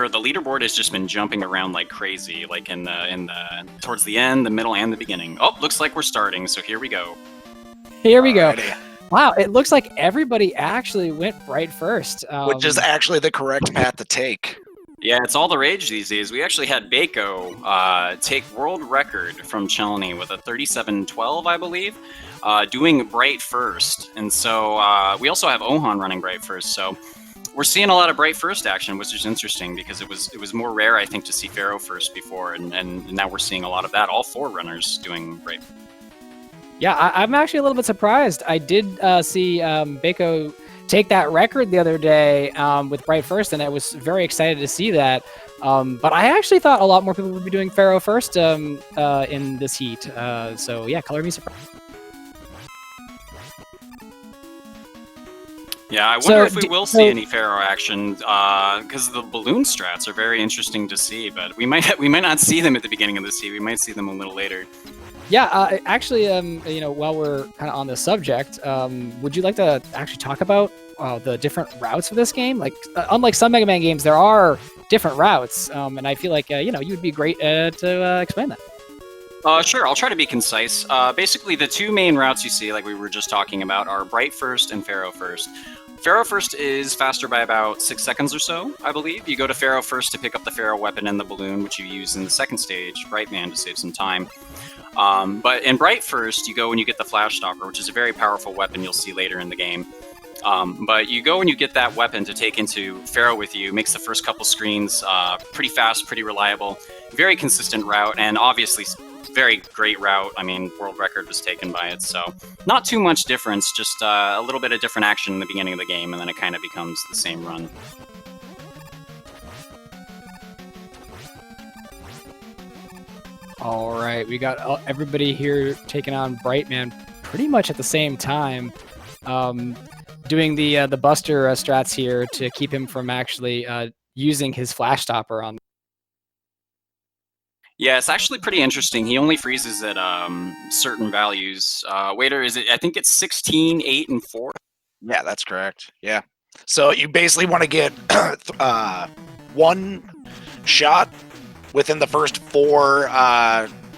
the leaderboard has just been jumping around like crazy, like in the towards the end, the middle, and the beginning. Oh, looks like we're starting, so here we go. Here we go. Alrighty. Wow, it looks like everybody actually went Bright first. Which is actually the correct path to take. Yeah, it's all the rage these days. We actually had Bako take world record from Chelny with a 37-12, I believe, doing Bright first. And so we also have Ohan running Bright first. So we're seeing a lot of Bright first action, which is interesting because it was more rare, I think, to see Pharaoh first before. And now we're seeing a lot of that. All 4 runners doing Bright. Yeah, I'm actually a little bit surprised. I did see Bako take that record the other day with Bright first, and I was very excited to see that. But I actually thought a lot more people would be doing Pharaoh first in this heat. So yeah, color me surprised. Yeah, I wonder if we will see any Pharaoh action because the balloon strats are very interesting to see. But we might not see them at the beginning of the heat. We might see them a little later. Yeah, actually, while we're kind of on the subject, would you like to actually talk about the different routes for this game? Like, unlike some Mega Man games, there are different routes, and I feel like you would be great to explain that. Sure, I'll try to be concise. Basically, the 2 main routes you see, like we were just talking about, are Bright first and Pharaoh first. Pharaoh first is faster by about 6 seconds or so, I believe. You go to Pharaoh first to pick up the Pharaoh weapon and the balloon, which you use in the second stage, Bright Man, to save some time. But in Bright first, you go and you get the Flash Stalker, which is a very powerful weapon you'll see later in the game. But you go and you get that weapon to take into Pharaoh with you, makes the first couple screens pretty fast, pretty reliable, very consistent route, and obviously very great route. I mean, world record was taken by it, so not too much difference, just a little bit of different action in the beginning of the game, and then it kind of becomes the same run. All right, we got everybody here taking on Brightman pretty much at the same time, doing the Buster strats here to keep him from actually using his Flash Stopper on. Yeah, it's actually pretty interesting. He only freezes at certain values. Waiter, is it? I think it's 16, 8, and 4. Yeah, that's correct. Yeah. So you basically want to get 1 shot within the first 4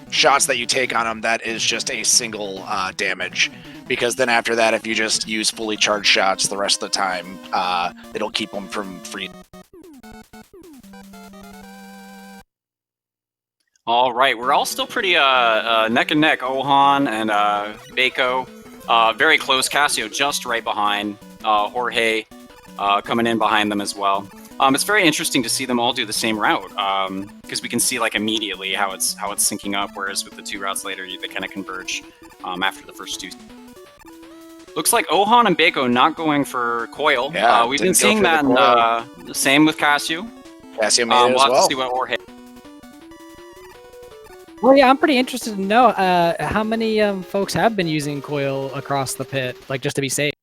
shots that you take on him. That is just a single damage. Because then after that, if you just use fully charged shots the rest of the time, it'll keep them from free. All right, we're all still pretty neck and neck. Ohan and Bako, very close. Casio just right behind. Jorge coming in behind them as well. It's very interesting to see them all do the same route because we can see like immediately how it's syncing up. Whereas with the 2 routes later, they kind of converge after the first 2. Looks like Ohan and Bako not going for coil. Yeah, we've been seeing that. The same with Casio. Casio made it we'll as have well. to see what Jorge. Well, yeah, I'm pretty interested to know how many folks have been using coil across the pit, like just to be safe.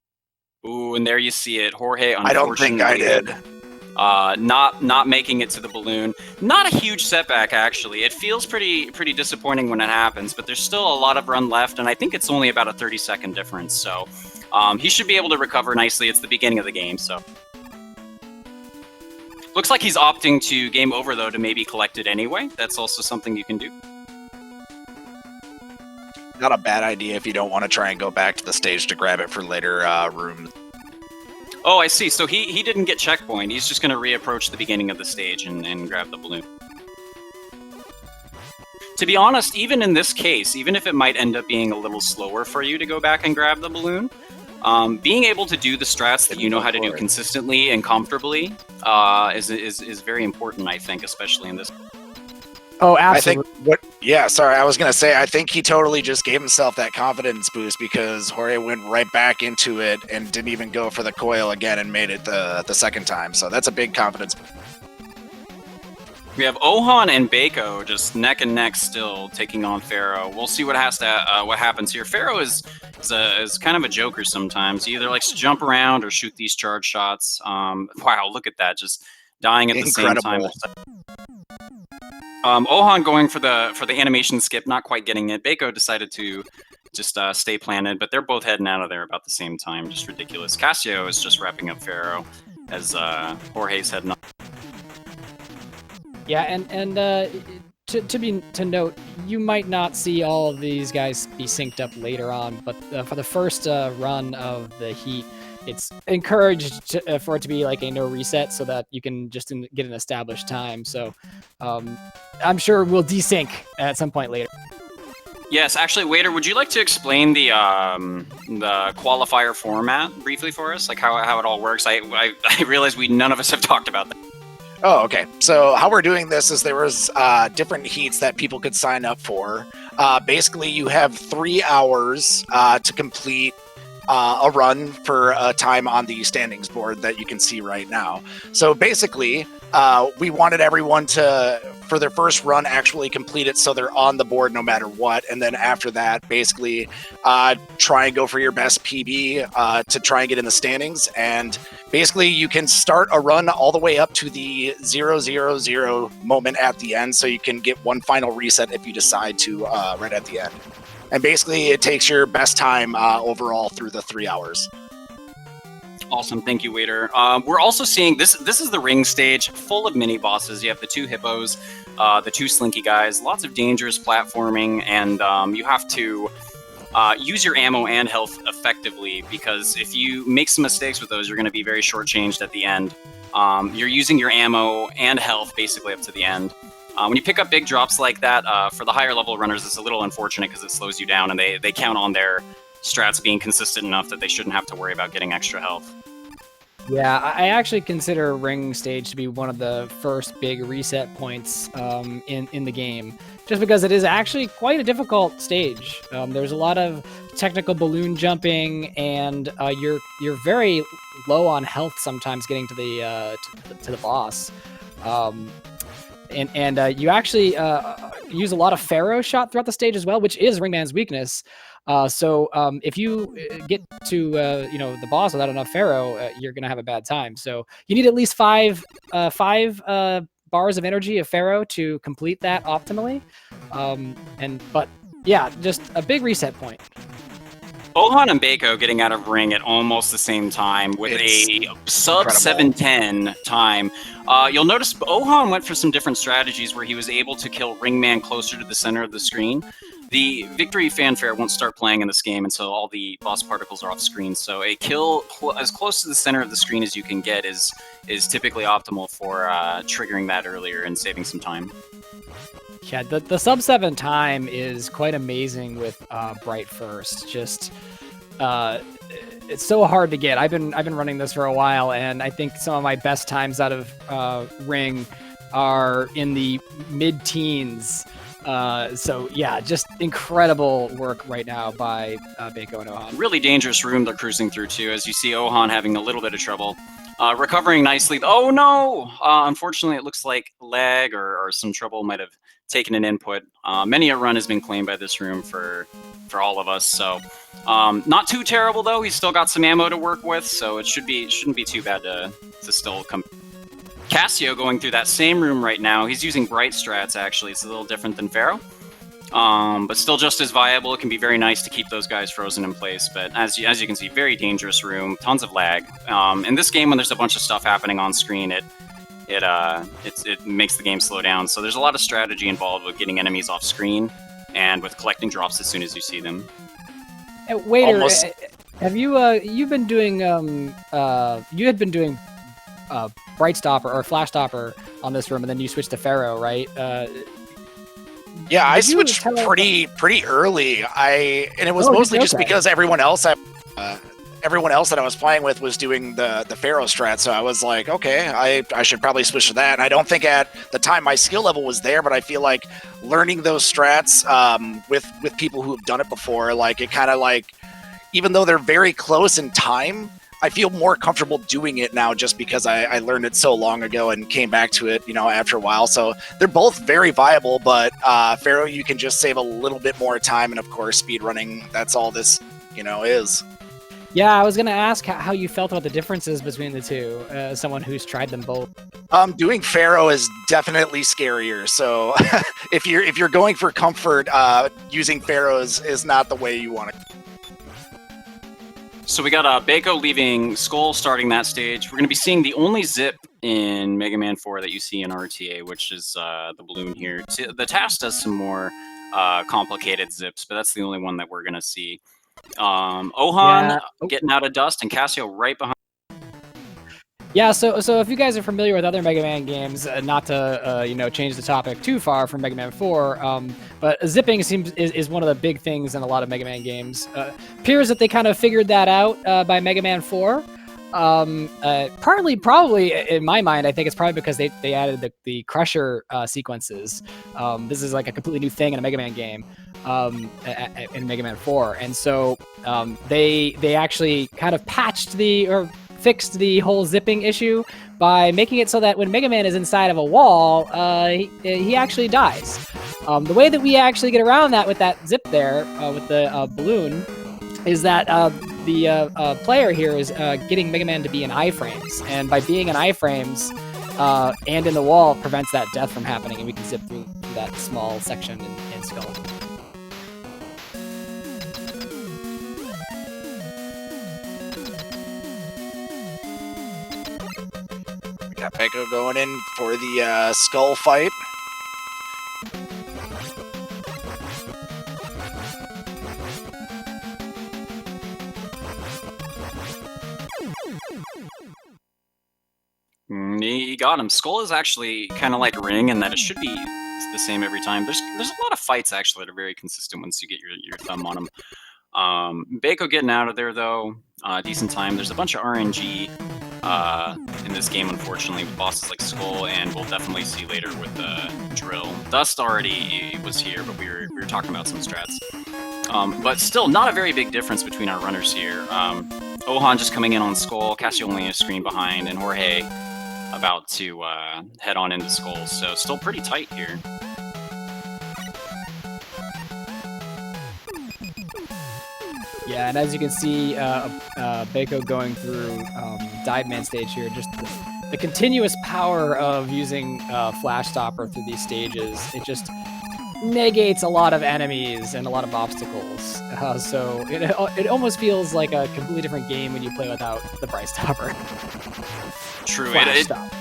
Ooh, and there you see it. Jorge, I don't think I did. Not making it to the balloon. Not a huge setback, actually. It feels pretty disappointing when it happens, but there's still a lot of run left, and I think it's only about a 30-second difference. So he should be able to recover nicely. It's the beginning of the game, so. Looks like he's opting to game over, though, to maybe collect it anyway. That's also something you can do. Not a bad idea if you don't want to try and go back to the stage to grab it for later rooms. Oh, I see. So he didn't get checkpoint. He's just going to reapproach the beginning of the stage and grab the balloon. To be honest, even in this case, even if it might end up being a little slower for you to go back and grab the balloon, being able to do the strats that you know how to do consistently and comfortably is very important, I think, especially in this. Oh, absolutely. I was going to say, I think he totally just gave himself that confidence boost because Jorge went right back into it and didn't even go for the coil again and made it the second time. So that's a big confidence boost. We have Ohan and Bako just neck and neck still taking on Pharaoh. We'll see what happens here. Pharaoh is kind of a joker sometimes. He either likes to jump around or shoot these charge shots. Wow, look at that, just dying at the same time. Ohan going for the animation skip, not quite getting it. Bako decided to just stay planted, but they're both heading out of there about the same time. Just ridiculous. Casio is just wrapping up Pharaoh as Jorge's heading up. Yeah, and to note, you might not see all of these guys be synced up later on, but for the first run of the heat, it's encouraged for it to be like a no reset, so that you can just get an established time. So I'm sure we'll desync at some point later. Yes, actually, Waiter, would you like to explain the qualifier format briefly for us, like how it all works? I realize none of us have talked about that. Oh, okay. So how we're doing this is there was different heats that people could sign up for. Basically, you have 3 hours to complete a run for a time on the standings board that you can see right now. So basically, we wanted everyone to, for their first run, actually complete it so they're on the board no matter what. And then after that, basically try and go for your best PB to try and get in the standings. And basically, you can start a run all the way up to the 000 moment at the end. So you can get one final reset if you decide to right at the end. And basically, it takes your best time overall through the 3 hours. Awesome, thank you, Waiter. We're also seeing this is the ring stage full of mini bosses. You have the 2 hippos, the 2 slinky guys, lots of dangerous platforming, and you have to use your ammo and health effectively, because if you make some mistakes with those, you're going to be very shortchanged at the end. You're using your ammo and health basically up to the end. When you pick up big drops like that, for the higher level runners, it's a little unfortunate because it slows you down, and they count on their strats being consistent enough that they shouldn't have to worry about getting extra health. Yeah, I actually consider ring stage to be one of the first big reset points in the game, just because it is actually quite a difficult stage. There's a lot of technical balloon jumping, and you're very low on health sometimes getting to the boss. And you actually use a lot of Pharaoh shot throughout the stage as well, which is Ringman's weakness. So if you get to the boss without enough Pharaoh, you're gonna have a bad time. So you need at least five bars of energy of Pharaoh to complete that optimally. But yeah, just a big reset point. Ohan and Baco getting out of ring at almost the same time with a sub 7:10 time. You'll notice Ohan went for some different strategies where he was able to kill Ringman closer to the center of the screen. The victory fanfare won't start playing in this game until all the boss particles are off screen, so a kill as close to the center of the screen as you can get is typically optimal for triggering that earlier and saving some time. Yeah, the sub 7 time is quite amazing with Bright First. Just it's so hard to get. I've been running this for a while, and I think some of my best times out of Ring are in the mid-teens. So yeah, just incredible work right now by Baco and Ohan. Really dangerous room they're cruising through too, as you see Ohan having a little bit of trouble. Recovering nicely. Oh no! Unfortunately, it looks like lag or some trouble might have taken an input. Many a run has been claimed by this room for all of us, so not too terrible though. He's still got some ammo to work with, so it shouldn't be too bad to still come. Cassio going through that same room right now. He's using bright strats actually. It's a little different than Pharaoh. But still just as viable. It can be very nice to keep those guys frozen in place. But as you can see, very dangerous room, tons of lag. In this game, when there's a bunch of stuff happening on screen, it makes the game slow down. So there's a lot of strategy involved with getting enemies off screen and with collecting drops as soon as you see them. Waiter, have you've been doing you had been doing Bright Stopper or Flash Stopper on this room, and then you switched to Pharaoh, right? Yeah, I switched pretty early. And it was mostly just because everyone else that I was playing with was doing the Pharaoh strat, so I was like, okay, I should probably switch to that. And I don't think at the time my skill level was there, but I feel like learning those strats with people who have done it before, like it kind of like, even though they're very close in time, I feel more comfortable doing it now just because I learned it so long ago and came back to it, after a while. So they're both very viable, but Pharaoh, you can just save a little bit more time. And of course, speedrunning, that's all this, is. Yeah, I was going to ask how you felt about the differences between the two, as someone who's tried them both. Doing Pharaoh is definitely scarier. So if you're going for comfort, using Pharaoh is not the way you want to. So we got Baco leaving Skull starting that stage. We're going to be seeing the only zip in Mega Man 4 that you see in RTA, which is the balloon here. The TAS does some more complicated zips, but that's the only one that we're going to see. Ohan getting out of dust and Casio right behind. Yeah, so if you guys are familiar with other Mega Man games, not to change the topic too far from Mega Man 4, but zipping is one of the big things in a lot of Mega Man games. Appears that they kind of figured that out by Mega Man 4. Partly, probably in my mind, I think it's probably because they added the Crusher sequences. This is like a completely new thing in a Mega Man game in Mega Man 4, and so they actually kind of fixed the whole zipping issue by making it so that when Mega Man is inside of a wall, he actually dies. The way that we actually get around that with that zip there, with the balloon, is that the player here is getting Mega Man to be in iframes, and by being in iframes and in the wall prevents that death from happening, and we can zip through that small section in Skull. Got Baco going in for the Skull fight. He got him. Skull is actually kind of like Ring in that it should be the same every time. There's a lot of fights actually that are very consistent once you get your thumb on them. Baco getting out of there though, decent time. There's a bunch of RNG in this game, unfortunately, with bosses like Skull, and we'll definitely see later with Drill. Dust already was here, but we were talking about some strats. But still, not a very big difference between our runners here. Ohan just coming in on Skull, Casio only a screen behind, and Jorge about to head on into Skull. So still pretty tight here. Yeah, and as you can see, Baco going through Dive Man stage here, just the continuous power of using Flash Stopper through these stages, it just negates a lot of enemies and a lot of obstacles. So it almost feels like a completely different game when you play without the Bright Stopper. True. Stop.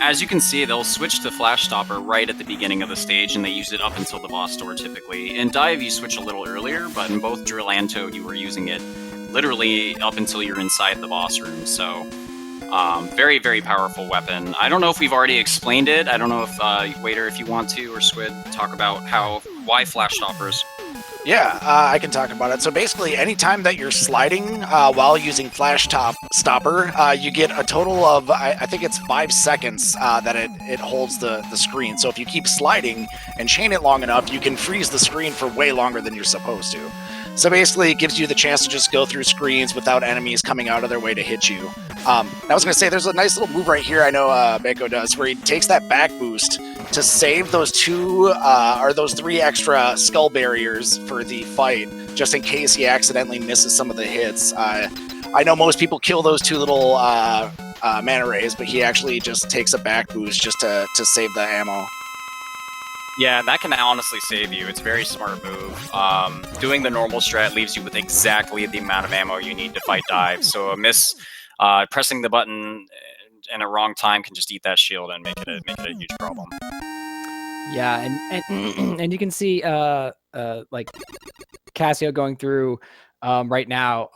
As you can see, they'll switch to Flash Stopper right at the beginning of the stage, and they use it up until the boss door typically. In Dive, you switch a little earlier, but in both Drill and Toad, you were using it literally up until you're inside the boss room. So, very, very powerful weapon. I don't know if we've already explained it. I don't know if, Waiter, if you want to, or Squid, talk about why Flash Stoppers. Yeah, I can talk about it. So basically, anytime that you're sliding while using Flash Stopper, you get a total of, I think it's 5 seconds that it holds the screen. So if you keep sliding and chain it long enough, you can freeze the screen for way longer than you're supposed to. So basically, it gives you the chance to just go through screens without enemies coming out of their way to hit you. I was going to say, there's a nice little move right here I know Baco does, where he takes that back boost to save those 3 extra skull barriers for the fight, just in case he accidentally misses some of the hits. I know most people kill those 2 little mana rays, but he actually just takes a back boost just to save the ammo. Yeah, that can honestly save you. It's a very smart move. Doing the normal strat leaves you with exactly the amount of ammo you need to fight dive. So a miss, pressing the button in a wrong time can just eat that shield and make it a huge problem. Yeah, and you can see like Casio going through right now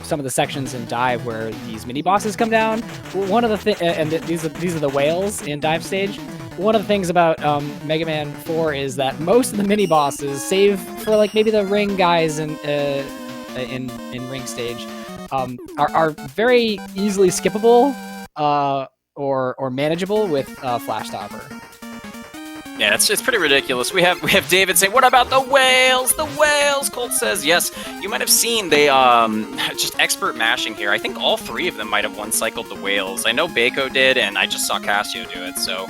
some of the sections in Dive where these mini bosses come down. One of the these are the whales in Dive stage. One of the things about Mega Man 4 is that most of the mini bosses, save for like maybe the ring guys in ring stage, are very easily skippable or manageable with Flash Stopper. Yeah, it's pretty ridiculous. We have David saying, "What about the whales? The whales!" Colt says, "Yes." You might have seen they just expert mashing here. I think all 3 of them might have one-cycled the whales. I know Baco did, and I just saw Casio do it. So,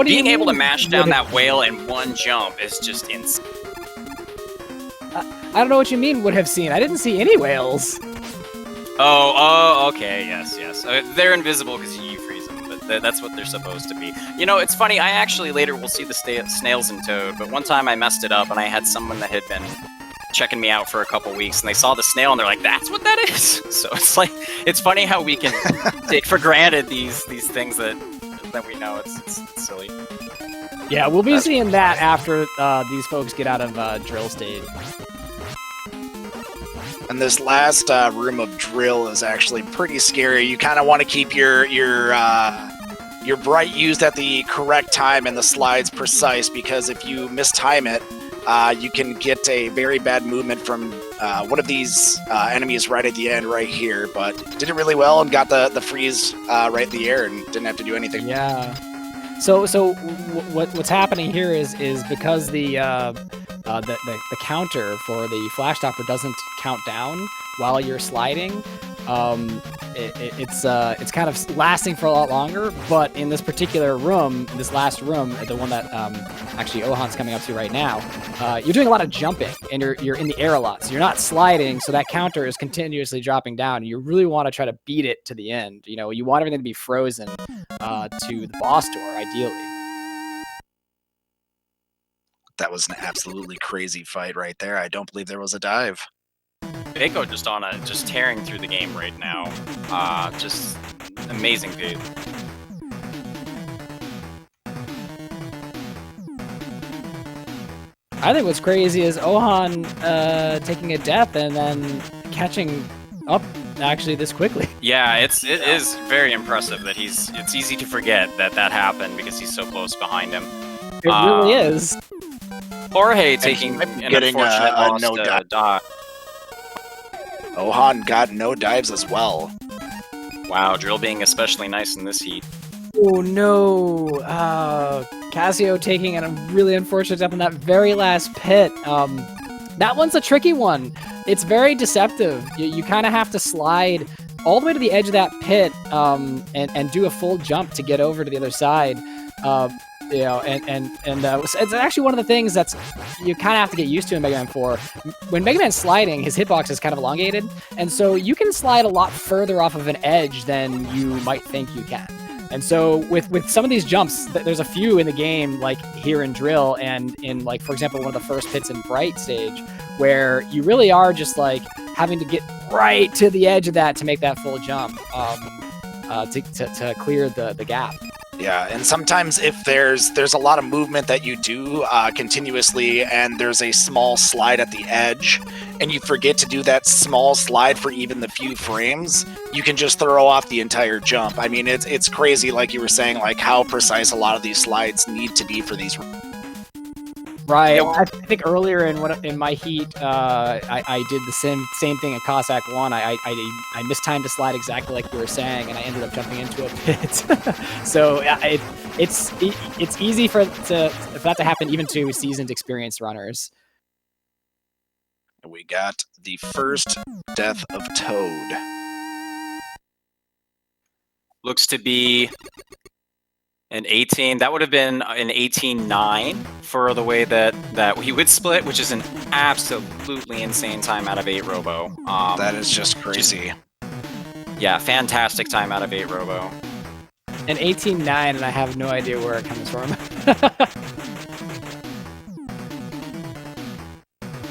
being able to mash down that whale in one jump is just insane. I don't know what you mean. Would have seen. I didn't see any whales. Oh, okay, yes. They're invisible because you freeze them, but that's what they're supposed to be. You know, it's funny, I actually later will see the snails and Toad, but one time I messed it up and I had someone that had been checking me out for a couple weeks, and they saw the snail, and they're like, "That's what that is." So it's like, it's funny how we can take for granted these things that we know. It's silly. Yeah, we'll be seeing that after these folks get out of drill stage. And this last room of drill is actually pretty scary. You kind of want to keep your bright used at the correct time and the slides precise, because if you mistime it, you can get a very bad movement from one of these enemies right at the end right here. But did it really well and got the freeze right in the air and didn't have to do anything. Yeah. So what's happening here is because the counter for the flash stopper doesn't count down while you're sliding. It's kind of lasting for a lot longer, but in this particular room, this last room, the one that actually Ohan's coming up to right now, you're doing a lot of jumping and you're in the air a lot, so you're not sliding, so that counter is continuously dropping down, and you really want to try to beat it to the end. You know, you want everything to be frozen to the boss door, ideally. That was an absolutely crazy fight right there. I don't believe there was a dive. Baco just tearing through the game right now. Just amazing dude. I think what's crazy is Ohan taking a death and then catching up actually this quickly. Yeah, it is very impressive that it's easy to forget that happened because he's so close behind him. It really is. Jorge taking an getting unfortunate loss no to die. Ohan got no dives as well. Wow, drill being especially nice in this heat. Oh no! Casio taking a really unfortunate step in that very last pit. That one's a tricky one. It's very deceptive. You kind of have to slide all the way to the edge of that pit and do a full jump to get over to the other side. You know, it's actually one of the things that's you kind of have to get used to in Mega Man 4. When Mega Man's sliding, his hitbox is kind of elongated, and so you can slide a lot further off of an edge than you might think you can. And so with some of these jumps, there's a few in the game, like here in Drill and in, like, for example, one of the first pits in Bright stage, where you really are just like having to get right to the edge of that to make that full jump to clear the gap. Yeah, and sometimes if there's a lot of movement that you do continuously and there's a small slide at the edge and you forget to do that small slide for even the few frames, you can just throw off the entire jump. I mean, it's crazy, like you were saying, like how precise a lot of these slides need to be for these. Right. I think earlier in my heat, I did the same thing in Cossack 1. I mistimed a slide exactly like you were saying, and I ended up jumping into a pit. So it's easy for that to happen even to seasoned, experienced runners. We got the first death of Toad. Looks to be an 18. That would have been an 18-9 for the way that we would split, which is an absolutely insane time out of 8 Robo. That is just crazy. Yeah, fantastic time out of 8 Robo. An 18-9, and I have no idea where it comes from.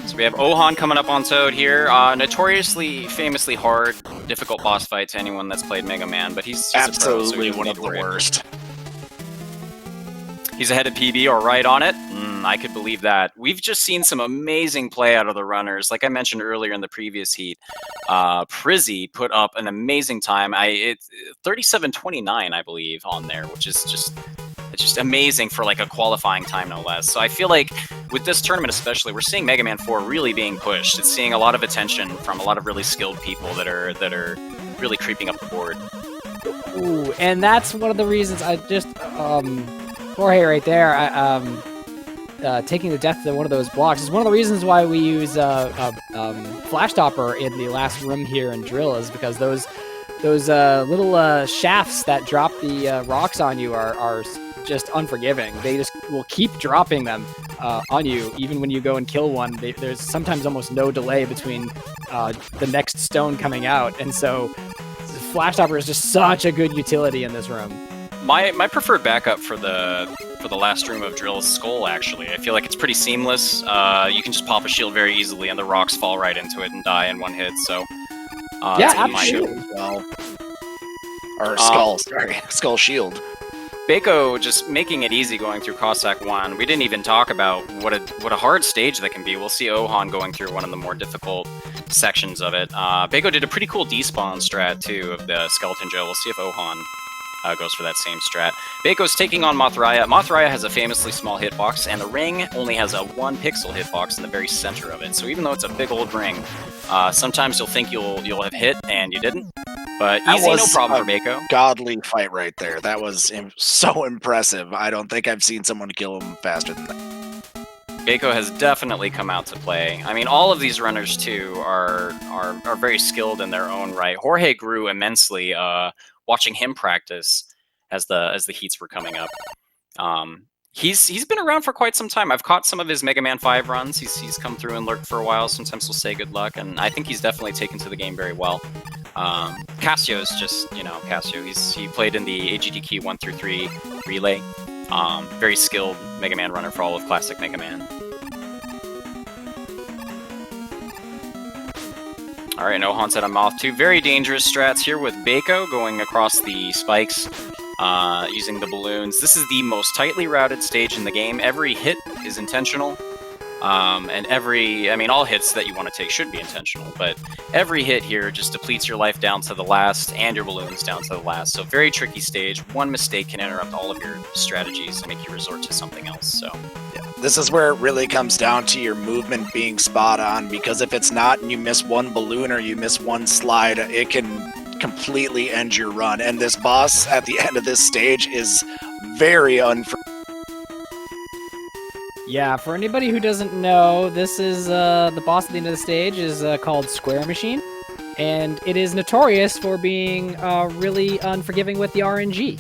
So we have Ohan coming up on Toad here. Notoriously, famously hard, difficult boss fight to anyone that's played Mega Man, but he's absolutely a pro, so one of the worst. He's ahead of PB or right on it. I could believe that. We've just seen some amazing play out of the runners. Like I mentioned earlier in the previous heat, Prizzy put up an amazing time. It's 37:29, I believe, on there, which is just amazing for like a qualifying time, no less. So I feel like with this tournament especially, we're seeing Mega Man 4 really being pushed. It's seeing a lot of attention from a lot of really skilled people that are really creeping up the board. Ooh, and that's one of the reasons I just Jorge right there, taking the death to one of those blocks is one of the reasons why we use Flash Topper in the last room here in Drill, is because those little shafts that drop the rocks on you are just unforgiving. They just will keep dropping them on you, even when you go and kill one. There's sometimes almost no delay between the next stone coming out, and so Flash Topper is just such a good utility in this room. My preferred backup for the last room of drill is Skull. Actually, I feel like it's pretty seamless. You can just pop a shield very easily, and the rocks fall right into it and die in one hit. So Yeah, that's gonna be my absolutely. go. Well, or Skull, sorry. Skull Shield. Baco just making it easy going through Cossack 1. We didn't even talk about what a hard stage that can be. We'll see Ohan going through one of the more difficult sections of it. Baco did a pretty cool despawn strat, too, of the Skeleton Joe. We'll see if Ohan goes for that same strat. Baco's taking on Moth Raya. Moth Raya has a famously small hitbox, and the ring only has a 1 pixel hitbox in the very center of it. So even though it's a big old ring, sometimes you'll think you'll have hit, and you didn't. But That easy, no was problem a for Baco. Godly fight right there. That was so impressive. I don't think I've seen someone kill him faster than that. Baco has definitely come out to play. I mean, all of these runners too are very skilled in their own right. Jorge grew immensely watching him practice as the heats were coming up. He's been around for quite some time. I've caught some of his Mega Man 5 runs. He's come through and lurked for a while. Sometimes we'll say good luck, and I think he's definitely taken to the game very well. Cassio's just, Cassio. He played in the AGDQ 1 through 3 relay. Very skilled Mega Man runner for all of classic Mega Man. Alright, no Haunts out on Moth 2. Very dangerous strats here with Baco going across the spikes, using the balloons. This is the most tightly routed stage in the game. Every hit is intentional. And all hits that you want to take should be intentional, but every hit here just depletes your life down to the last and your balloons down to the last. So very tricky stage. One mistake can interrupt all of your strategies and make you resort to something else. So Yeah. This is where it really comes down to your movement being spot on, because if it's not and you miss one balloon or you miss one slide, it can completely end your run. And this boss at the end of this stage is very unforgiving. Yeah, for anybody who doesn't know, this is the boss at the end of the stage is called Square Machine, and it is notorious for being really unforgiving with the RNG.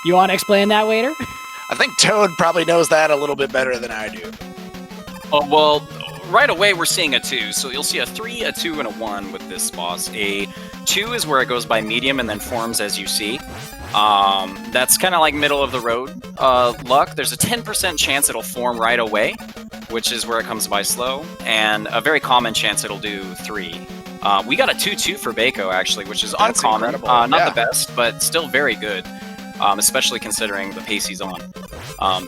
You want to explain that, Waiter? I think Toad probably knows that a little bit better than I do. Oh, well, right away we're seeing a 2. So you'll see a 3, a 2, and a 1 with this boss. A 2 is where it goes by medium and then forms as you see. That's kind of like middle of the road luck. There's a 10% chance it'll form right away, which is where it comes by slow, and a very common chance it'll do 3. We got a 2-2 for Baco, actually, which is That's uncommon. incredible. Not Yeah. the best, but still very good, especially considering the pace he's on.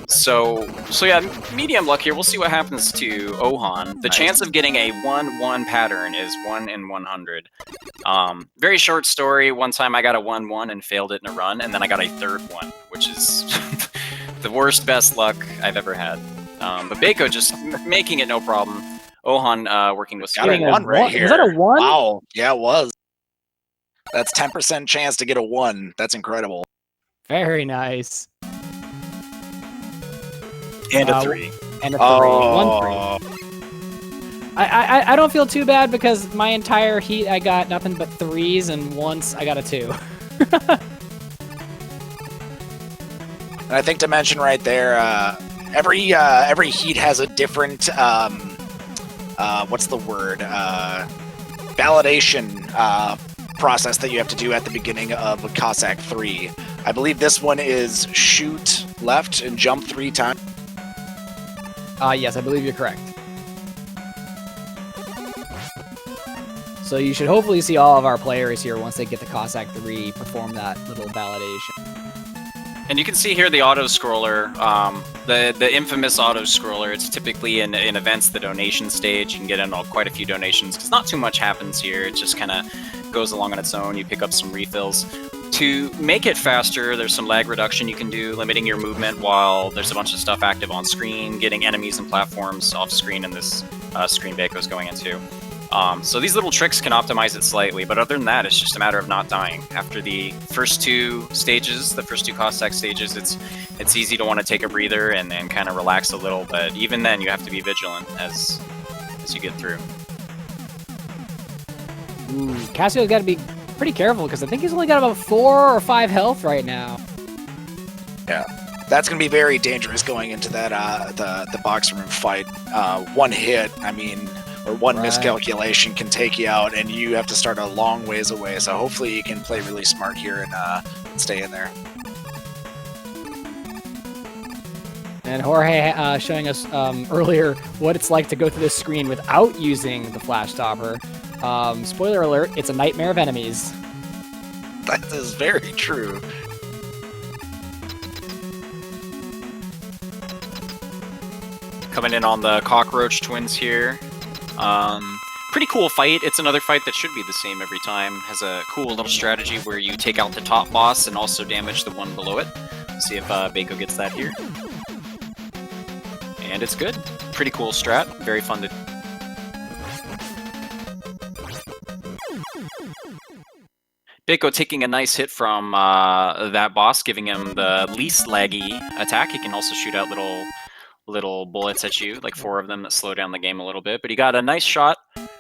So yeah, medium luck here. We'll see what happens to Ohan. The Nice. chance of getting a 1-1 pattern is 1 in 100. Very short story. One time I got a 1-1 and failed it in a run, and then I got a third one, which is the worst best luck I've ever had. But Baco just making it no problem. Ohan working with Got a Getting a 1 right one- here. was that a 1? Wow. Yeah, it was. That's 10% chance to get a 1. That's incredible. Very nice. and a Uh, 3. And a 3. 1-3. I don't feel too bad because my entire heat I got nothing but 3s, and once I got a 2. And I think to mention right there, every heat has a different what's the word? Validation process that you have to do at the beginning of a Cossack 3. I believe this one is shoot left and jump 3 times. Yes, I believe you're correct. So you should hopefully see all of our players here once they get the Cossack 3 perform that little validation. And you can see here the auto-scroller, the infamous auto-scroller. It's typically in events, the donation stage. You can get in quite a few donations, because not too much happens here. It just kind of goes along on its own. You pick up some refills. To make it faster, there's some lag reduction you can do, limiting your movement while there's a bunch of stuff active on screen, getting enemies and platforms off screen in this screen Baco's going into. So these little tricks can optimize it slightly, but other than that, it's just a matter of not dying. After the first 2 stages, the first 2 Cossack stages, it's easy to want to take a breather and then kind of relax a little, but even then you have to be vigilant as you get through. Ooh, Cassio's got to be pretty careful because I think he's only got about 4 or 5 health right now. That's going to be very dangerous going into that the box room fight. One hit, I mean, or one Right. miscalculation can take you out, and you have to start a long ways away. So hopefully you can play really smart here and stay in there. And Jorge showing us earlier what it's like to go through this screen without using the flash stopper. Spoiler alert, it's a nightmare of enemies. That is very true. Coming in on the Cockroach Twins here. Pretty cool fight. It's another fight that should be the same every time. Has a cool little strategy where you take out the top boss and also damage the one below it. See if Bako gets that here. And it's good. Pretty cool strat. Very fun to... Bako taking a nice hit from that boss, giving him the least laggy attack. He can also shoot out little bullets at you, like 4 of them that slow down the game a little bit. But he got a nice shot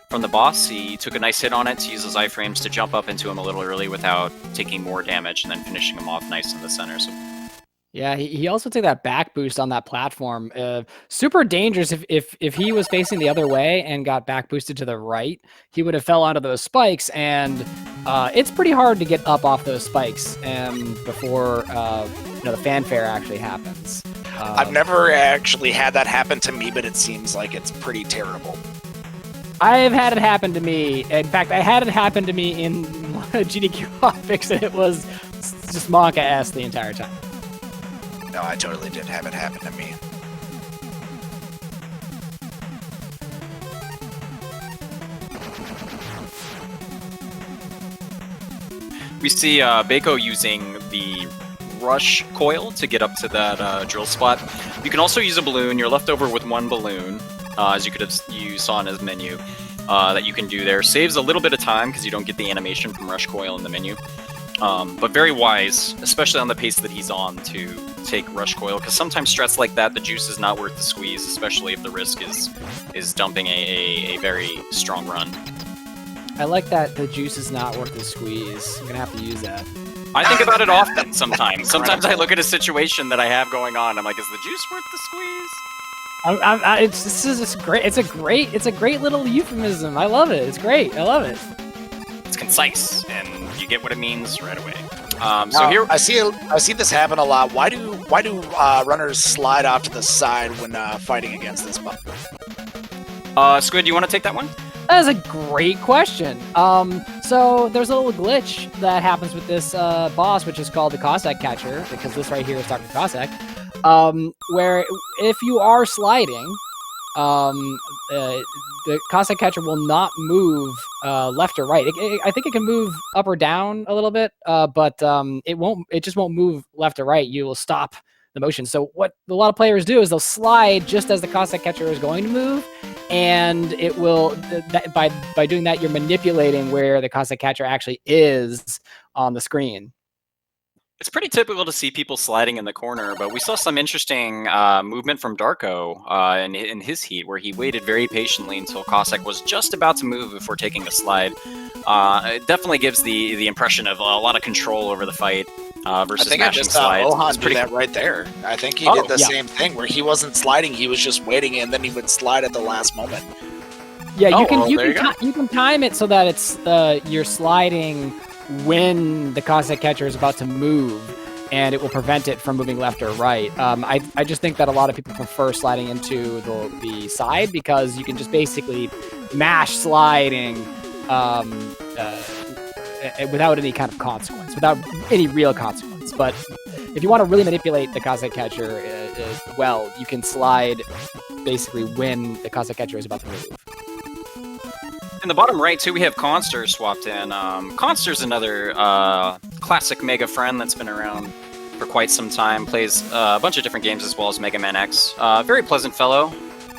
from the boss. He took a nice hit on it to use those iframes to jump up into him a little early without taking more damage, and then finishing him off nice in the center. So Yeah, he also took that back boost on that platform. Super dangerous if he was facing the other way and got back boosted to the right, he would have fell onto those spikes, and it's pretty hard to get up off those spikes before the fanfare actually happens. I've never actually had that happen to me, but it seems like it's pretty terrible. I've had it happen to me. In fact, I had it happen to me in GDQ hotfix, and it was just Monka-esque the entire time. No, I totally did have it happen to me. we see Bako using the rush coil to get up to that drill spot. You can also use a balloon. You're left over with 1 balloon, as you saw in his menu, that you can do there. Saves a little bit of time because you don't get the animation from rush coil in the menu. But very wise, especially on the pace that he's on, to take rush coil, because sometimes strats like that, the juice is not worth the squeeze, especially if the risk is dumping a very strong run. I like that the juice is not worth the squeeze. I'm gonna have to use that. I think about it often sometimes. Sometimes I look at a situation that I have going on. I'm like, is the juice worth the squeeze? It's great. It's a great little euphemism. I love it. It's great. I love it. It's concise, and you get what it means right away. So So here, I see this happen a lot. Why do runners slide off to the side when fighting against this button? Squid, do you want to take that one? That is a great question. So there's a little glitch that happens with this boss, which is called the Cossack Catcher, because this right here is Dr. Cossack, where if you are sliding, the Cossack Catcher will not move left or right. I think it can move up or down a little bit, but it just won't move left or right. You will stop the motion. So what a lot of players do is they'll slide just as the Cossack Catcher is going to move, and it will by doing that, you're manipulating where the Cossack Catcher actually is on the screen. It's pretty typical to see people sliding in the corner, but we saw some interesting movement from Darko in his heat, where he waited very patiently until Cossack was just about to move before taking a slide. It definitely gives the impression of a lot of control over the fight versus I think I mashing just saw slides. Ohan It's do pretty that right there. I think he did the same thing, where he wasn't sliding, he was just waiting, and then he would slide at the last moment. Yeah, Oh, you can well, there you go. you can time it so that it's you're sliding when the Cossack Catcher is about to move, and it will prevent it from moving left or right. I just think that a lot of people prefer sliding into the side, because you can just basically mash sliding without any kind of consequence, without any real consequence. But if you want to really manipulate the Cossack Catcher well, you can slide basically when the Cossack Catcher is about to move. In the bottom right, too, we have Conster swapped in. Conster's another classic Mega friend that's been around for quite some time. Plays a bunch of different games as well as Mega Man X. Very pleasant fellow.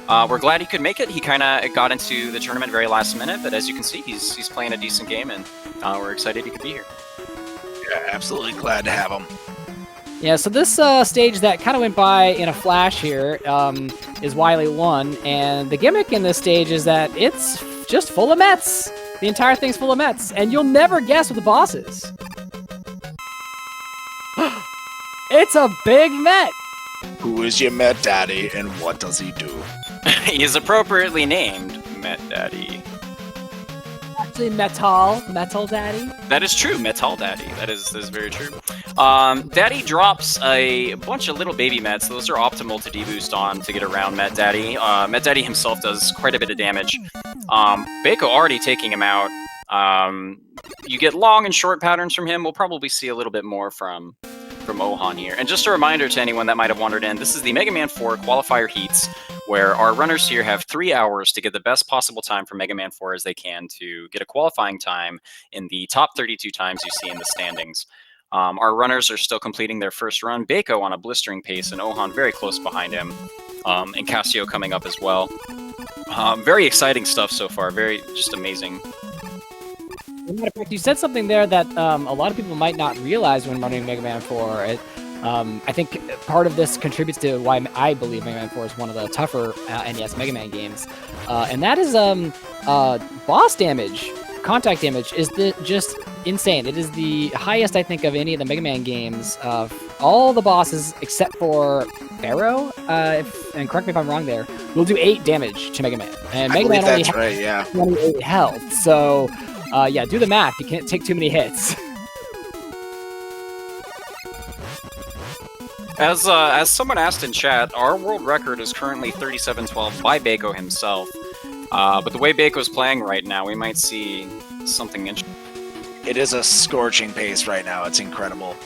We're glad he could make it. He kind of got into the tournament very last minute, but as you can see, he's playing a decent game, and we're excited he could be here. Yeah, absolutely glad to have him. Yeah, so this stage that kind of went by in a flash here is Wily 1, and the gimmick in this stage is that it's just full of Mets. The entire thing's full of Mets, and you'll never guess what the boss is. It's a big Met! Who is your Met Daddy, and what does he do? He is appropriately named Met Daddy. Actually, Metal Daddy. That is true, Metal Daddy. That is very true. Daddy drops a bunch of little baby Mets. Those are optimal to deboost on to get around Met Daddy. Met Daddy himself does quite a bit of damage. Bako already taking him out. You get long and short patterns from him. We'll probably see a little bit more from Ohan here. And just a reminder to anyone that might have wandered in, this is the Mega Man 4 Qualifier Heats, where our runners here have 3 hours to get the best possible time for Mega Man 4 as they can to get a qualifying time in the top 32 times you see in the standings. Our runners are still completing their first run. Bako on a blistering pace, and Ohan very close behind him, and Casio coming up as well. Very exciting stuff so far. Very just amazing. As a matter of fact, you said something there that a lot of people might not realize when running Mega Man 4. I think part of this contributes to why I believe Mega Man 4 is one of the tougher NES Mega Man games, and that is boss damage. Contact damage is just insane. It is the highest, I think, of any of the Mega Man games. All the bosses except for Pharaoh, and correct me if I'm wrong there, will do 8 damage to Mega Man. And Mega Man only has 28 health, so yeah, do the math. You can't take too many hits. As someone asked in chat, our world record is currently 37-12 by Bako himself. But the way Bako's playing right now, we might see something interesting. It is a scorching pace right now. It's incredible.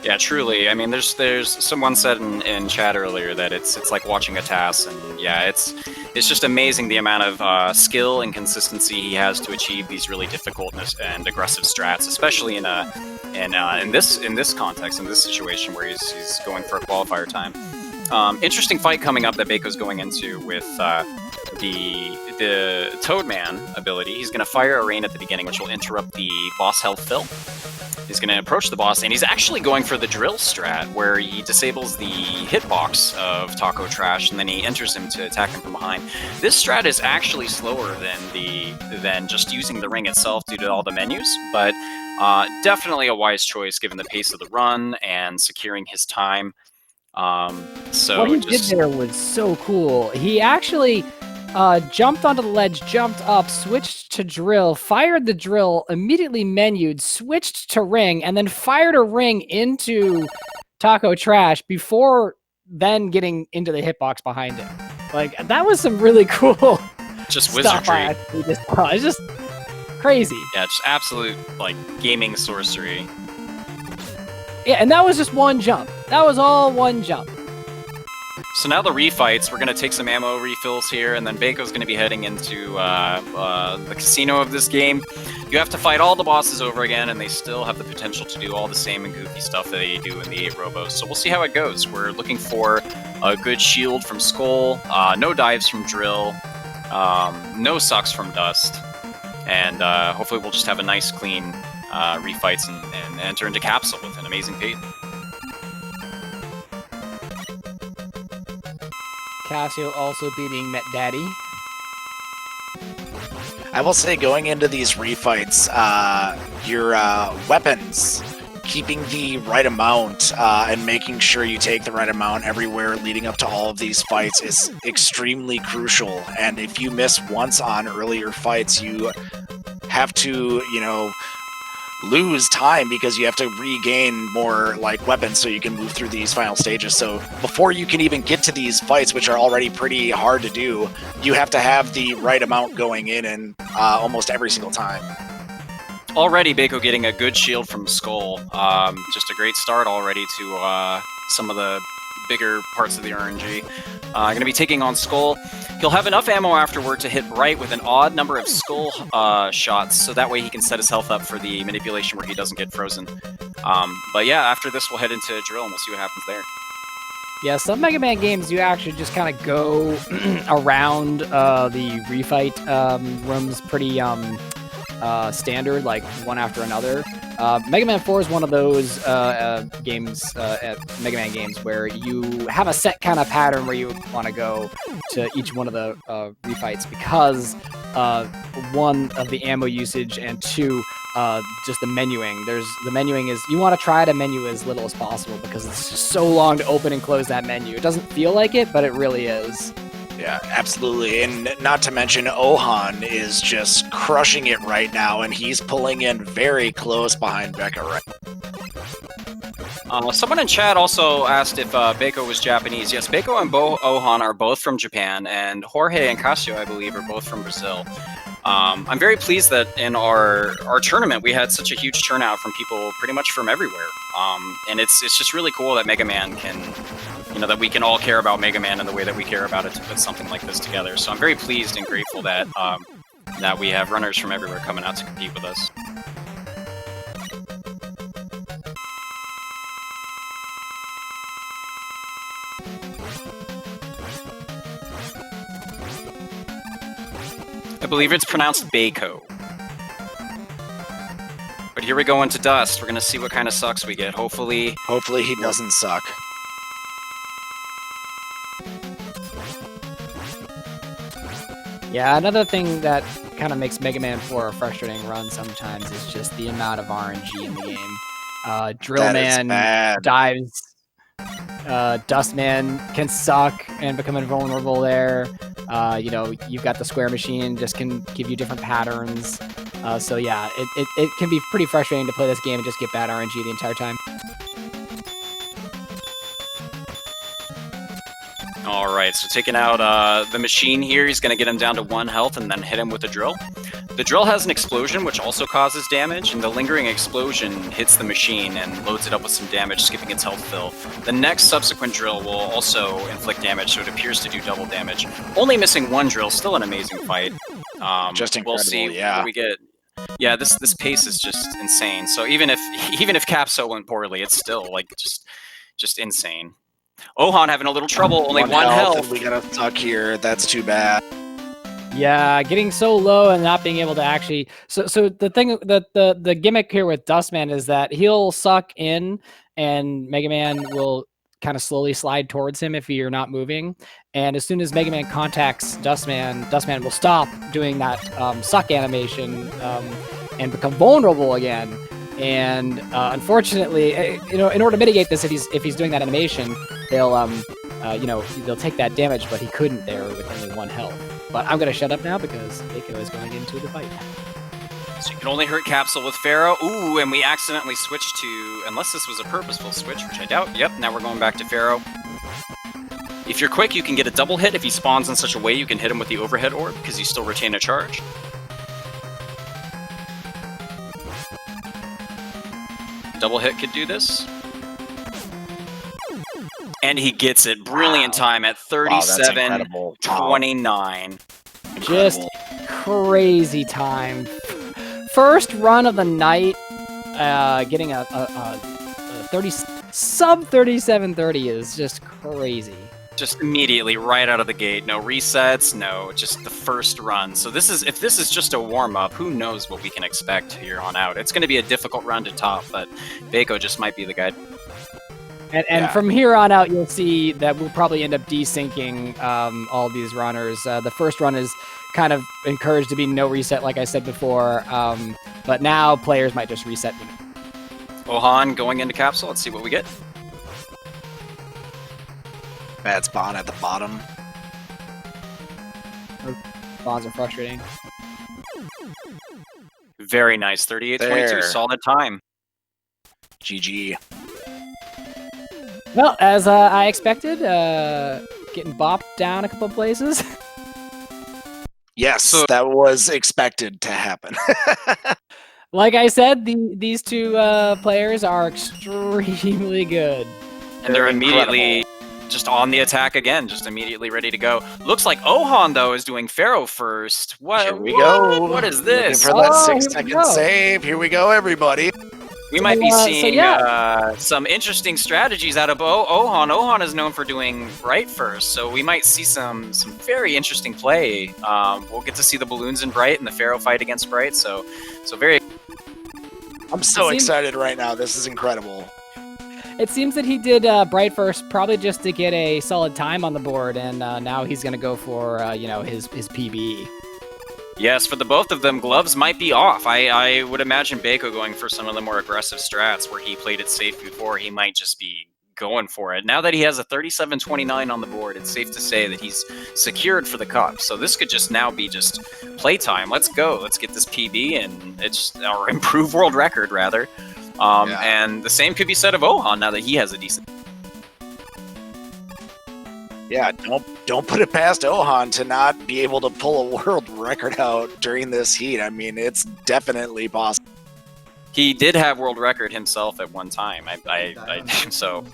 Yeah, truly. I mean, there's someone said in chat earlier that it's like watching a TAS, and yeah, it's just amazing the amount of skill and consistency he has to achieve these really difficult and aggressive strats, especially in this context, in this situation where he's going for a qualifier time. Interesting fight coming up that Bako's going into with the Toadman ability. He's going to fire a rain at the beginning, which will interrupt the boss health fill. He's going to approach the boss, and he's actually going for the drill strat, where he disables the hitbox of Taco Trash, and then he enters him to attack him from behind. This strat is actually slower than just using the ring itself due to all the menus, but definitely a wise choice given the pace of the run and securing his time. So what he did there was so cool. He actually jumped onto the ledge, jumped up, switched to drill, fired the drill, immediately menued, switched to ring, and then fired a ring into Taco Trash before then getting into the hitbox behind him. Like, that was some really cool just stuff. wizardry. It's just crazy. Yeah, just absolute, like, gaming sorcery. Yeah, and that was just one jump. That was all one jump. So now the refights, we're going to take some ammo refills here, and then Bako's going to be heading into the casino of this game. You have to fight all the bosses over again, and they still have the potential to do all the same and goofy stuff that they do in the 8 Robos. So we'll see how it goes. We're looking for a good shield from Skull, no dives from Drill, no sucks from Dust, and hopefully we'll just have a nice, clean refights and enter into Capsule with an amazing pace. Casio also beating Met Daddy. I will say, going into these refights, your weapons, keeping the right amount and making sure you take the right amount everywhere leading up to all of these fights is extremely crucial. And if you miss once on earlier fights, you have to, lose time because you have to regain more weapons so you can move through these final stages. So before you can even get to these fights, which are already pretty hard to do, you have to have the right amount going in and almost every single time. Already Bako getting a good shield from Skull. Just a great start already to some of the bigger parts of the RNG. Going to be taking on Skull. He'll have enough ammo afterward to hit Bright with an odd number of Skull shots, so that way he can set his health up for the manipulation where he doesn't get frozen. But yeah, after this we'll head into Drill and we'll see what happens there. Yeah, some Mega Man games you actually just kind of go around the refight rooms pretty standard, like one after another. Mega Man 4 is one of those games, Mega Man games, where you have a set kind of pattern where you want to go to each one of the refights because one of the ammo usage and two just the menuing. The menuing is, you want to try to menu as little as possible because it's just so long to open and close that menu. It doesn't feel like it, but it really is. Yeah, absolutely. And not to mention, Ohan is just crushing it right now, and he's pulling in very close behind Becca right. Someone in chat also asked if Beiko was Japanese. Yes, Beiko and Ohan are both from Japan, and Jorge and Casio, I believe, are both from Brazil. I'm very pleased that in our tournament we had such a huge turnout from people pretty much from everywhere. And it's just really cool that Mega Man can, that we can all care about Mega Man in the way that we care about it to put something like this together. So I'm very pleased and grateful that that we have runners from everywhere coming out to compete with us. I believe it's pronounced Beiko. But here we go into Dust. We're going to see what kind of sucks we get. Hopefully Hopefully he doesn't suck. Yeah, another thing that kind of makes Mega Man 4 a frustrating run sometimes is just the amount of RNG in the game. Drill Man dives. Dustman can suck and become invulnerable there. You've got the square machine, just can give you different patterns. So yeah, it can be pretty frustrating to play this game and just get bad RNG the entire time. Alright, so taking out the machine here, he's going to get him down to 1 health and then hit him with a drill. The drill has an explosion, which also causes damage, and the lingering explosion hits the machine and loads it up with some damage, skipping its health fill. The next subsequent drill will also inflict damage, so it appears to do double damage. Only missing 1 drill, still an amazing fight. Just incredible, we'll see yeah. what we get. Yeah, this pace is just insane. So even if Capso went poorly, it's still like just insane. Ohan having a little trouble, only 1 health. And we got to suck here. That's too bad. Yeah, getting so low and not being able to actually. So the thing, the gimmick here with Dustman is that he'll suck in, and Mega Man will kind of slowly slide towards him if you're not moving. And as soon as Mega Man contacts Dustman, Dustman will stop doing that suck animation and become vulnerable again. And unfortunately, in order to mitigate this, if he's doing that animation, they'll take that damage, but he couldn't there with only 1 health. But I'm gonna shut up now because Keiko is going into the fight. So you can only hurt Capsule with Pharaoh. Ooh, and we accidentally switched to, unless this was a purposeful switch, which I doubt. Yep, now we're going back to Pharaoh. If you're quick, you can get a double hit. If he spawns in such a way, you can hit him with the overhead orb because you still retain a charge. Double hit could do this. And he gets it. Brilliant time at 37:29. Just crazy time. First run of the night, getting a 37:30 is just crazy. Just immediately, right out of the gate. No resets, no, just the first run. So if this is just a warm-up, who knows what we can expect here on out. It's going to be a difficult run to top, but Beiko just might be the guy. And from here on out, you'll see that we'll probably end up desyncing all these runners. The first run is kind of encouraged to be no reset, like I said before, but now players might just reset. Ohan going into Capsule, let's see what we get. Bad spawn at the bottom. Spawns are frustrating. Very nice, 38:22, solid time. GG. Well, as I expected, getting bopped down a couple of places. Yes, that was expected to happen. Like I said, these two players are extremely good. And they're immediately just on the attack again, just immediately ready to go. Looks like Ohan, though, is doing Pharaoh first. Here we go. What is this? Looking for that 6-second save. Here we go, everybody. We might be seeing some interesting strategies out of Ohan. Ohan is known for doing Bright first, so we might see some very interesting play. We'll get to see the balloons in Bright and the Pharaoh fight against Bright, so very... I'm so excited right now. This is incredible. It seems that he did Bright first probably just to get a solid time on the board, and now he's going to go for his PB. Yes, for the both of them, gloves might be off. I would imagine Bako going for some of the more aggressive strats where he played it safe before. He might just be going for it. Now that he has a 37-29 on the board, it's safe to say that he's secured for the cup. So this could just now be just playtime. Let's go. Let's get this PB and it's or improve world record rather. And the same could be said of Ohan now that he has a decent. Yeah, don't put it past Ohan to not be able to pull a world record out during this heat. I mean, it's definitely possible. He did have world record himself at one time. So.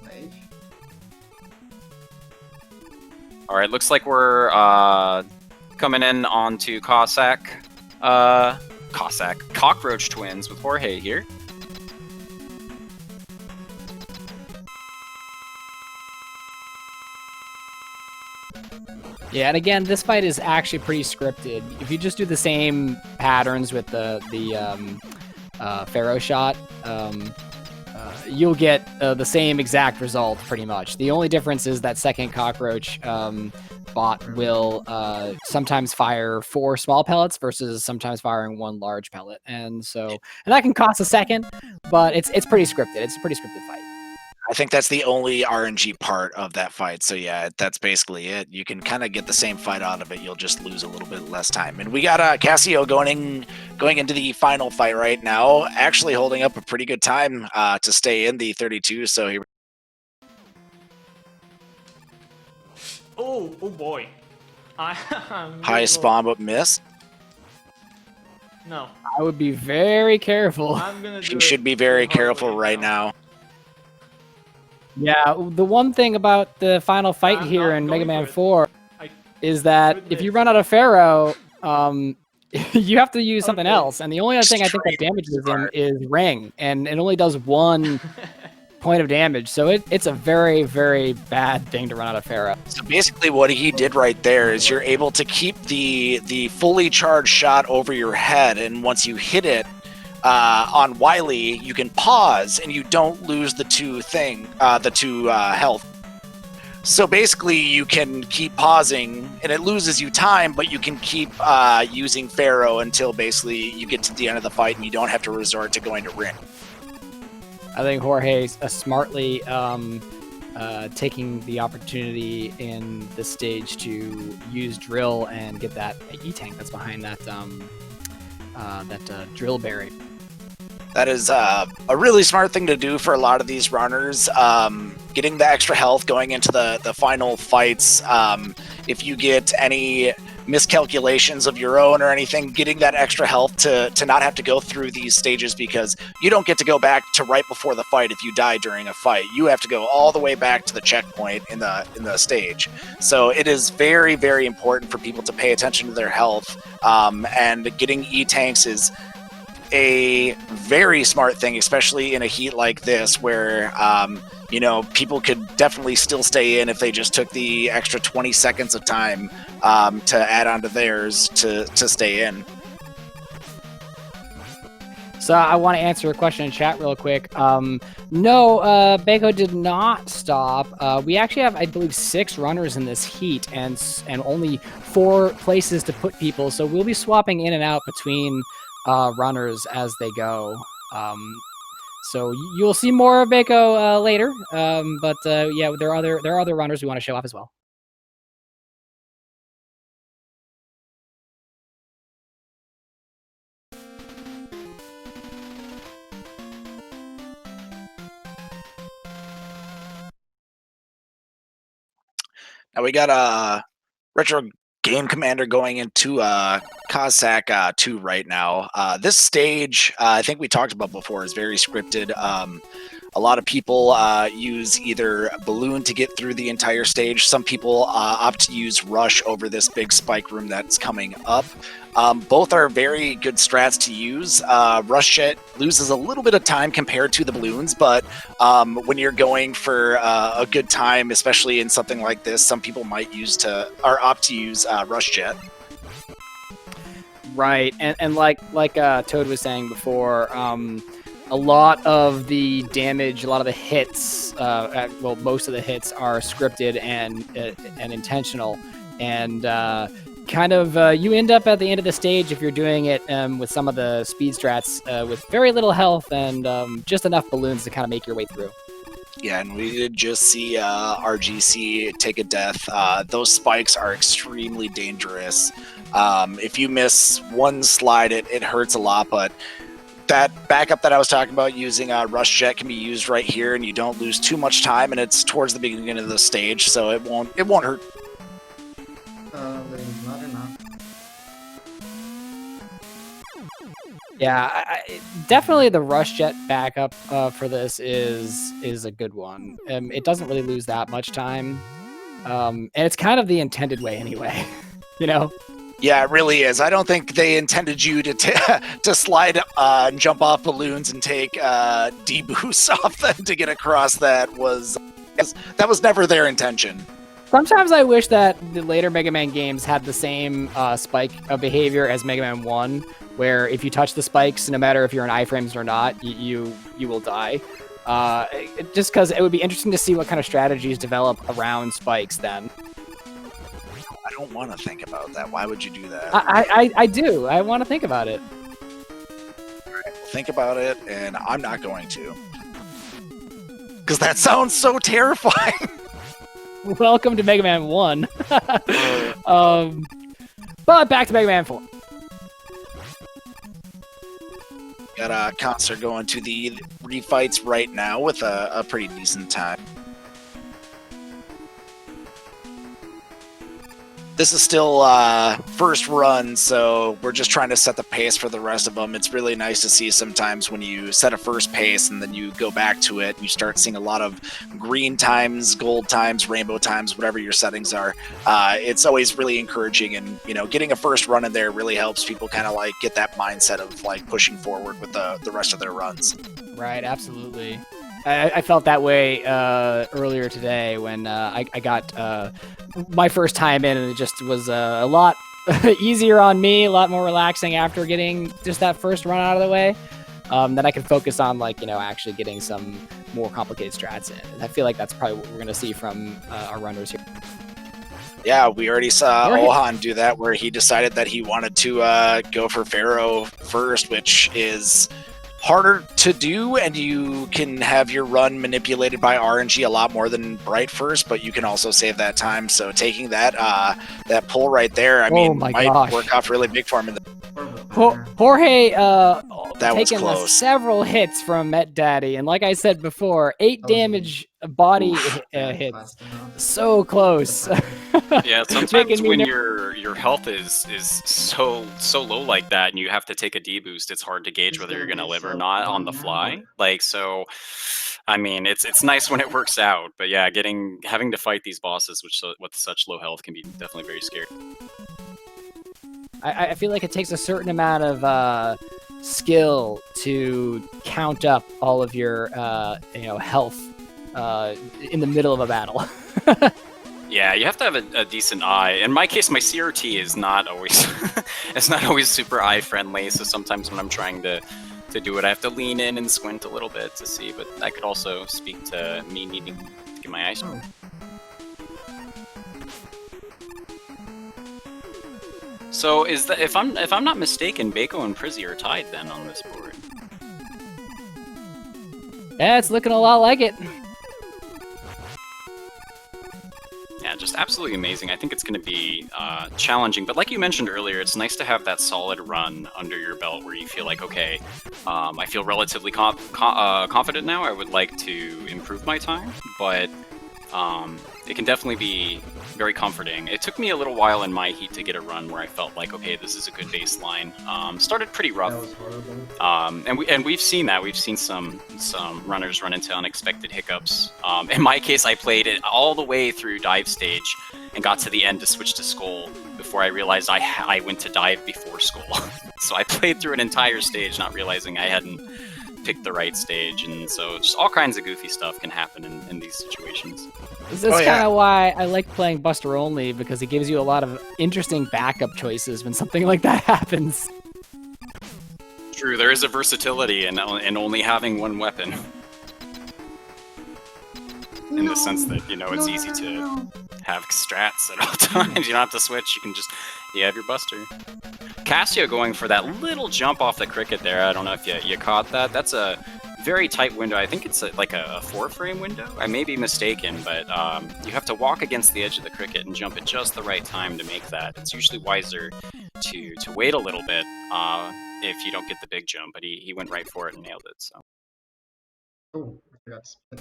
All right, looks like we're coming in onto Cossack Cockroach Twins with Jorge here. Yeah, and again, this fight is actually pretty scripted. If you just do the same patterns with the Pharaoh shot, you'll get the same exact result pretty much. The only difference is that second cockroach bot will sometimes fire 4 small pellets versus sometimes firing 1 large pellet, and that can cost a second, but it's pretty scripted. It's a pretty scripted fight. I think that's the only RNG part of that fight. So yeah, that's basically it. You can kind of get the same fight out of it. You'll just lose a little bit less time. And we got Cassio going into the final fight right now, actually holding up a pretty good time to stay in the 32. So here. Oh boy. High spawn but miss. No. I would be very careful. I'm gonna do You should be very careful right now. Yeah, the one thing about the final fight here in Mega Man 4 is that if you run out of Pharaoh, you have to use something else. And the only other thing I think that damages him is Ring, and it only does 1 point of damage. So it's a very, very bad thing to run out of Pharaoh. So basically what he did right there is you're able to keep the fully charged shot over your head, and once you hit it, on Wily, you can pause and you don't lose the 2 health. So basically you can keep pausing and it loses you time, but you can keep using Pharaoh until basically you get to the end of the fight and you don't have to resort to going to Ring. I think Jorge smartly taking the opportunity in this stage to use Drill and get that E-Tank that's behind that Drill Berry. That is a really smart thing to do for a lot of these runners. Getting the extra health going into the final fights. If you get any miscalculations of your own or anything, getting that extra health to not have to go through these stages, because you don't get to go back to right before the fight if you die during a fight. You have to go all the way back to the checkpoint in the stage. So it is very, very important for people to pay attention to their health. And getting E-Tanks is a very smart thing, especially in a heat like this where people could definitely still stay in if they just took the extra 20 seconds of time to add on to theirs to stay in. So I want to answer a question in chat real quick. No, Bako did not stop. We actually have, I believe, 6 runners in this heat and only 4 places to put people. So we'll be swapping in and out between runners as they go. So you'll see more of Bako later. But yeah, there are other runners we want to show off as well. Now we got a Retro Game Commander going into Cossack 2 right now. This stage, I think we talked about before, is very scripted. A lot of people use either Balloon to get through the entire stage. Some people opt to use Rush over this big spike room that's coming up. Both are very good strats to use. Rush Jet loses a little bit of time compared to the balloons, but when you're going for a good time, especially in something like this, some people might opt to use Rush Jet. Right, and like Toad was saying before, a lot of the damage, a lot of the hits, most of the hits are scripted and intentional, and kind of you end up at the end of the stage if you're doing it with some of the speed strats with very little health and just enough balloons to kind of make your way through. Yeah, and we did just see RGC take a death. Those spikes are extremely dangerous. If you miss one slide, it hurts a lot, but that backup that I was talking about using Rush Jet can be used right here, and you don't lose too much time, and it's towards the beginning of the stage, so it won't hurt. Not enough. Yeah, definitely the Rush Jet backup for this is a good one. It doesn't really lose that much time, and it's kind of the intended way anyway, you know? Yeah, it really is. I don't think they intended you to to slide and jump off balloons and take D-boosts off them to get across. That was never their intention. Sometimes I wish that the later Mega Man games had the same spike behavior as Mega Man 1, where if you touch the spikes, no matter if you're in iframes or not, you will die. Just because it would be interesting to see what kind of strategies develop around spikes then. I don't want to think about that. Why would you do that? I do. I want to think about it. All right, think about it, and I'm not going to. Because that sounds so terrifying. Welcome to Mega Man 1. But back to Mega Man 4. Got Concert going to the refights right now with a pretty decent time. This is still first run, so we're just trying to set the pace for the rest of them. It's really nice to see sometimes when you set a first pace and then you go back to it and you start seeing a lot of green times, gold times, rainbow times, whatever your settings are. It's always really encouraging, and getting a first run in there really helps people kind of like get that mindset of like pushing forward with the rest of their runs. Right, absolutely. I felt that way earlier today when I got my first time in, and it just was a lot easier on me, a lot more relaxing after getting just that first run out of the way. Then I can focus on actually getting some more complicated strats in. And I feel like that's probably what we're going to see from our runners here. Yeah, we already saw Ohan do that, where he decided that he wanted to go for Pharaoh first, which is harder to do, and you can have your run manipulated by RNG a lot more than Bright first, but you can also save that time. So taking that pull right there, might work off really big for him. Jorge that was taking close. Several hits from Met Daddy, and like I said before, 8 damage body hits. So close. Yeah, sometimes when your health is so low like that, and you have to take a D boost, it's hard to gauge whether you're gonna live or not on the fly. It's nice when it works out, but yeah, having to fight these bosses with such low health can be definitely very scary. I feel like it takes a certain amount of skill to count up all of your health in the middle of a battle. Yeah, you have to have a decent eye. In my case, my CRT is not always it's not always super eye friendly. So sometimes when I'm trying to do it, I have to lean in and squint a little bit to see. But that could also speak to me needing to get my eyes. So if I'm not mistaken, Bako and Prizzy are tied then on this board. Yeah, it's looking a lot like it. Yeah, just absolutely amazing. I think it's going to be challenging, but like you mentioned earlier, it's nice to have that solid run under your belt where you feel like, okay, I feel relatively confident now. I would like to improve my time, but it can definitely be very comforting. It took me a little while in my heat to get a run where I felt like, okay, this is a good baseline. Started pretty rough, and we've seen that. We've seen some runners run into unexpected hiccups. In my case, I played it all the way through dive stage and got to the end to switch to Skull before I realized I went to dive before Skull. So I played through an entire stage not realizing I hadn't picked the right stage, and so just all kinds of goofy stuff can happen in these situations. This is kind of why I like playing Buster Only, because it gives you a lot of interesting backup choices when something like that happens. True, there is a versatility in only having one weapon. In the sense that, it's easy to have strats at all times. You don't have to switch. You have your Buster. Cassio going for that little jump off the cricket there. I don't know if you caught that. That's a very tight window. I think it's like a 4-frame window. I may be mistaken, but you have to walk against the edge of the cricket and jump at just the right time to make that. It's usually wiser to wait a little bit if you don't get the big jump, but he went right for it and nailed it. So. Oh, I forgot to spin.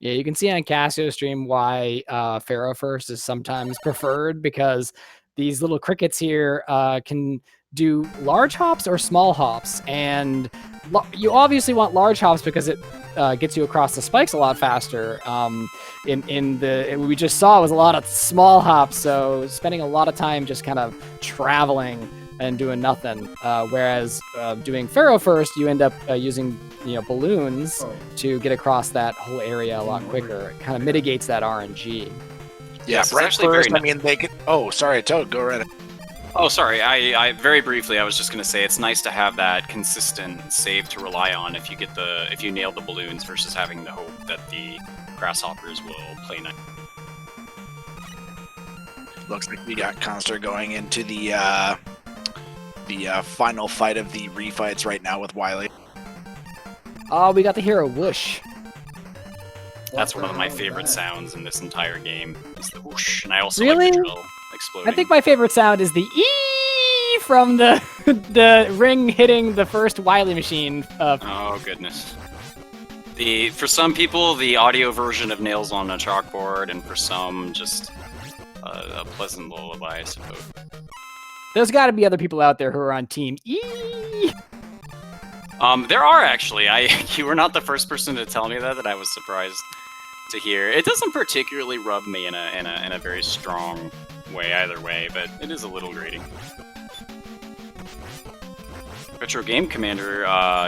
Yeah, you can see on Cassio's stream why Pharaoh first is sometimes preferred, because these little crickets here can do large hops or small hops, and you obviously want large hops because it gets you across the spikes a lot faster. What we just saw was a lot of small hops, so spending a lot of time just kind of traveling and doing nothing. Whereas doing Pharaoh first, you end up using balloons to get across that whole area a lot quicker. It kind of mitigates that RNG. Yeah, Yes, right actually first, very I mean, they could... Oh, sorry, Toad, go right ahead. Oh, sorry. I very briefly, I was just gonna say it's nice to have that consistent save to rely on if you nail the balloons versus having to hope that the grasshoppers will play nice. Looks like we got Conster going into the final fight of the refights right now with Wily. Oh, we got the hero whoosh. That's one of my favorite sounds in this entire game. Is the whoosh, and I also Really? like the drill exploding. I think my favorite sound is the ee from the the ring hitting the first Wily machine. Oh goodness. For some people, the audio version of nails on a chalkboard, and for some, just a pleasant lullaby, I suppose. There's got to be other people out there who are on team ee. There are actually. You were not the first person to tell me that I was surprised to hear. It doesn't particularly rub me in a very strong way either way, but it is a little grating. Retro Game Commander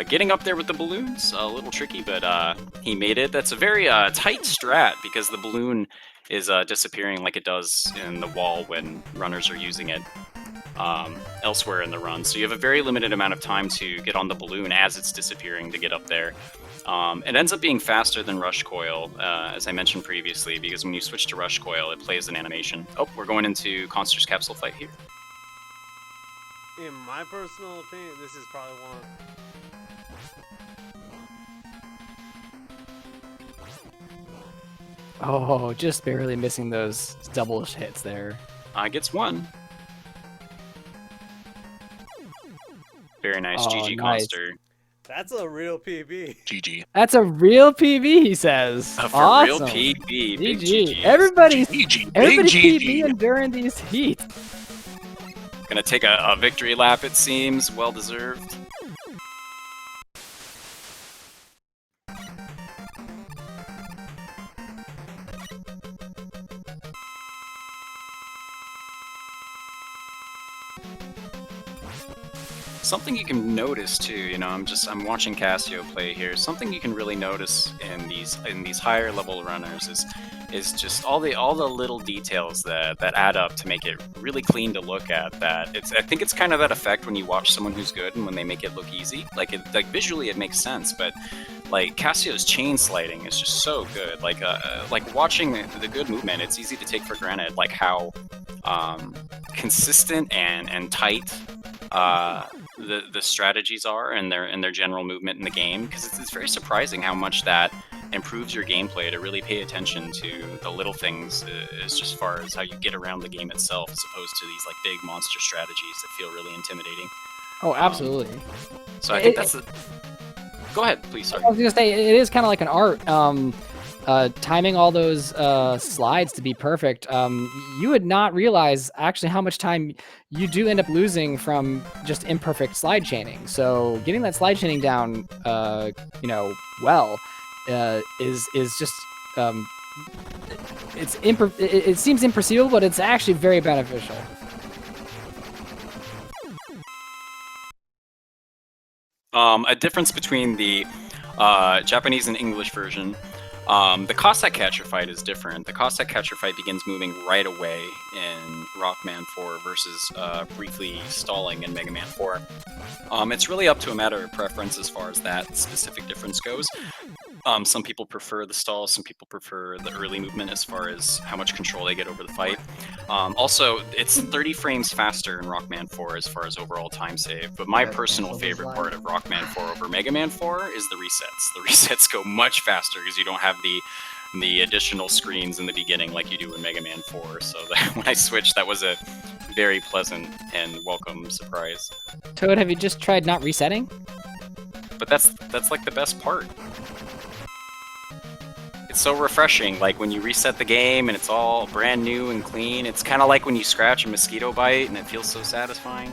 getting up there with the balloons, a little tricky, but he made it. That's a very tight strat because the balloon is disappearing like it does in the wall when runners are using it elsewhere in the run. So you have a very limited amount of time to get on the balloon as it's disappearing to get up there. It ends up being faster than Rush Coil, as I mentioned previously, because when you switch to Rush Coil, it plays an animation. Oh, we're going into Conster's Capsule Fight here. In my personal opinion, this is probably one. Oh, just barely missing those double hits there. Gets one. Very nice, Oh, GG nice. Conster. That's a real PB. GG. That's a real PB, he says. For Awesome. real PB, big GG. GGs. Everybody's GG. everybody's Big PBing GG. during these heats. Gonna take a victory lap, it seems. Well deserved. Something you can notice too, I'm watching Cassio play here. Something you can really notice in these higher level runners is just all the little details that add up to make it really clean to look at. I think it's kind of that effect when you watch someone who's good and when they make it look easy. Like visually it makes sense, but like Cassio's chain sliding is just so good. Like watching the good movement, it's easy to take for granted like how consistent and tight the strategies are and their general movement in the game, because it's very surprising how much that improves your gameplay to really pay attention to the little things as far as how you get around the game itself, as opposed to these like big monster strategies that feel really intimidating. Oh, absolutely. So I think that's the... Go ahead, please. Sorry. I was gonna say it is kind of like an art. Timing all those slides to be perfect. You would not realize actually how much time you do end up losing from just imperfect slide chaining. So getting that slide chaining down, well, is just it seems imperceivable, but it's actually very beneficial. A difference between the Japanese and English version. The Cossack Catcher fight is different. The Cossack Catcher fight begins moving right away Rockman 4 versus briefly stalling in Mega Man 4. It's really up to a matter of preference as far as that specific difference goes. Some people prefer the stall, some people prefer the early movement as far as how much control they get over the fight. Also, it's 30 frames faster in Rockman 4 as far as overall time save, but my personal favorite part of Rockman 4 over Mega Man 4 is the resets. The resets go much faster because you don't have the additional screens in the beginning like you do in Mega Man 4, so when I switched, that was a very pleasant and welcome surprise. Toad, have you just tried not resetting? But that's like the best part. It's so refreshing, like when you reset the game and it's all brand new and clean. It's kind of like when you scratch a mosquito bite and it feels so satisfying.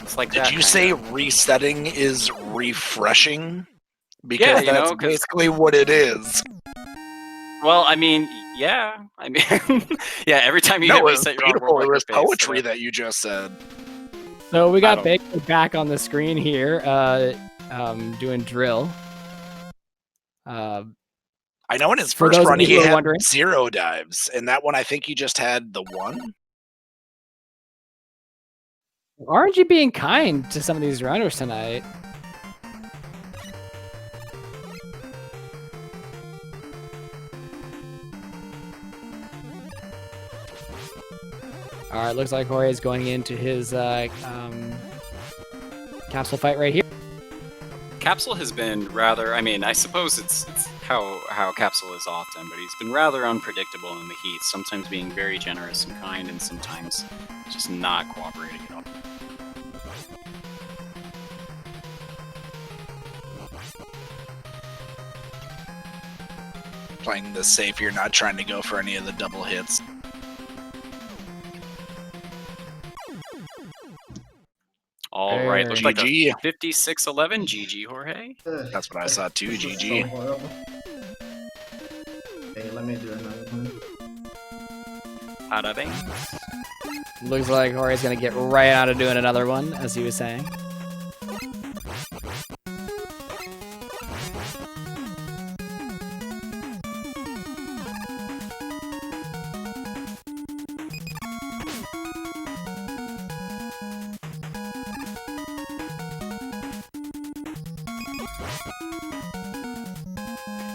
It's like that. Did you say resetting is refreshing? Because Yeah, you that's know, 'cause- basically what it is. Well, I mean, yeah. I mean, yeah, every time you No, hit it was reset, you're on beautiful. World It was Record pace, poetry so- that you just said. So we I got don't- Baker back on the screen here, doing drill. I know in his For first those of run you he who are had wondering. 0 dives, and that one I think he just had the 1. RNG being kind to some of these runners tonight. All right, looks like Jorge is going into his capsule fight right here. Capsule has been rather, I mean, I suppose it's how Capsule is often, but he's been rather unpredictable in the heat, sometimes being very generous and kind, and sometimes just not cooperating at all. Playing this safe, you're not trying to go for any of the double hits. All right, looks like a GG. 56-11 GG, Jorge. That's what I saw too, This is GG. so horrible. Okay, let me do another one. Parabéns. Looks like Jorge's gonna get right out of doing another one, as he was saying.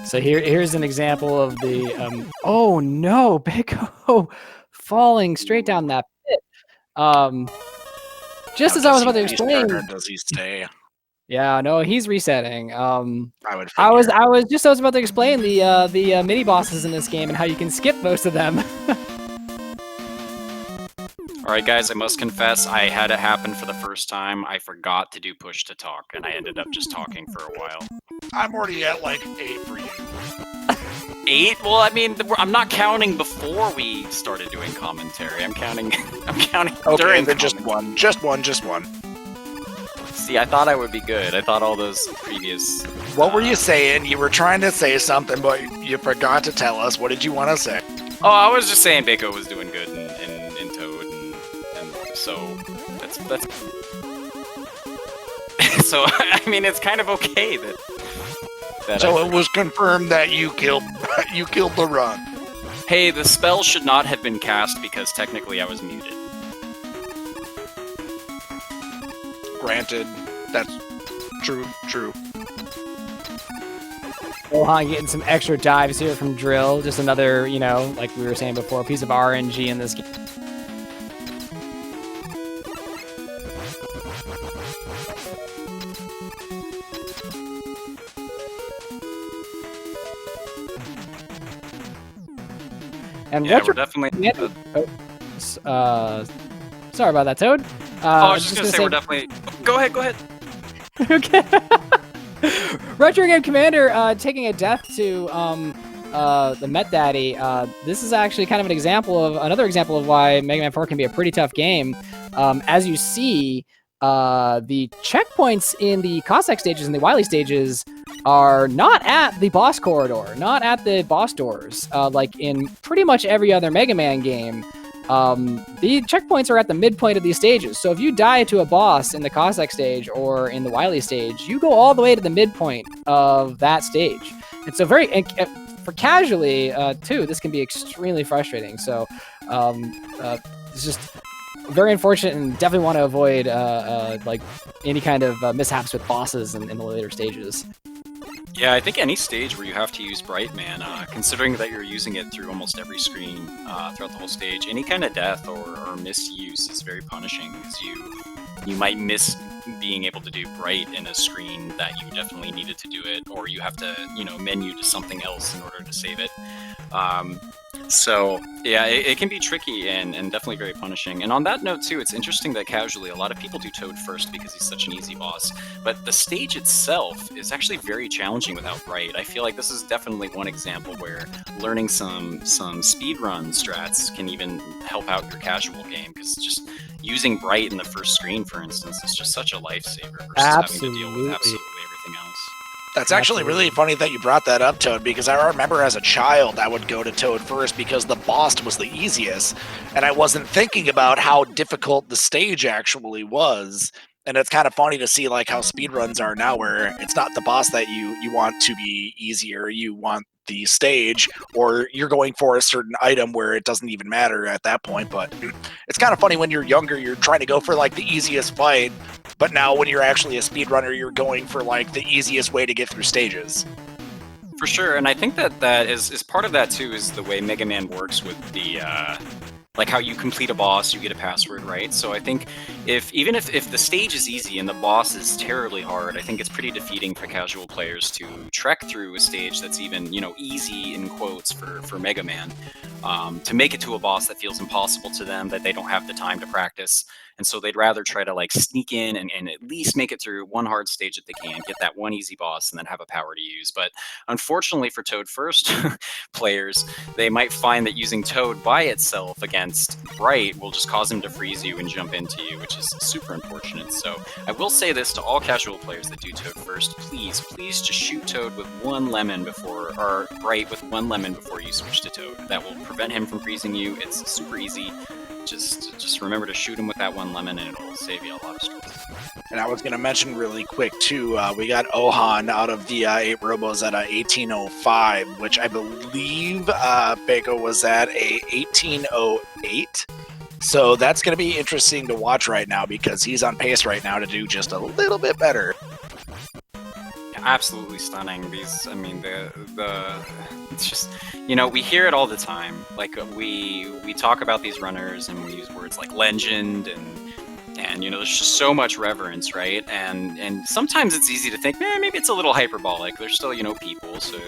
So here's an example of the oh no, Beko falling straight down that pit. Just Now, as I was does about to he restart explain. or does he stay? Yeah, no, he's resetting. I would. I was figure. about to explain the mini bosses in this game and how you can skip most of them. All right, guys, I must confess, I had it happen for the first time. I forgot to do push to talk, and I ended up just talking for a while. I'm already at like 8 for you. 8? Well, I mean, I'm not counting before we started doing commentary. I'm counting. I'm counting Okay, during. then just commentary. one. Just one. See, I thought I would be good. I thought all those previous. What were you saying? You were trying to say something, but you forgot to tell us. What did you want to say? Oh, I was just saying Beko was doing good in Toad, and so that's. So I mean, it's kind of okay that. So it was confirmed that you killed the run. Hey, the spell should not have been cast because technically I was muted. Granted, that's true. Gohan getting some extra dives here from Drill. Just another, you know, like we were saying before, piece of RNG in this game. And Yeah, retro we're definitely. sorry about that, Toad. I was just gonna say we're definitely. Go ahead. Okay. Retro Game Commander taking a death to the Met Daddy. This is actually kind of another example of why Mega Man 4 can be a pretty tough game. As you see, the checkpoints in the Cossack stages and the Wily stages are not at the boss corridor, not at the boss doors, like in pretty much every other Mega Man game. The checkpoints are at the midpoint of these stages. So if you die to a boss in the Cossack stage or in the Wily stage, you go all the way to the midpoint of that stage. And so for casually too, this can be extremely frustrating. So it's just very unfortunate, and definitely want to avoid like any kind of mishaps with bosses in the later stages. Yeah, I think any stage where you have to use Bright Mana, considering that you're using it through almost every screen throughout the whole stage, any kind of death or misuse is very punishing, because you might miss being able to do Bright in a screen that you definitely needed to do it, or you have to, menu to something else in order to save it. So yeah, it can be tricky and definitely very punishing. And on that note too, it's interesting that casually a lot of people do Toad first because he's such an easy boss, but the stage itself is actually very challenging without Bright. I feel like this is definitely one example where learning some speedrun strats can even help out your casual game, because just using Bright in the first screen, for instance, is just such a lifesaver versus having to deal with absolutely everything else. That's actually really funny that you brought that up, Toad, because I remember as a child I would go to Toad first because the boss was the easiest, and I wasn't thinking about how difficult the stage actually was. And it's kind of funny to see like how speedruns are now, where it's not the boss that you want to be easier, you want the stage, or you're going for a certain item where it doesn't even matter at that point. But it's kind of funny when you're younger, you're trying to go for like the easiest fight, but now when you're actually a speedrunner, you're going for like the easiest way to get through stages. For sure, and I think that is part of that too, is the way Mega Man works with the like how you complete a boss, you get a password, right? So I think even if the stage is easy and the boss is terribly hard, I think it's pretty defeating for casual players to trek through a stage that's even, easy in quotes for Mega Man, to make it to a boss that feels impossible to them, that they don't have the time to practice. And so they'd rather try to like sneak in and at least make it through one hard stage that they can, get that one easy boss, and then have a power to use. But unfortunately for Toad first players, they might find that using Toad by itself against Bright will just cause him to freeze you and jump into you, which is super unfortunate. So I will say this to all casual players that do Toad first: please just shoot Toad with one lemon before, or Bright with one lemon before you switch to Toad. That will prevent him from freezing you. It's super easy. Just remember to shoot him with that one lemon, and it'll save you a lot of stress. And I was going to mention really quick too, we got Ohan out of the 8 Robos at a 1805, which I believe Beko was at a 1808. So that's going to be interesting to watch right now, because he's on pace right now to do just a little bit better. Absolutely stunning. These, I mean, it's just, we hear it all the time. Like we talk about these runners and we use words like legend and there's just so much reverence, right? And sometimes it's easy to think, maybe it's a little hyperbolic. They're still, people, so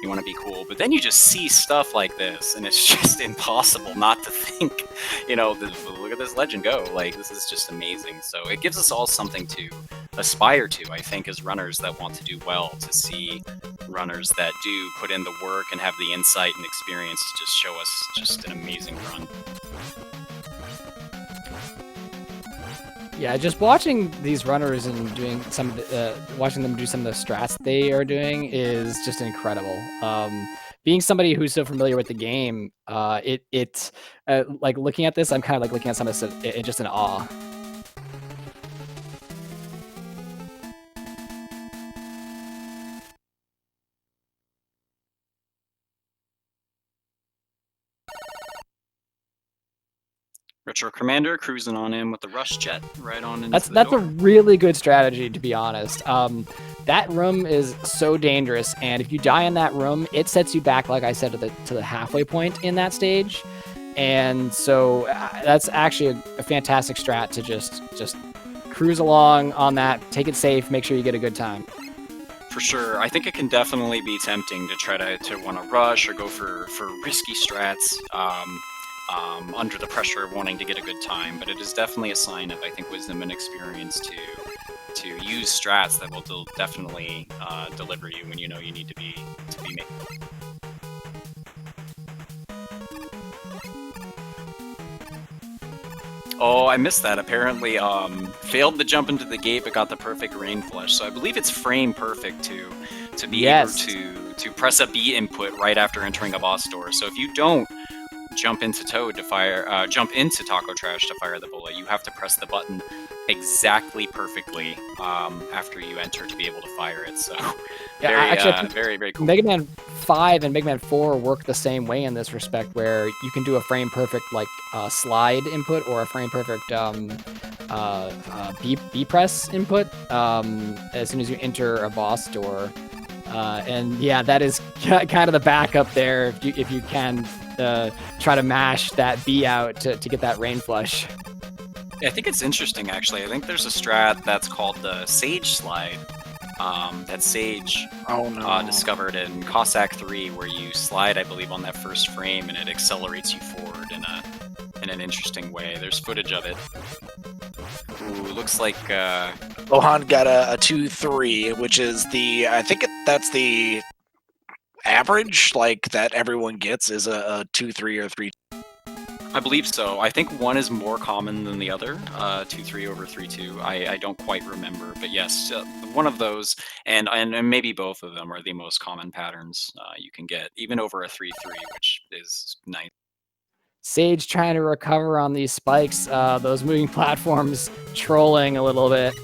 you want to be cool. But then you just see stuff like this, and it's just impossible not to think, look at this legend go. Like, this is just amazing. So it gives us all something to aspire to, I think, as runners that want to do well, to see runners that do put in the work and have the insight and experience to just show us just an amazing run. Yeah, just watching these runners and doing watching them do some of the strats they are doing is just incredible. Being somebody who's so familiar with the game, it's like looking at this, I'm kind of like looking at some of this just in awe. Retro Commander cruising on in with the rush jet right on into That's the door. a really good strategy, to be honest. That room is so dangerous, and if you die in that room, it sets you back, like I said, to the halfway point in that stage. And so that's actually a fantastic strat to just cruise along on that, take it safe, make sure you get a good time. For sure. I think it can definitely be tempting to try to want to rush or go for risky strats under the pressure of wanting to get a good time, but it is definitely a sign of, I think, wisdom and experience to use strats that will definitely deliver you when you know you need to be making. Oh, I missed that. Apparently, failed to jump into the gate, but got the perfect rain flush. So I believe it's frame perfect to be able to press a B input right after entering a boss door. So if you don't jump into Toad to fire, jump into Taco Trash to fire the bullet. You have to press the button exactly perfectly after you enter to be able to fire it. So very, very cool. Mega Man 5 and Mega Man 4 work the same way in this respect, where you can do a frame perfect like slide input or a frame perfect B press input as soon as you enter a boss door. And yeah, that is kind of the backup there if you can try to mash that B out to get that rain flush. Yeah, I think it's interesting, actually. I think there's a strat that's called the Sage Slide that Sage discovered in Cossack 3, where you slide, I believe, on that first frame, and it accelerates you forward in an interesting way. There's footage of it. Ooh, looks like... Lohan got a 2-3, which is I think that's the average, like, that everyone gets is a 2-3 or 3. I believe so. I think one is more common than the other, 2-3 over 3-2. I don't quite remember, but yes, one of those, and maybe both of them are the most common patterns you can get, even over a 3-3, which is nice. Sage trying to recover on these spikes, those moving platforms trolling a little bit.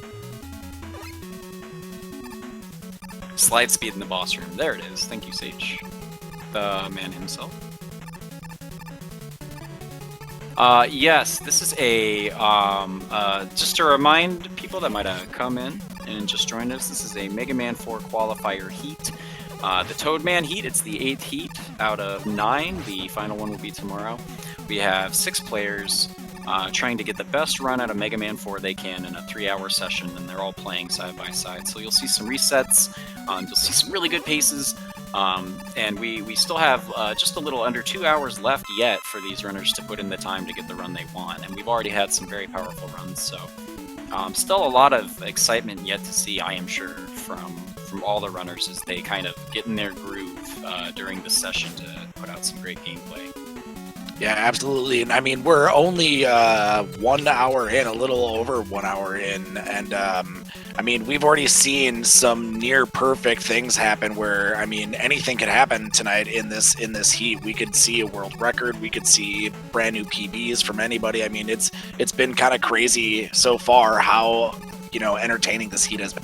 Slide speed in the boss room. There it is. Thank you, Sage. The man himself. Yes, this is a, just to remind people that might have come in and just joined us, this is a Mega Man 4 Qualifier Heat. The Toadman Heat, it's the 8th heat out of 9. The final one will be tomorrow. We have 6 players trying to get the best run out of Mega Man 4 they can in a 3-hour session, and they're all playing side by side. So you'll see some resets, you'll see some really good paces, and we still have just a little under 2 hours left yet for these runners to put in the time to get the run they want, and we've already had some very powerful runs, so still a lot of excitement yet to see, I am sure, from all the runners as they kind of get in their groove during the session to put out some great gameplay. Yeah, absolutely. And I mean, we're only 1 hour in, a little over 1 hour in, and I mean, we've already seen some near perfect things happen where, I mean, anything could happen tonight in this heat. We could see a world record, we could see brand new PBs from anybody. I mean, it's been kind of crazy so far how, entertaining this heat has been.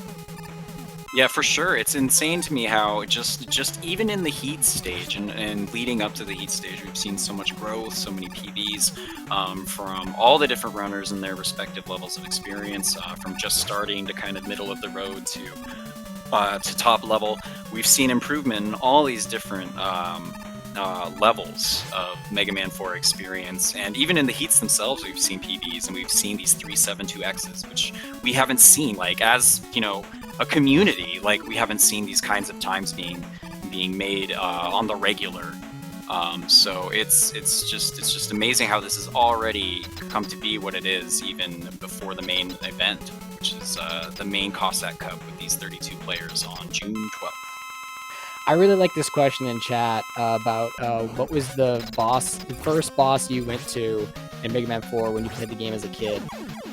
Yeah, for sure. It's insane to me how just even in the heat stage and leading up to the heat stage, we've seen so much growth, so many PBs from all the different runners and their respective levels of experience, from just starting to kind of middle of the road to top level. We've seen improvement in all these different levels of Mega Man 4 experience, and even in the heats themselves, we've seen PBs and we've seen these 372Xs, which we haven't seen, like, as a community, like, we haven't seen these kinds of times being made on the regular. So it's just amazing how this has already come to be what it is, even before the main event, which is the main Cossack Cup with these 32 players on June 12th. I really like this question in chat about what was the first boss you went to in Mega Man 4 when you played the game as a kid.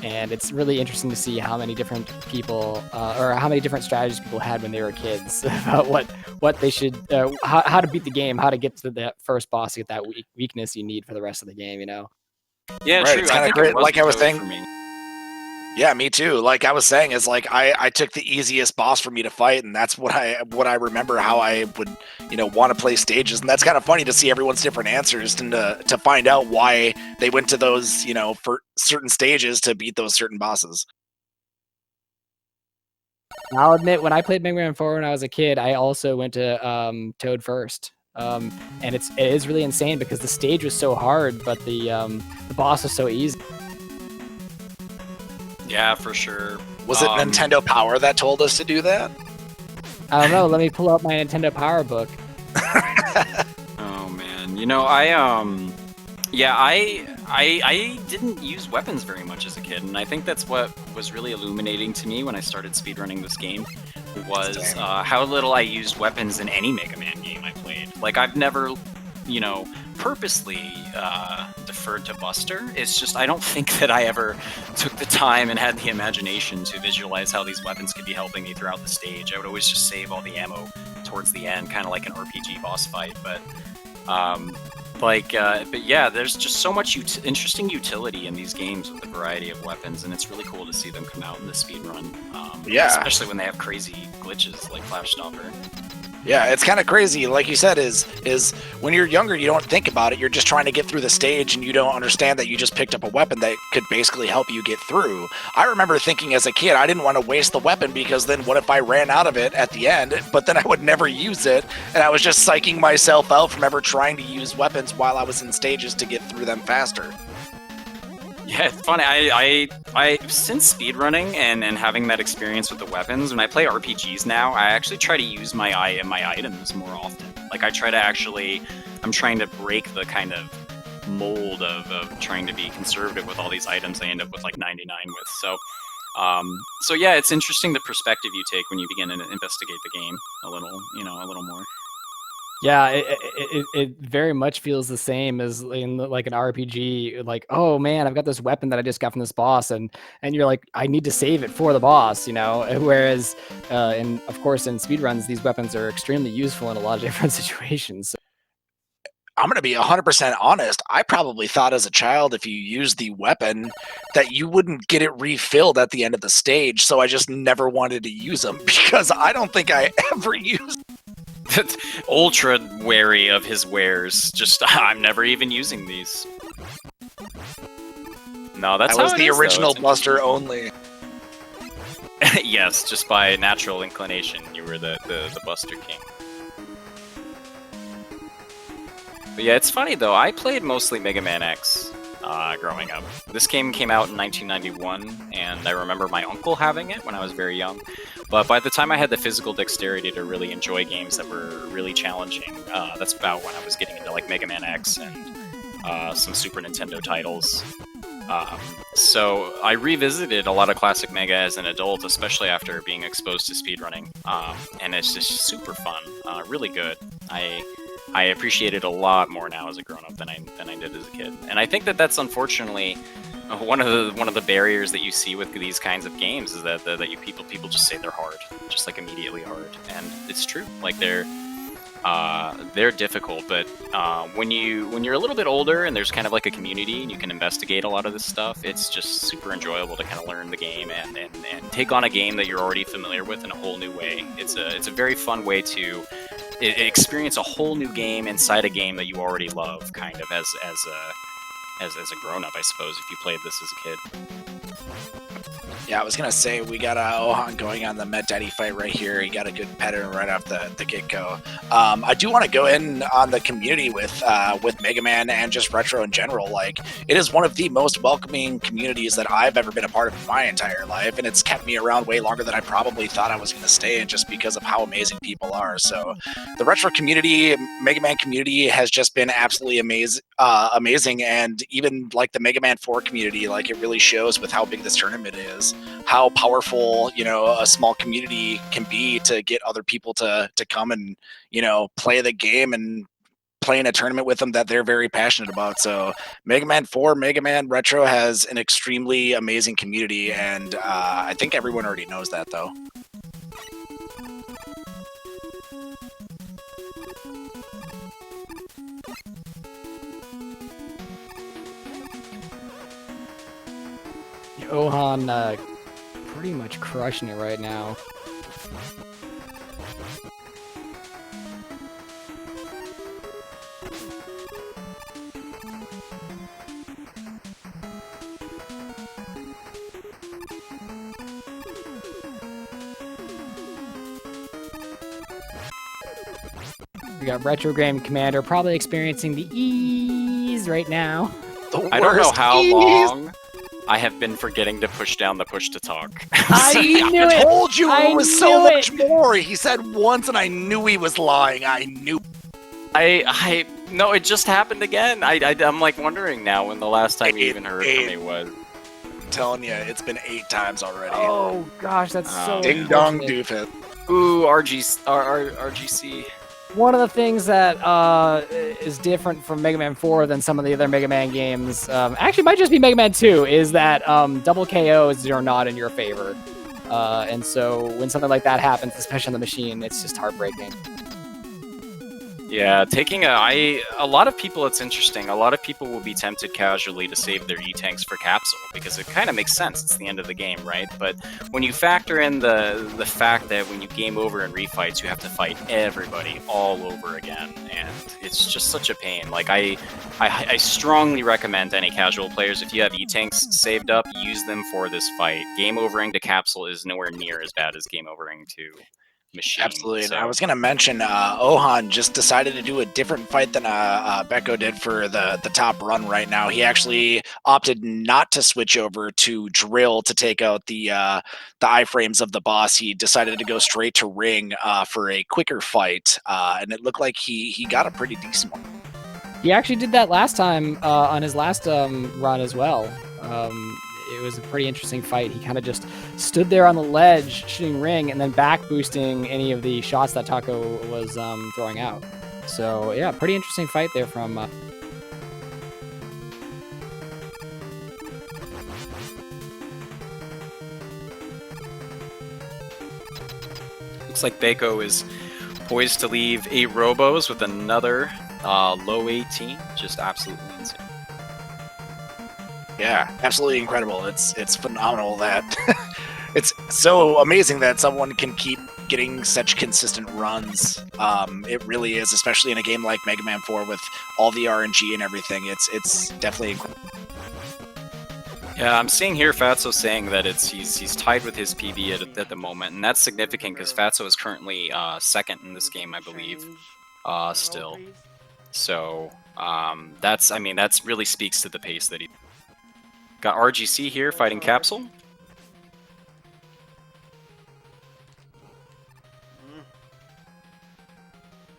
And it's really interesting to see how many different people, or how many different strategies people had when they were kids about what they should, how to beat the game, how to get to that first boss to get that weakness you need for the rest of the game, Yeah, right, true. it's I think great. it was Like I was saying, for me. Yeah, me too. Like I was saying, is like I took the easiest boss for me to fight, and that's what I remember how I would want to play stages, and that's kind of funny to see everyone's different answers and to find out why they went to those for certain stages to beat those certain bosses. I'll admit, when I played Mega Man 4 when I was a kid, I also went to Toad first. And it is really insane because the stage was so hard, but the boss was so easy. Yeah, for sure. Was it Nintendo Power that told us to do that? I don't know. Let me pull out my Nintendo Power book. Oh man, I didn't use weapons very much as a kid, and I think that's what was really illuminating to me when I started speedrunning this game, was how little I used weapons in any Mega Man game I played. Like, I've never, purposely deferred to Buster. It's just I don't think that I ever took the time and had the imagination to visualize how these weapons could be helping me throughout the stage. I would always just save all the ammo towards the end, kind of like an RPG boss fight, but But yeah, there's just so much interesting utility in these games with the variety of weapons, and it's really cool to see them come out in the speedrun. Yeah. Especially when they have crazy glitches like Flash Stopper. Yeah, it's kind of crazy. Like you said, is when you're younger, you don't think about it. You're just trying to get through the stage, and you don't understand that you just picked up a weapon that could basically help you get through. I remember thinking as a kid, I didn't want to waste the weapon because then what if I ran out of it at the end? But then I would never use it, and I was just psyching myself out from ever trying to use weapons while I was in stages to get through them faster. Yeah, it's funny. I since speedrunning and having that experience with the weapons, when I play RPGs now, I actually try to use my items more often. Like I'm trying to break the kind of mold of trying to be conservative with all these items I end up with like 99 with. So yeah, it's interesting the perspective you take when you begin to investigate the game a little more. Yeah, it very much feels the same as in like an RPG. Like, oh man, I've got this weapon that I just got from this boss, and you're like, I need to save it for the boss, you know. Whereas, of course, in speedruns, these weapons are extremely useful in a lot of different situations. I'm going to be 100% honest. I probably thought as a child, if you used the weapon, that you wouldn't get it refilled at the end of the stage. So I just never wanted to use them because I don't think I ever used. Ultra wary of his wares. Just I'm never even using these. No, that's I was how it the is, original though. Buster only. Yes, just by natural inclination, you were the Buster King. But yeah, it's funny though. I played mostly Mega Man X growing up. This game came out in 1991, and I remember my uncle having it when I was very young. But by the time I had the physical dexterity to really enjoy games that were really challenging, that's about when I was getting into like Mega Man X and some Super Nintendo titles. So I revisited a lot of classic Mega as an adult, especially after being exposed to speedrunning, and it's just super fun, really good. I appreciate it a lot more now as a grown-up than I did as a kid, and I think that's unfortunately one of the barriers that you see with these kinds of games is that people just say they're hard, just like immediately hard, and it's true. Like they're difficult, but when you're a little bit older and there's kind of like a community and you can investigate a lot of this stuff, it's just super enjoyable to kind of learn the game and take on a game that you're already familiar with in a whole new way. It's a very fun way to experience a whole new game inside a game that you already love, kind of as a grown-up, I suppose, if you played this as a kid. Yeah, I was gonna say we got Ohan going on the Met Daddy fight right here. He got a good pattern right off the get-go. I do want to go in on the community with Mega Man and just retro in general. Like, it is one of the most welcoming communities that I've ever been a part of in my entire life, and it's kept me around way longer than I probably thought I was going to stay in, just because of how amazing people are. So, the retro community, Mega Man community, has just been absolutely amazing, and even like the Mega Man 4 community, like it really shows with how big this tournament is, how powerful, you know, a small community can be to get other people to come and, you know, play the game and play in a tournament with them that they're very passionate about. So Mega Man 4, Mega Man Retro has an extremely amazing community, and I think everyone already knows that though. Ohan pretty much crushing it right now. We got Retro Game Commander probably experiencing the ease right now. I don't know how long I have been forgetting to push down the push to talk. I knew it! Told you I it was so knew much more. He said once, and I knew he was lying. I knew. No, it just happened again. I'm like wondering now when the last time you even heard from me was. I'm telling you, it's been 8 times already. Oh gosh, that's so Ding dong unfortunate. doofus. Ooh, RGC. One of the things that is different from Mega Man 4 than some of the other Mega Man games, actually might just be Mega Man 2, is that double KOs are not in your favor. And so when something like that happens, especially on the machine, it's just heartbreaking. Yeah, taking a lot of people, it's interesting. A lot of people will be tempted casually to save their E-tanks for capsule because it kind of makes sense. It's the end of the game, right? But when you factor in the fact that when you game over in refights, you have to fight everybody all over again, and it's just such a pain. Like I strongly recommend any casual players, if you have E-tanks saved up, use them for this fight. Game overing to capsule is nowhere near as bad as game overing to machine. Absolutely. And So, I was going to mention Ohan just decided to do a different fight than Beko did for the top run right now. He actually opted not to switch over to drill to take out the iframes of the boss. He decided to go straight to ring for a quicker fight, and it looked like he got a pretty decent one. He actually did that last time on his last run as well. It was a pretty interesting fight. He kind of just stood there on the ledge shooting ring and then back boosting any of the shots that Taco was throwing out. So yeah, pretty interesting fight there from... looks like Beko is poised to leave 8 Robos with another low 18. Just absolutely insane. Yeah, absolutely incredible. It's phenomenal that it's so amazing that someone can keep getting such consistent runs. It really is, especially in a game like Mega Man 4 with all the RNG and everything. It's definitely incredible. Yeah, I'm seeing here Fatso saying that he's tied with his PB at the moment, and that's significant because Fatso is currently second in this game, I believe, still. So that's really speaks to the pace that he. Got RGC here fighting Capsule.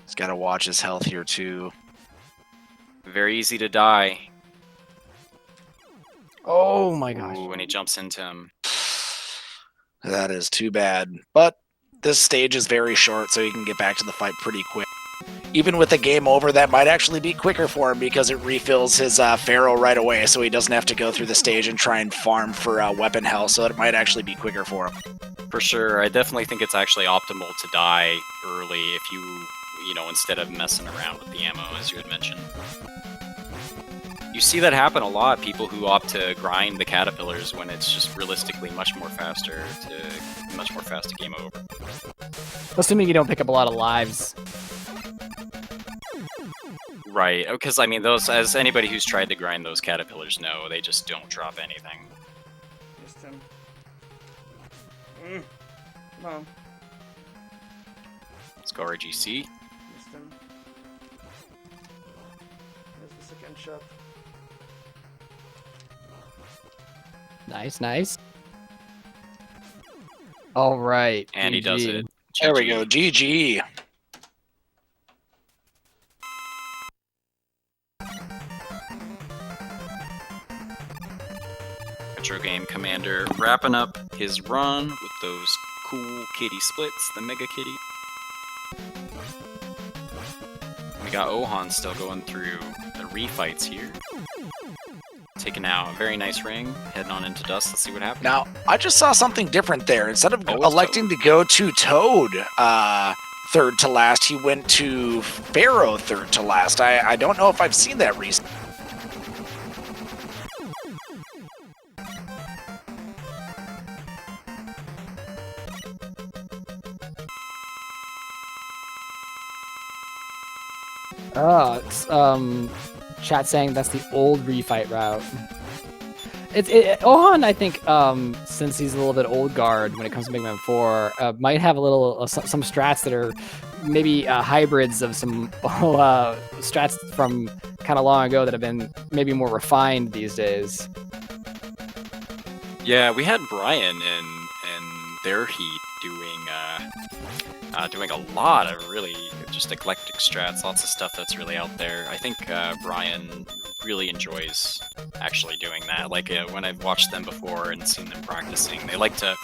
He's got to watch his health here too. Very easy to die. Oh my gosh. Ooh, when he jumps into him. That is too bad. But this stage is very short, so he can get back to the fight pretty quick. Even with the game over, that might actually be quicker for him because it refills his Pharaoh right away, so he doesn't have to go through the stage and try and farm for weapon health, so it might actually be quicker for him. For sure, I definitely think it's actually optimal to die early if you know, instead of messing around with the ammo, as you had mentioned. You see that happen a lot, people who opt to grind the caterpillars when it's just realistically much more fast to game over. Assuming you don't pick up a lot of lives. Right, because I mean, those, as anybody who's tried to grind those caterpillars know, they just don't drop anything. Missed him. Come on. Let's go RGC. Missed him. There's the second shot. Nice, nice. All right. And he does GG. it. There we GG. go, GG. Retro Game Commander wrapping up his run with those cool kitty splits, the Mega Kitty. We got Ohan still going through the refights here. Taking out a very nice ring, heading on into Dust. Let's see what happens. Now, I just saw something different there. Instead of Oh, it's electing to go to Toad third to last, he went to Pharaoh third to last. I don't know if I've seen that recently. It's, chat saying that's the old refight route. Ohan, I think, since he's a little bit old guard when it comes to Mega Man 4, might have a little some strats that are maybe hybrids of some strats from kind of long ago that have been maybe more refined these days. Yeah, we had Brian in their heat doing a lot of really just eclectic strats, lots of stuff that's really out there. I think Brian really enjoys actually doing that. Like when I've watched them before and seen them practicing, they like to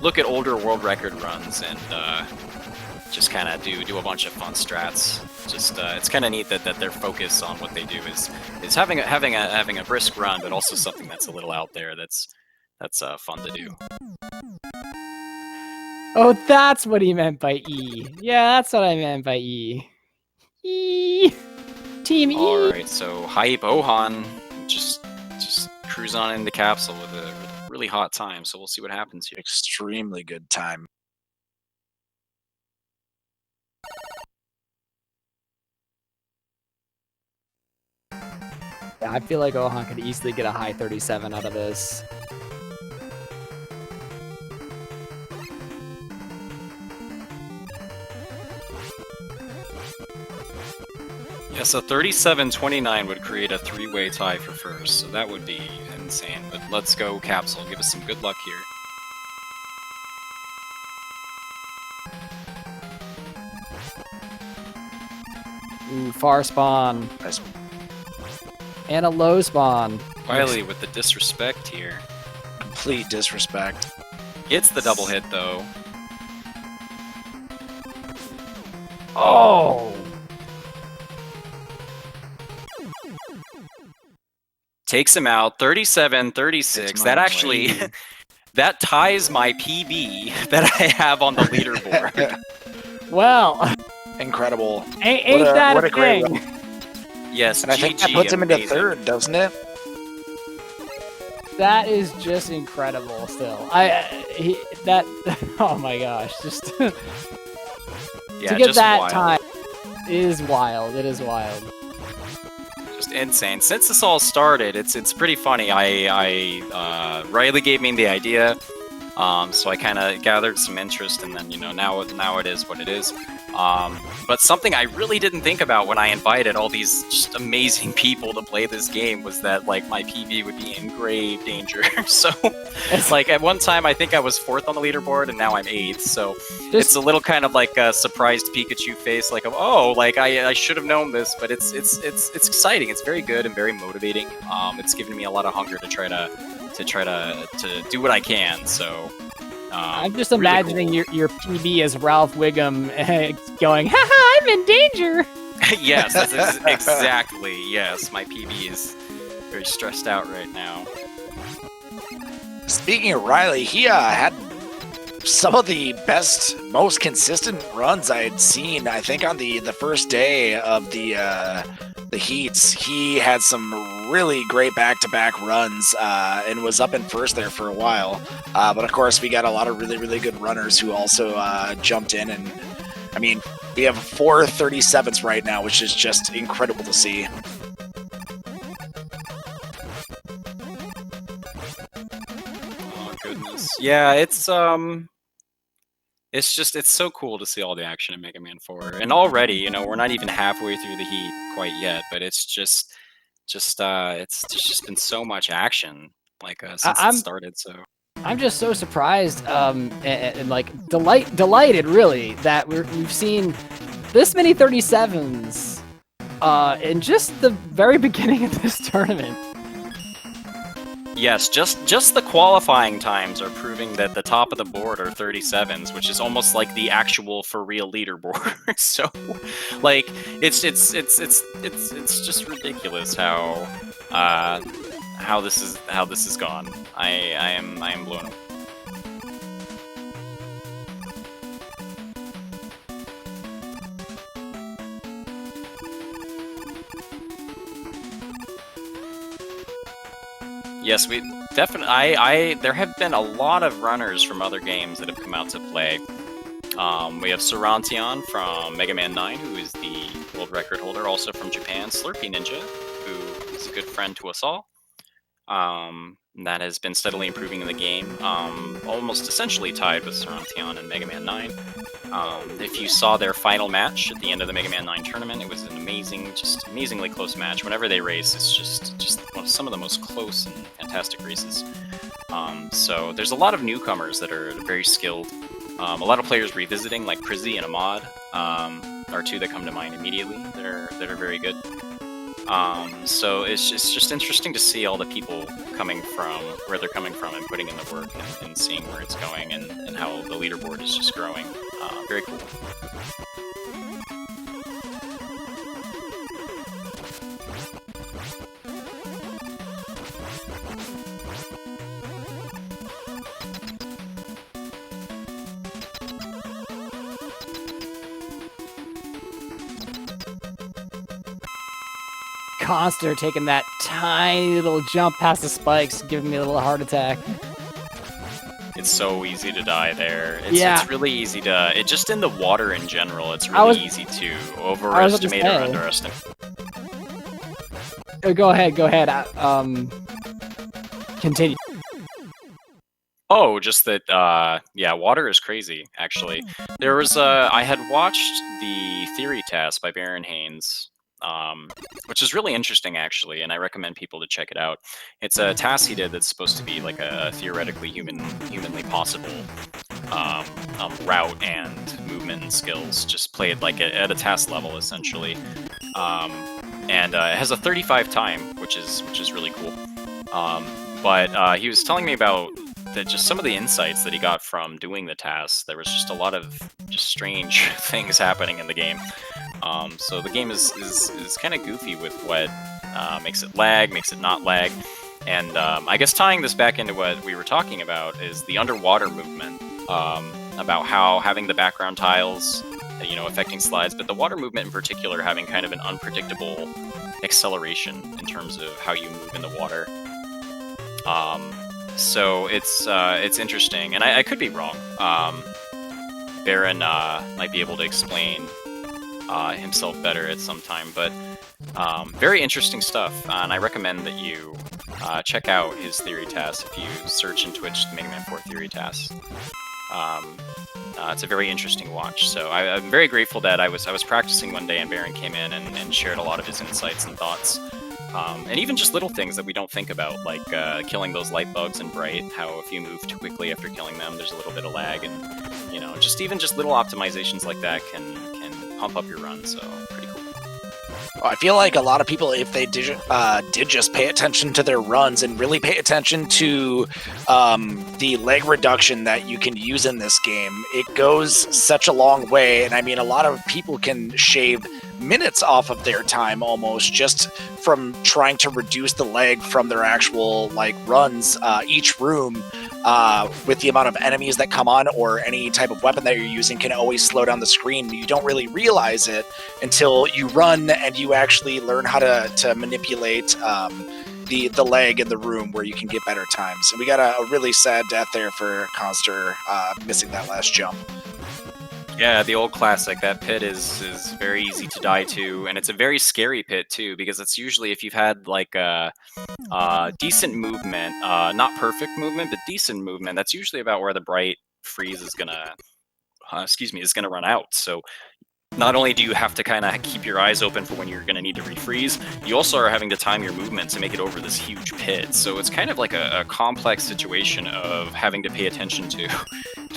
look at older world record runs and just kind of do a bunch of fun strats. Just it's kind of neat that their focus on what they do is having a brisk run, but also something that's a little out there that's fun to do. Oh, that's what he meant by E. Yeah, that's what I meant by E. E. Team E. All right, so Hype Ohan just cruise on into Capsule with a really hot time. So we'll see what happens here. Extremely good time. Yeah, I feel like Ohan could easily get a high 37 out of this. Yeah, so 37-29 would create a three-way tie for first, so that would be insane. But let's go Capsule. Give us some good luck here. Ooh, far spawn. Nice. And a low spawn. Wiley with the disrespect here. Complete disrespect. Gets the double hit though. Oh! Takes him out, 37-36. It's That my actually, way. that ties my PB that I have on the leaderboard. Well, Incredible. ain't What a- that what a a great thing? Yes, And I think that GG, puts him into amazing. third, doesn't it? That is just incredible. Still, oh my gosh, just Yeah, to get just that wild. time is wild. It is wild. Just insane. Since this all started, it's pretty funny. Riley gave me the idea, so I kind of gathered some interest, and then now it is what it is. But something I really didn't think about when I invited all these just amazing people to play this game was that like my PB would be in grave danger. So it's like at one time I think I was 4th on the leaderboard, and now I'm 8th. So it's a little kind of like a surprised Pikachu face, like oh, like I should have known this. But it's exciting. It's very good and very motivating. It's given me a lot of hunger to try to do what I can. So. I'm just really imagining cool. your PB as Ralph Wiggum going, haha, I'm in danger. Yes, that's exactly. Yes, my PB is very stressed out right now. Speaking of Riley, he had some of the best, most consistent runs I had seen. I think on the first day of the heats, he had some really great back-to-back runs and was up in first there for a while. But of course, we got a lot of really good runners who also jumped in, and I mean, we have 4 37s right now, which is just incredible to see. Oh goodness. Yeah, it's so cool to see all the action in Mega Man 4. And already, we're not even halfway through the heat quite yet, but it's just been so much action since it started. So I'm just so surprised and like delighted really that we've seen this many 37s in just the very beginning of this tournament. yes, just the qualifying times are proving that the top of the board are 37s, which is almost like the actual for real leaderboard. So, like, it's just ridiculous how this has gone. I am blown away. Yes, we definitely. There have been a lot of runners from other games that have come out to play. We have Sarantion from Mega Man 9, who is the world record holder, also from Japan. Slurpee Ninja, who is a good friend to us all. That has been steadily improving in the game, almost essentially tied with Sarantion and Mega Man 9. If you saw their final match at the end of the Mega Man 9 tournament, it was an amazingly close match. Whenever they race, it's just some of the most close and fantastic races. So there's a lot of newcomers that are very skilled. A lot of players revisiting, like Prizzy and Ahmad, are two that come to mind immediately that are very good. So it's just interesting to see all the people coming from where they're coming from and putting in the work and seeing where it's going and how the leaderboard is just growing. Very cool. Conster taking that tiny little jump past the spikes, giving me a little heart attack. It's so easy to die there. Yeah. It's really easy to... It just in the water in general, it's I was- really easy to overestimate or say. underestimate. Go ahead. Continue. Oh, just that, yeah, water is crazy, actually. There was, I had watched the theory task by Baron Haynes, which is really interesting, actually, and I recommend people to check it out. It's a task he did that's supposed to be like a theoretically humanly possible route and movement and skills, just played like at a task level, essentially. And it has a 35 time, which is really cool. But he was telling me about just some of the insights that he got from doing the tasks. There was just a lot of just strange things happening in the game. So the game is kind of goofy with what makes it lag, makes it not lag. And I guess tying this back into what we were talking about is the underwater movement, about how having the background tiles, affecting slides, but the water movement in particular having kind of an unpredictable acceleration in terms of how you move in the water. So it's interesting, and I could be wrong. Baron might be able to explain himself better at some time, but very interesting stuff, and I recommend that you check out his theory tasks if you search in Twitch Mega Man 4 theory tasks. It's a very interesting watch, so I'm very grateful that I was practicing one day and Baron came in and shared a lot of his insights and thoughts. And even just little things that we don't think about, like killing those light bugs in Bright, how if you move too quickly after killing them, there's a little bit of lag, and just little optimizations like that can pump up your run, so pretty cool. I feel like a lot of people, if they did just pay attention to their runs and really pay attention to the lag reduction that you can use in this game, it goes such a long way. And I mean, a lot of people can shave minutes off of their time almost just from trying to reduce the lag from their actual runs. Each room with the amount of enemies that come on or any type of weapon that you're using can always slow down the screen. You don't really realize it until you run and you actually learn how to manipulate the lag in the room where you can get better times. And we got a really sad death there for Conster missing that last jump. Yeah, the old classic. That pit is very easy to die to, and it's a very scary pit too, because it's usually if you've had like a decent movement, not perfect movement, but decent movement, that's usually about where the bright freeze is gonna, is gonna run out. So not only do you have to kind of keep your eyes open for when you're going to need to refreeze, you also are having to time your movement to make it over this huge pit. So it's kind of like a complex situation of having to pay attention to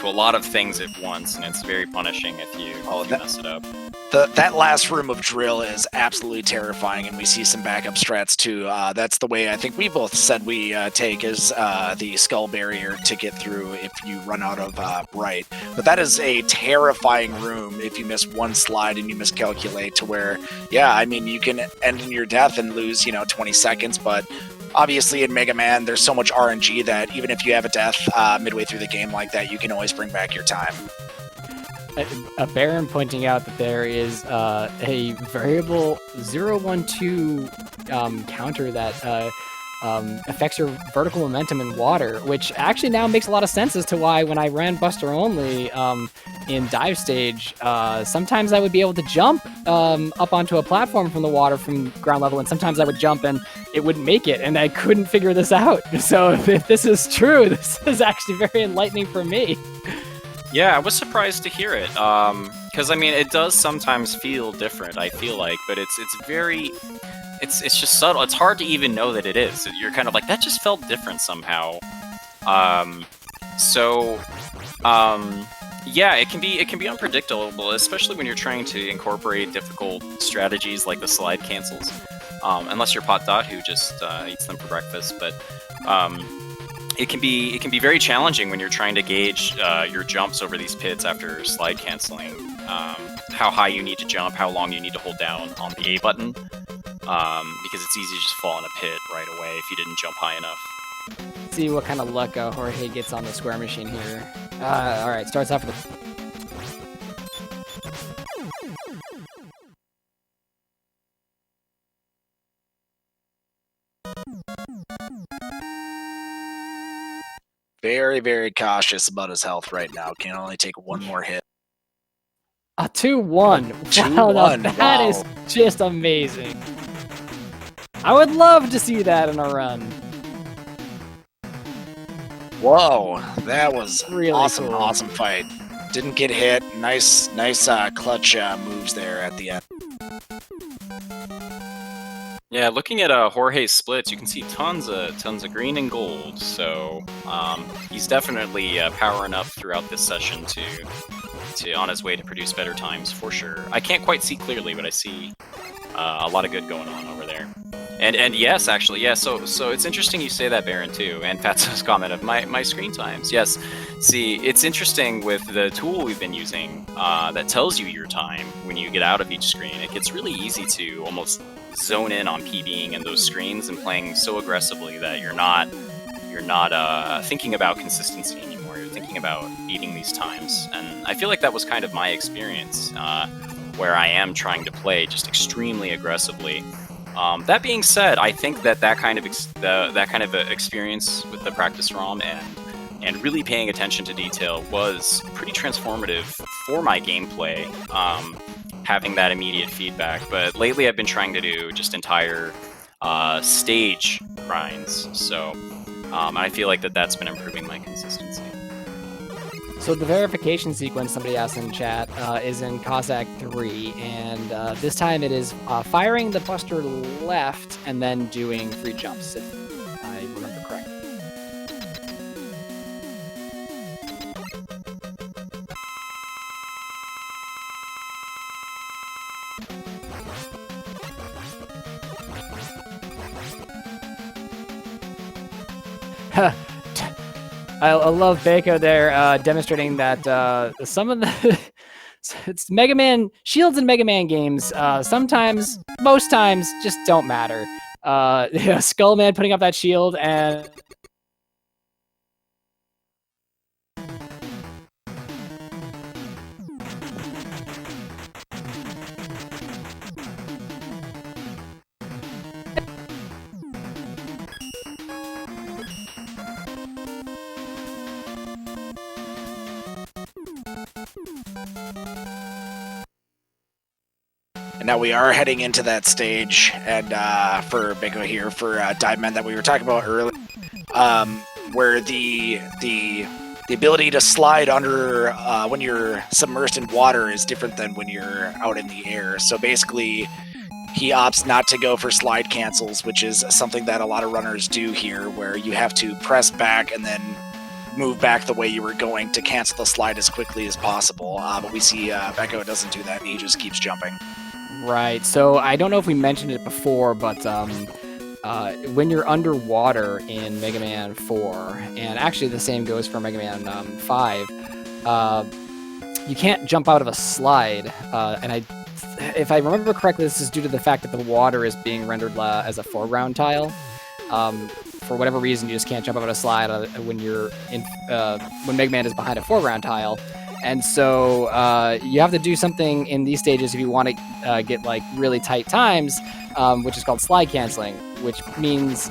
a lot of things at once, and it's very punishing if you mess it up. That last room of drill is absolutely terrifying, and we see some backup strats too. That's the way I think we both said we take is the skull barrier to get through if you run out of bright. But that is a terrifying room if you miss one slide and you miscalculate to where, yeah, I mean, you can end in your death and lose, 20 seconds, but obviously in Mega Man, there's so much RNG that even if you have a death midway through the game like that, you can always bring back your time. A Baron pointing out that there is a variable 012 counter that affects your vertical momentum in water, which actually now makes a lot of sense as to why when I ran Buster Only in dive stage, sometimes I would be able to jump up onto a platform from the water from ground level, and sometimes I would jump and it wouldn't make it, and I couldn't figure this out. So if this is true, this is actually very enlightening for me. Yeah, I was surprised to hear it, because I mean, it does sometimes feel different, I feel like, but it's just subtle. It's hard to even know that it is. You're kind of like, that just felt different somehow. Yeah, it can be unpredictable, especially when you're trying to incorporate difficult strategies like the slide cancels, unless you're Pot Dot who just eats them for breakfast, but it can be very challenging when you're trying to gauge your jumps over these pits after slide canceling. How high you need to jump, how long you need to hold down on the A button, because it's easy to just fall in a pit right away if you didn't jump high enough. Let's see what kind of luck Jorge gets on the square machine here. All right, starts off with a very, very cautious about his health right now. Can only take one more hit. A 2-1. Wow, now 2-1, that is wow. just amazing. I would love to see that in a run. Whoa, that was Really awesome, cool. awesome fight. Didn't get hit. Nice clutch moves there at the end. Yeah, looking at Jorge's splits, you can see tons of green and gold. So he's definitely powering up throughout this session to on his way to produce better times for sure. I can't quite see clearly, but I see a lot of good going on over there. And yes, actually, yeah. So it's interesting you say that, Baron, too. And Fatso's comment of my screen times. Yes, see, it's interesting with the tool we've been using that tells you your time when you get out of each screen. It gets really easy to almost zone in on PBing in those screens and playing so aggressively that you're not thinking about consistency anymore. You're thinking about beating these times, and I feel like that was kind of my experience, where I am trying to play just extremely aggressively. That being said, I think that kind of experience with the practice ROM and really paying attention to detail was pretty transformative for my gameplay. Having that immediate feedback, but lately I've been trying to do just entire stage grinds. So I feel like that's been improving my consistency. So the verification sequence, somebody asked in chat, is in Cossack 3, and this time it is firing the buster left and then doing 3 jumps, if I remember correctly. I love Baco there demonstrating that some of the it's Mega Man shields in Mega Man games sometimes, most times, just don't matter. Skullman putting up that shield and And now we are heading into that stage, and for Biko here, for Dive Men that we were talking about earlier, where the ability to slide under when you're submersed in water is different than when you're out in the air. So basically, he opts not to go for slide cancels, which is something that a lot of runners do here, where you have to press back and then move back the way you were going to cancel the slide as quickly as possible. But we see Beko doesn't do that, and he just keeps jumping. right. So I don't know if we mentioned it before, but when you're underwater in Mega Man 4, and actually the same goes for Mega Man 5, you can't jump out of a slide. And if I remember correctly, this is due to the fact that the water is being rendered as a foreground tile. For whatever reason, you just can't jump out of a slide when when Mega Man is behind a foreground tile. And so you have to do something in these stages if you want to get like really tight times, which is called slide canceling, which means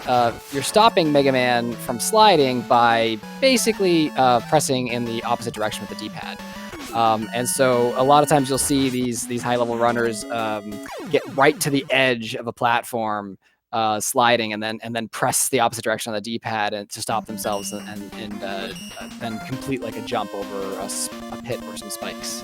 you're stopping Mega Man from sliding by basically pressing in the opposite direction with the D-pad. And so a lot of times you'll see these high-level runners get right to the edge of a platform, sliding, and then press the opposite direction on the D-pad and to stop themselves, and then complete like a jump over a pit or some spikes.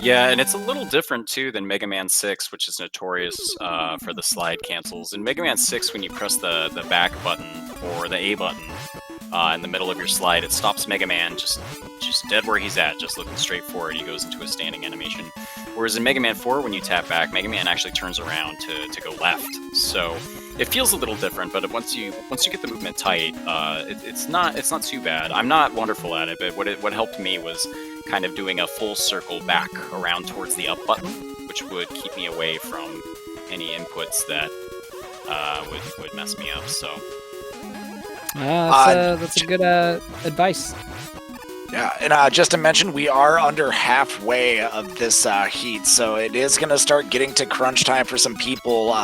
Yeah, and it's a little different too than Mega Man 6, which is notorious for the slide cancels. In Mega Man 6, when you press the back button or the A button in the middle of your slide, it stops Mega Man just dead where he's at, just looking straight forward. He goes into a standing animation. Whereas in Mega Man 4, when you tap back, Mega Man actually turns around to go left. So it feels a little different, but once you get the movement tight, it's not too bad. I'm not wonderful at it, but what helped me was kind of doing a full circle back around towards the up button, which would keep me away from any inputs that would mess me up. So That's a good advice. Yeah, and just to mention, we are under halfway of this heat, so it is going to start getting to crunch time for some people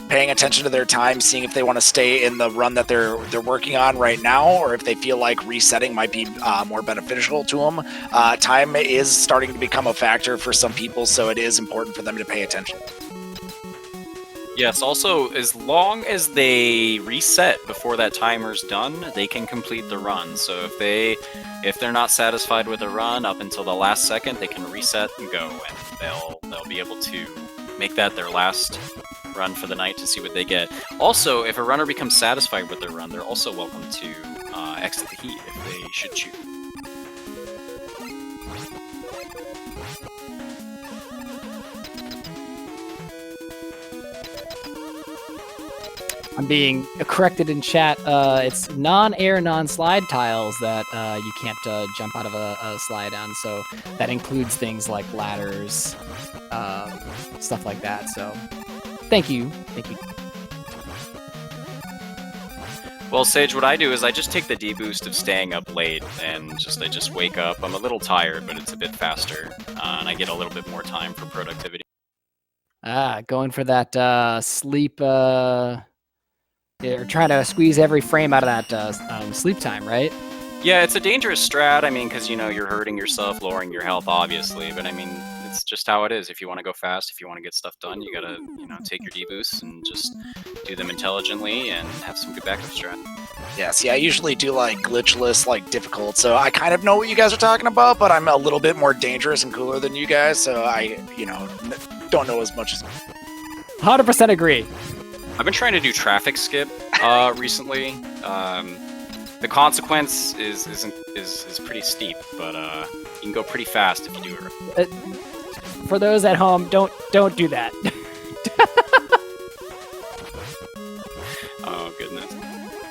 paying attention to their time, seeing if they want to stay in the run that they're working on right now, or if they feel like resetting might be more beneficial to them. Time is starting to become a factor for some people, so it is important for them to pay attention. Yes, also, as long as they reset before that timer's done, they can complete the run. So if they're not satisfied with a run up until the last second, they can reset and go, and they'll be able to make that their last run for the night to see what they get. Also, if a runner becomes satisfied with their run, they're also welcome to exit the heat if they should choose. I'm being corrected in chat. It's non-air, non-slide tiles that you can't jump out of a slide on. So that includes things like ladders, stuff like that. So thank you. Well, Sage, what I do is I just take the deboost of staying up late, and I just wake up. I'm a little tired, but it's a bit faster, and I get a little bit more time for productivity. Going for that sleep. You're trying to squeeze every frame out of that sleep time, right? Yeah, it's a dangerous strat. I mean, because you're hurting yourself, lowering your health, obviously. But I mean, it's just how it is. If you want to go fast, if you want to get stuff done, you gotta take your deboosts and just do them intelligently and have some good backup strat. Yes, yeah, I usually do like glitchless, like difficult. So I kind of know what you guys are talking about, but I'm a little bit more dangerous and cooler than you guys. So I, don't know as much as. 100% agree. I've been trying to do traffic skip recently. The consequence is pretty steep, but you can go pretty fast if you do it right. For those at home, don't do that. Oh goodness.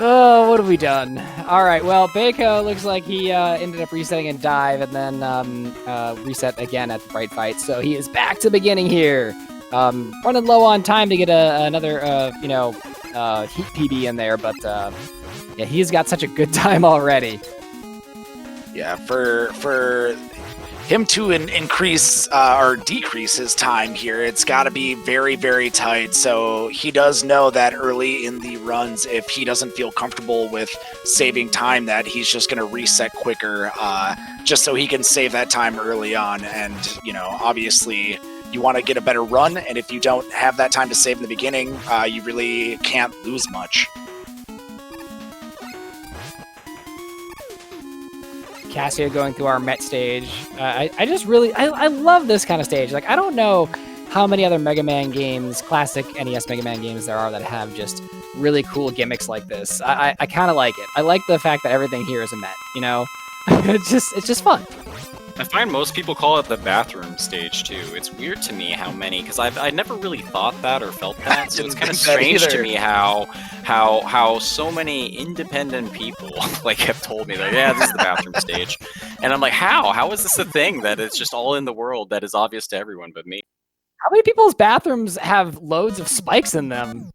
Oh, what have we done? All right, well, Baco looks like he ended up resetting in dive and then reset again at the Bright Fight, so he is back to the beginning here. Running low on time to get another, heat PB in there, but yeah, he's got such a good time already. Yeah, for him to increase or decrease his time here, it's got to be very, very tight. So he does know that early in the runs, if he doesn't feel comfortable with saving time, that he's just going to reset quicker, just so he can save that time early on. And, obviously you want to get a better run, and if you don't have that time to save in the beginning, you really can't lose much. Cassia going through our Met stage. I love this kind of stage. Like, I don't know how many other Mega Man games, classic NES Mega Man games there are that have just really cool gimmicks like this. I kind of like it. I like the fact that everything here is a Met, it's just fun. I find most people call it the bathroom stage too. It's weird to me how many, because I never really thought that or felt that. So it's kind of strange to me how so many independent people have told me that, yeah, this is the bathroom stage, and I'm like, how is this a thing that it's just all in the world that is obvious to everyone but me? How many people's bathrooms have loads of spikes in them?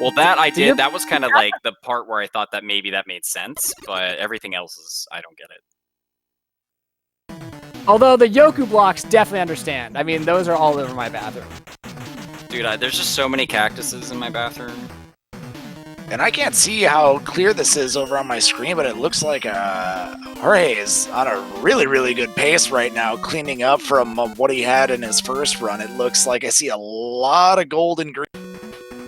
Well, that I did. That was kind of like the part where I thought that maybe that made sense, but everything else is, I don't get it. Although the Yoku blocks definitely understand. I mean, those are all over my bathroom. Dude, there's just so many cactuses in my bathroom. And I can't see how clear this is over on my screen, but it looks like Jorge is on a really, really good pace right now, cleaning up from what he had in his first run. It looks like I see a lot of gold and green.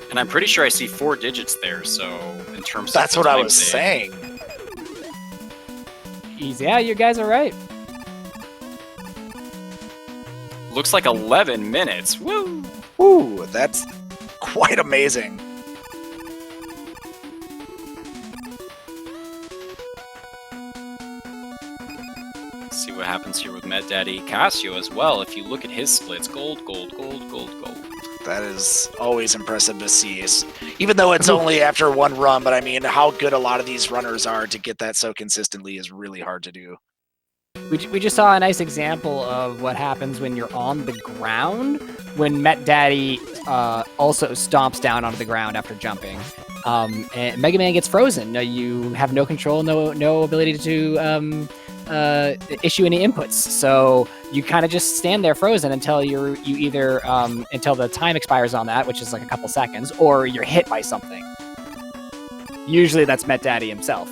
And I'm pretty sure I see 4 digits there, so in terms That's of what I was saying. Easy. Yeah, you guys are right. Looks like 11 minutes. Woo! Ooh, that's quite amazing. Let's see what happens here with Met Daddy Casio as well. If you look at his splits, gold, gold, gold, gold, gold. That is always impressive to see, even though it's only after one run. But I mean, how good a lot of these runners are to get that so consistently is really hard to do. We just saw a nice example of what happens when you're on the ground, when Met Daddy also stomps down onto the ground after jumping. And Mega Man gets frozen. You have no control, no ability to issue any inputs. So you kind of just stand there frozen until you either until the time expires on that, which is like a couple seconds, or you're hit by something. Usually that's Met Daddy himself.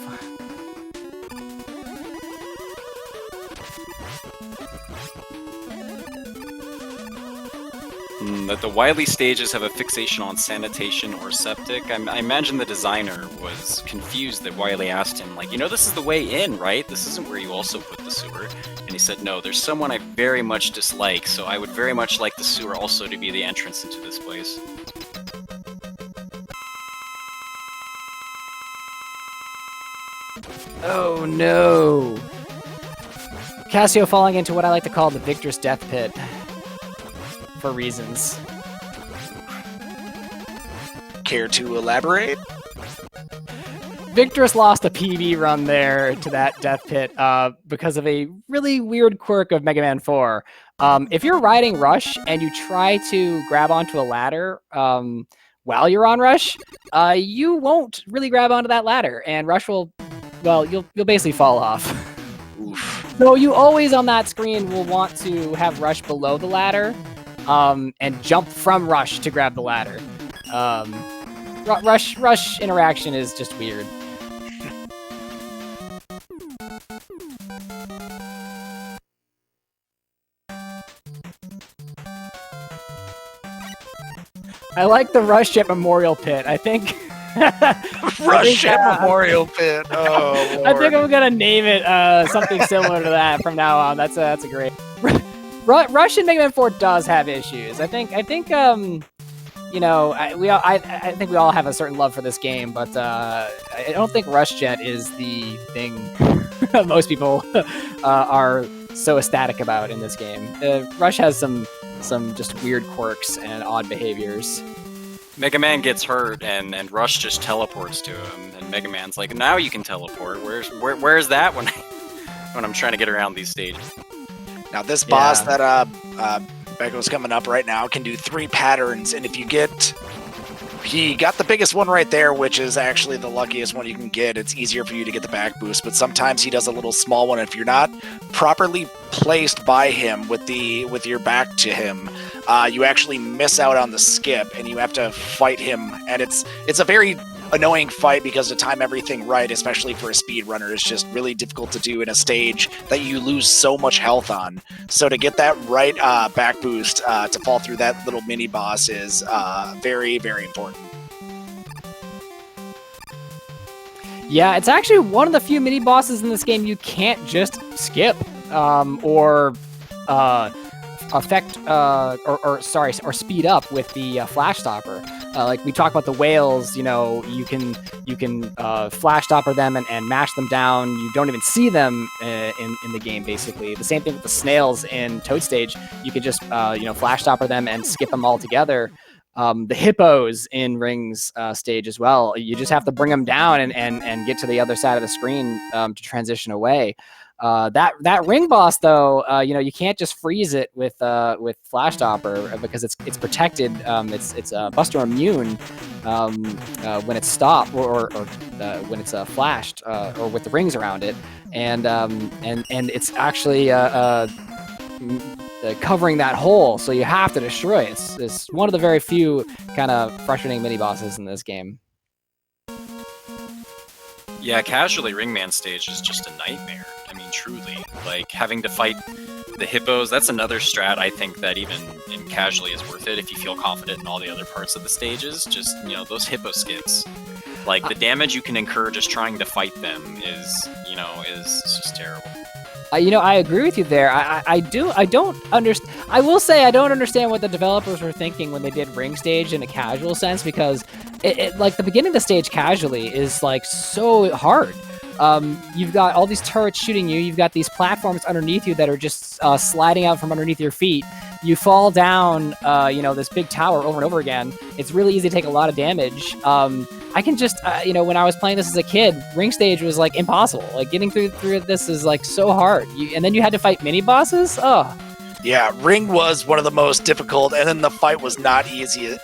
That the Wily stages have a fixation on sanitation or septic. I imagine the designer was confused that Wily asked him, like, this is the way in, right? This isn't where you also put the sewer. And he said, no, there's someone I very much dislike, so I would very much like the sewer also to be the entrance into this place. Oh no! Cassio falling into what I like to call the Victor's Death Pit. For reasons. Care to elaborate? Victor's lost a PB run there to that Death Pit because of a really weird quirk of Mega Man 4. If you're riding Rush and you try to grab onto a ladder while you're on Rush, you won't really grab onto that ladder, and Rush will, well, you'll basically fall off. Oof. So you always on that screen will want to have Rush below the ladder, and jump from Rush to grab the ladder. Rush interaction is just weird. I like the Rush Jet Memorial Pit. I think Rush Jet Memorial Pit. Oh, Lord. I think I'm gonna name it something similar to that from now on. That's a great. Rush in Mega Man 4 does have issues. I think I think we all have a certain love for this game, but I don't think Rush Jet is the thing most people are so ecstatic about in this game. Rush has some just weird quirks and odd behaviors. Mega Man gets hurt and Rush just teleports to him, and Mega Man's like, now you can teleport. Where's that when I'm trying to get around these stages? Now this boss that Becco's coming up right now can do 3 patterns, and if you get... He got the biggest one right there, which is actually the luckiest one you can get. It's easier for you to get the back boost, but sometimes he does a little small one. If you're not properly placed by him with your back to him, you actually miss out on the skip, and you have to fight him. And it's a very annoying fight because to time everything right, especially for a speedrunner, is just really difficult to do in a stage that you lose so much health on. So to get that right back boost to fall through that little mini boss is very, very important. Yeah, it's actually one of the few mini bosses in this game you can't just skip or affect or speed up with the flash stopper. Like we talk about the whales, you can flash stopper them and mash them down. You don't even see them in the game, basically. The same thing with the snails in Toad Stage. You could just flash stopper them and skip them all together. The hippos in Ring's stage as well. You just have to bring them down and get to the other side of the screen to transition away. That Ring boss though, you can't just freeze it with Flash Stopper because it's protected. It's Buster immune when it's stopped or when it's flashed or with the rings around it, and it's actually covering that hole, so you have to destroy it. It's one of the very few kind of frustrating mini bosses in this game. Yeah, casually Ringman stage is just a nightmare. I mean, truly. Like, having to fight the hippos, that's another strat I think that even in casually is worth it if you feel confident in all the other parts of the stages. Just, those hippo skips. Like, the damage you can incur just trying to fight them is just terrible. I agree with you there. I don't understand. I will say I don't understand what the developers were thinking when they did Ring Stage in a casual sense, because it like the beginning of the stage casually is like so hard. You've got all these turrets shooting you. You've got these platforms underneath you that are just sliding out from underneath your feet. You fall down, this big tower over and over again. It's really easy to take a lot of damage. I can just, when I was playing this as a kid, Ring Stage was like impossible. Like getting through this is like so hard. And then you had to fight mini bosses. Oh. Yeah, Ring was one of the most difficult, and then the fight was not easy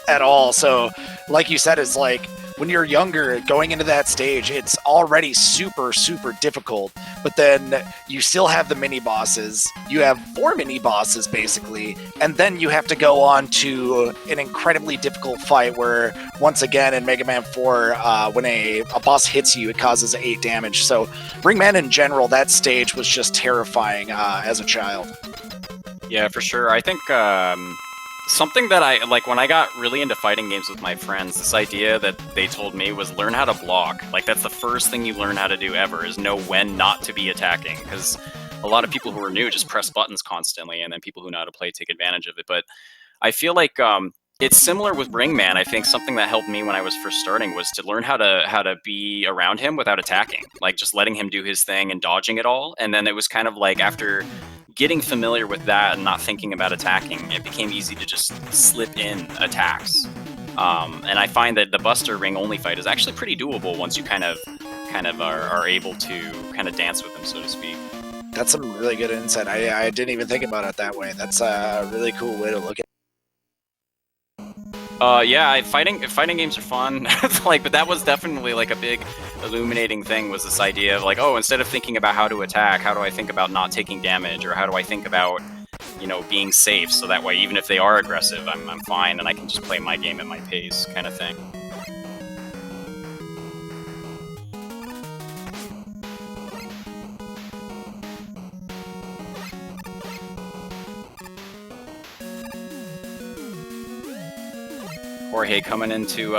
at all. So, like you said, it's like when you're younger, going into that stage, it's already super, super difficult. But then you still have the mini bosses. You have 4 mini bosses basically, and then you have to go on to an incredibly difficult fight where, once again, in Mega Man 4, when a boss hits you, it causes 8 damage. So Ringman in general, that stage was just terrifying as a child. Yeah, for sure. I think something that I like when I got really into fighting games with my friends, this idea that they told me was learn how to block. Like, that's the first thing you learn how to do ever, is know when not to be attacking. Because a lot of people who are new just press buttons constantly, and then people who know how to play take advantage of it. But I feel like it's similar with Ringman. I think something that helped me when I was first starting was to learn how to be around him without attacking, like just letting him do his thing and dodging it all. And then it was kind of like after getting familiar with that and not thinking about attacking, it became easy to just slip in attacks. And I find that the Buster Ring only fight is actually pretty doable once you kind of are able to kind of dance with him, so to speak. That's some really good insight. I didn't even think about it that way. That's a really cool way to look at it. Yeah, fighting games are fun. Like, but that was definitely like a big illuminating thing, was this idea of like, oh, instead of thinking about how to attack, how do I think about not taking damage, or how do I think about, you know, being safe, so that way even if they are aggressive, I'm fine and I can just play my game at my pace, kind of thing. Jorge coming into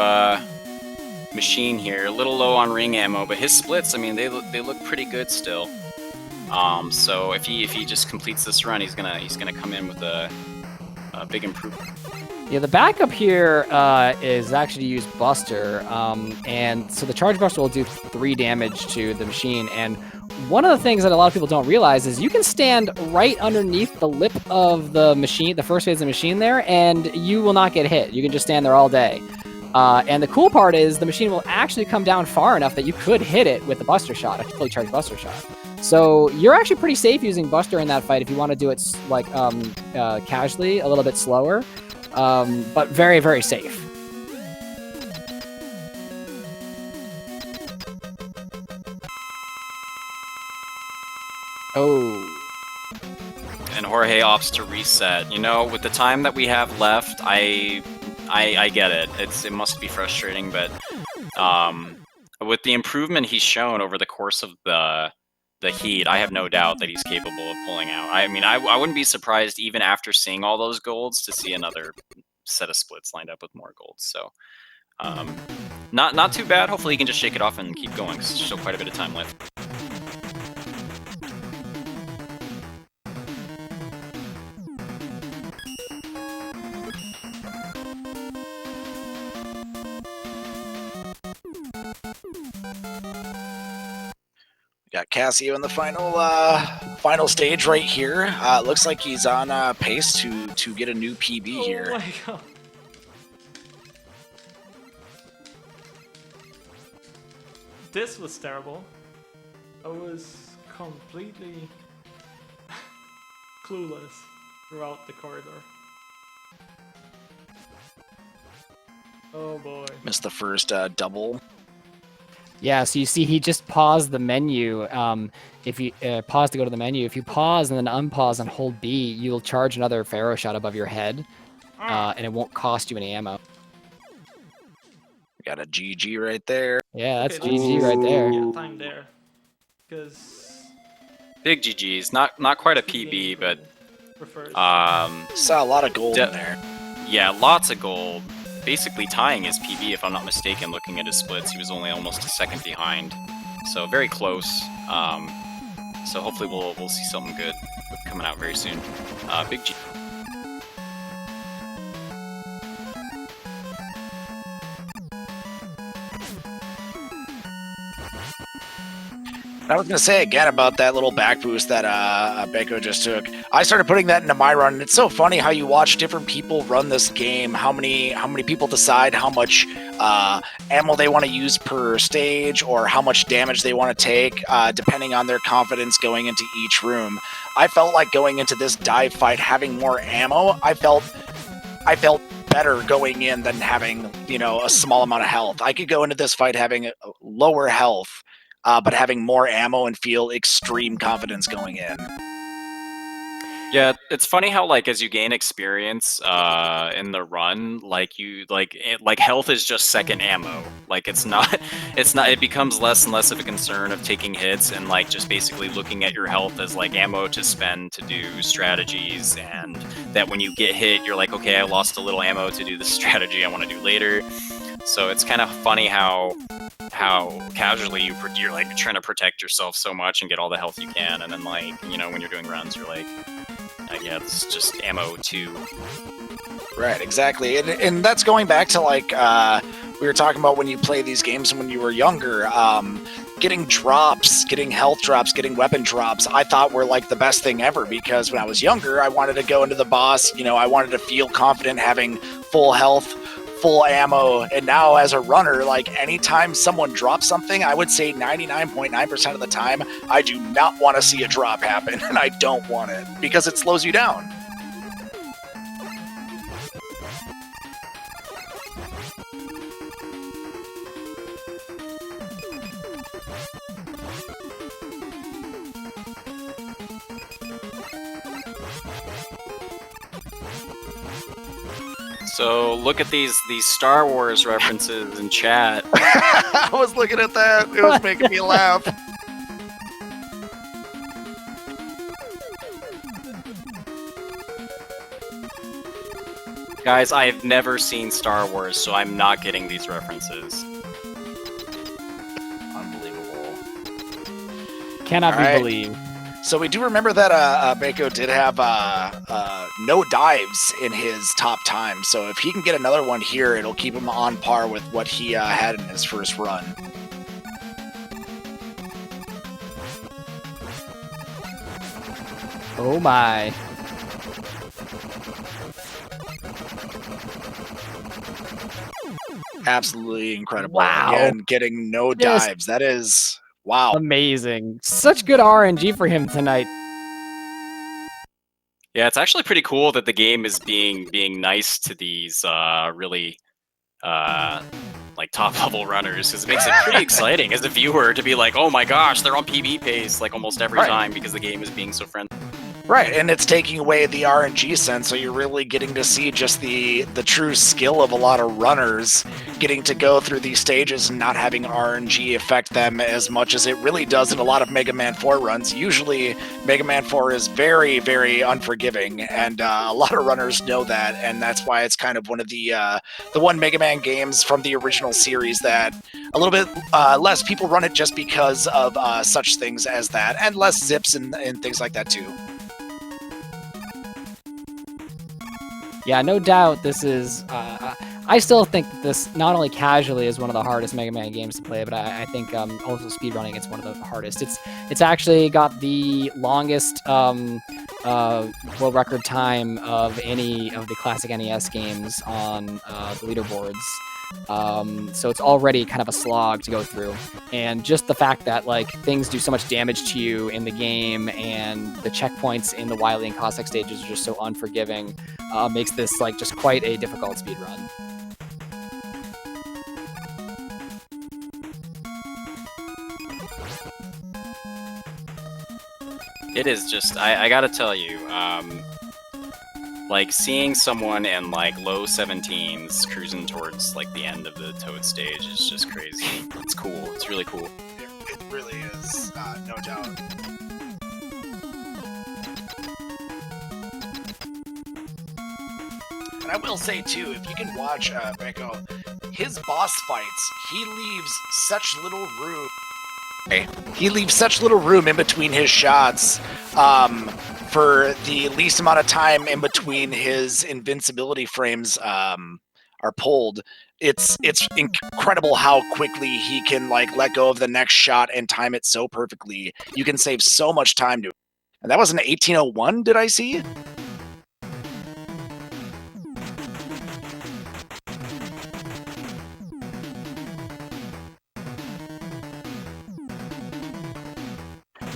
machine here, a little low on ring ammo, but his splits, I mean, they look pretty good still. So if he just completes this run, he's gonna come in with a big improvement. Yeah, the backup here is actually to use Buster, and so the Charge Buster will do 3 damage to the machine. And one of the things that a lot of people don't realize is you can stand right underneath the lip of the machine, the first phase of the machine there, and you will not get hit. You can just stand there all day. And the cool part is the machine will actually come down far enough that you could hit it with a Buster shot, a fully charged Buster shot. So you're actually pretty safe using Buster in that fight if you want to do it like casually, a little bit slower, but very, very safe. Oh. And Jorge opts to reset. You know, with the time that we have left, I get it. It must be frustrating, but with the improvement he's shown over the course of the heat, I have no doubt that he's capable of pulling out. I mean, I wouldn't be surprised even after seeing all those golds to see another set of splits lined up with more golds. So, not too bad. Hopefully he can just shake it off and keep going, 'cause there's still quite a bit of time left. Got Casio in the final stage right here. Looks like he's on pace to get a new PB here. Oh my god. This was terrible. I was completely clueless throughout the corridor. Oh boy. Missed the first double. Yeah, so you see he just paused the menu. If you pause to go to the menu, if you pause and then unpause and hold B, you'll charge another Pharaoh shot above your head, and it won't cost you any ammo. Got a GG right there. Yeah, that's Okay, GG right there. Yeah, time there. Because Big GG's, not quite a PB, but prefers. Saw a lot of gold in there. yeah, lots of gold. Basically tying his PB, if I'm not mistaken, looking at his splits. He was only almost a second behind. So very close. So hopefully we'll see something good coming out very soon. Big G. I was going to say again about that little back boost that Beko just took. I started putting that into my run, and it's so funny how you watch different people run this game, how many people decide how much ammo they want to use per stage or how much damage they want to take, depending on their confidence going into each room. I felt like going into this dive fight having more ammo, I felt better going in than having, you know, a small amount of health. I could go into this fight having a lower health, but having more ammo and feel extreme confidence going in. Yeah, it's funny how like as you gain experience in the run, like health is just second ammo. Like it's not it becomes less and less of a concern of taking hits and like just basically looking at your health as like ammo to spend to do strategies, and that when you get hit, you're like, okay, I lost a little ammo to do the strategy I want to do later. So it's kind of funny how casually you're like trying to protect yourself so much and get all the health you can, and then like, you know, when you're doing runs, you're like, yeah, this is just ammo too. Right, exactly. And that's going back to like we were talking about when you play these games when you were younger. Getting drops, getting health drops, getting weapon drops, I thought were like the best thing ever, because when I was younger, I wanted to go into the boss, you know, I wanted to feel confident having full health, full ammo. And now as a runner, like anytime someone drops something, I would say 99.9% of the time, I do not want to see a drop happen, and I don't want it because it slows you down. So look at these Star Wars references in chat. I was looking at that. It was making me laugh. Guys, I have never seen Star Wars, so I'm not getting these references. Unbelievable. Cannot All be right. believed. So we do remember that Bako did have no dives in his top time. So if he can get another one here, it'll keep him on par with what he had in his first run. Oh my. Absolutely incredible. Wow. Again, getting no Yes. dives. That is, wow. Amazing. Such good RNG for him tonight. Yeah, it's actually pretty cool that the game is being nice to these really like top level runners, because it makes it pretty exciting as a viewer to be like, oh my gosh, they're on PB pace like almost every Right. time because the game is being so friendly. Right, and it's taking away the RNG sense, so you're really getting to see just the true skill of a lot of runners getting to go through these stages and not having RNG affect them as much as it really does in a lot of Mega Man 4 runs. Usually, Mega Man 4 is very, very unforgiving, and a lot of runners know that, and that's why it's kind of one of the one Mega Man games from the original series that a little bit less people run it just because of such things as that, and less zips and things like that too. Yeah, no doubt this is... I still think that this, not only casually, is one of the hardest Mega Man games to play, but I think also speedrunning, it's one of the hardest. It's actually got the longest world record time of any of the classic NES games on the leaderboards. So it's already kind of a slog to go through, and just the fact that like things do so much damage to you in the game, and the checkpoints in the Wily and Cossack stages are just so unforgiving, makes this like just quite a difficult speed run. It is just, I gotta tell you, like seeing someone in like low 17s cruising towards like the end of the Toad stage is just crazy. It's cool. It's really cool. It really is, no doubt. And I will say too, if you can watch Beko, his boss fights, he leaves such little room. He leaves such little room in between his shots for the least amount of time in between his invincibility frames are pulled. It's incredible how quickly he can like let go of the next shot and time it so perfectly. You can save so much time to it. And that was an 1801, did I see?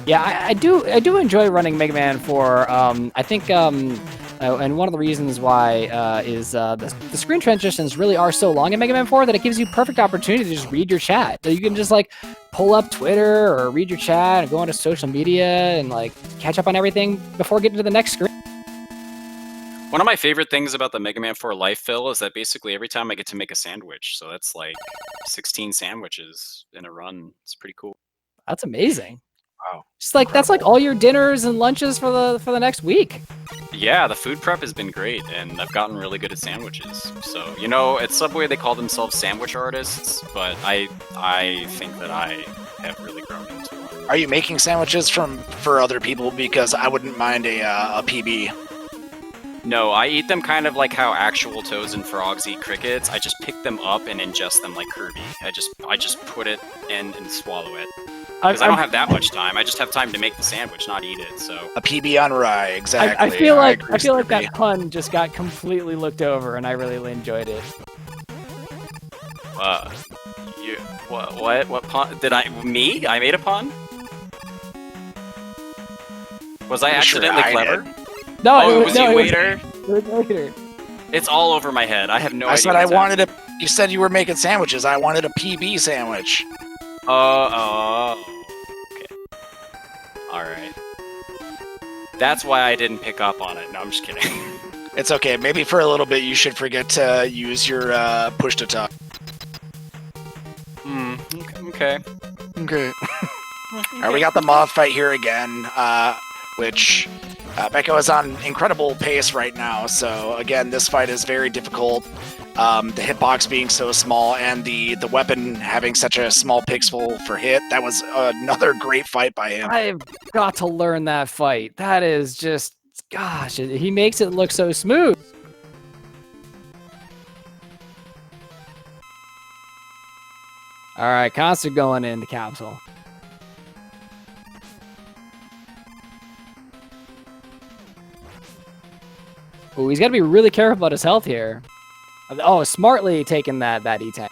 Yeah, I do enjoy running Mega Man 4. I think And one of the reasons why is the screen transitions really are so long in Mega Man 4 that it gives you perfect opportunity to just read your chat. So you can just like pull up Twitter or read your chat and go onto social media and like catch up on everything before getting to the next screen. One of my favorite things about the Mega Man 4 life fill is that basically every time I get to make a sandwich. So that's like 16 sandwiches in a run. It's pretty cool. That's amazing. Wow. Just like that's like all your dinners and lunches for the next week. Yeah, the food prep has been great, and I've gotten really good at sandwiches. So, you know, at Subway they call themselves sandwich artists, but I think that I have really grown into one. Are you making sandwiches for other people? Because I wouldn't mind a PB. No, I eat them kind of like how actual toads and frogs eat crickets. I just pick them up and ingest them like Kirby. I just put it in and swallow it. Because I don't have that much time. I just have time to make the sandwich, not eat it. So A PB on rye, exactly. I feel like agree, Kirby. that pun just got completely looked over, and I really enjoyed it. what pun? Did I made a pun? Was I I'm sure accidentally I clever? did. No, Oh, it was you, waiter. It was later. It's all over my head. I have no idea. I said I wanted a. You said you were making sandwiches. I wanted a PB sandwich. Okay. Alright. That's why I didn't pick up on it. No, I'm just kidding. It's okay. Maybe for a little bit you should forget to use your push to talk. Okay. Okay. Alright, we got the Moth Fight here again, which Becca is on incredible pace right now. So again, this fight is very difficult. The hitbox being so small and the weapon having such a small pixel for hit. That was another great fight by him. I've got to learn that fight. That is just, gosh, he makes it look so smooth. All right, Constant going in the capsule. Oh, he's got to be really careful about his health here. Oh, smartly taking that E-tank.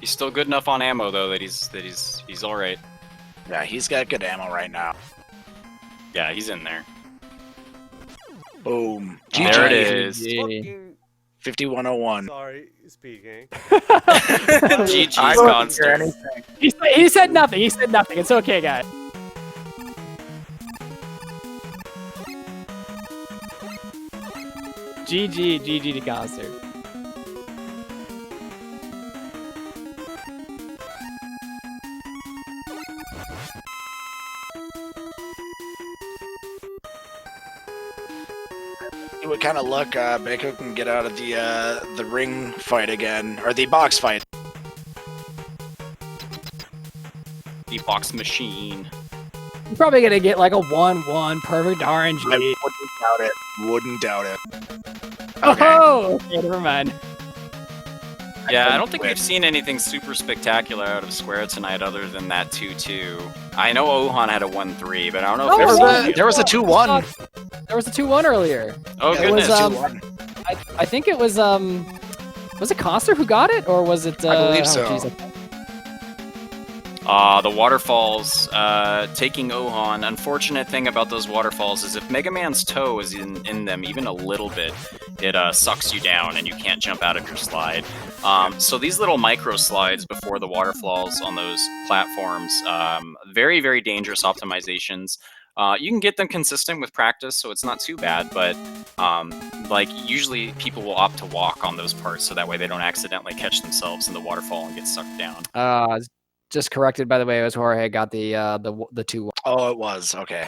He's still good enough on ammo though that he's all right. Yeah, he's got good ammo right now. Yeah, he's in there. Boom. There it GG. is. Fucking 5101. sorry, speaking. GG's I couldn't hear Constant. anything. He said nothing. He said nothing. It's okay, guys. GG to Concert. What kind of luck Becca can get out of the ring fight again, or the box fight? The box machine. You're probably gonna get like a 1-1 perfect RNG. I wouldn't doubt it. Wouldn't doubt it. Oh, okay, never mind. Yeah, I don't think we've seen anything super spectacular out of Square tonight other than that 2-2. I know Ohan had a 1-3, but I don't know if There was a 2-1. There was a 2-1 earlier. Oh Yeah, goodness. was, 2-1. I think it was it Conster who got it, or was it? I believe so. geez, The waterfalls, taking Ohan. Unfortunate thing about those waterfalls is if Mega Man's toe is in them even a little bit, it sucks you down and you can't jump out of your slide. So these little micro slides before the waterfalls on those platforms, very, very dangerous optimizations. You can get them consistent with practice, so it's not too bad, but like usually people will opt to walk on those parts so that way they don't accidentally catch themselves in the waterfall and get sucked down. just corrected, by the way, it was Jorge got the 2-1. Oh, it was. Okay.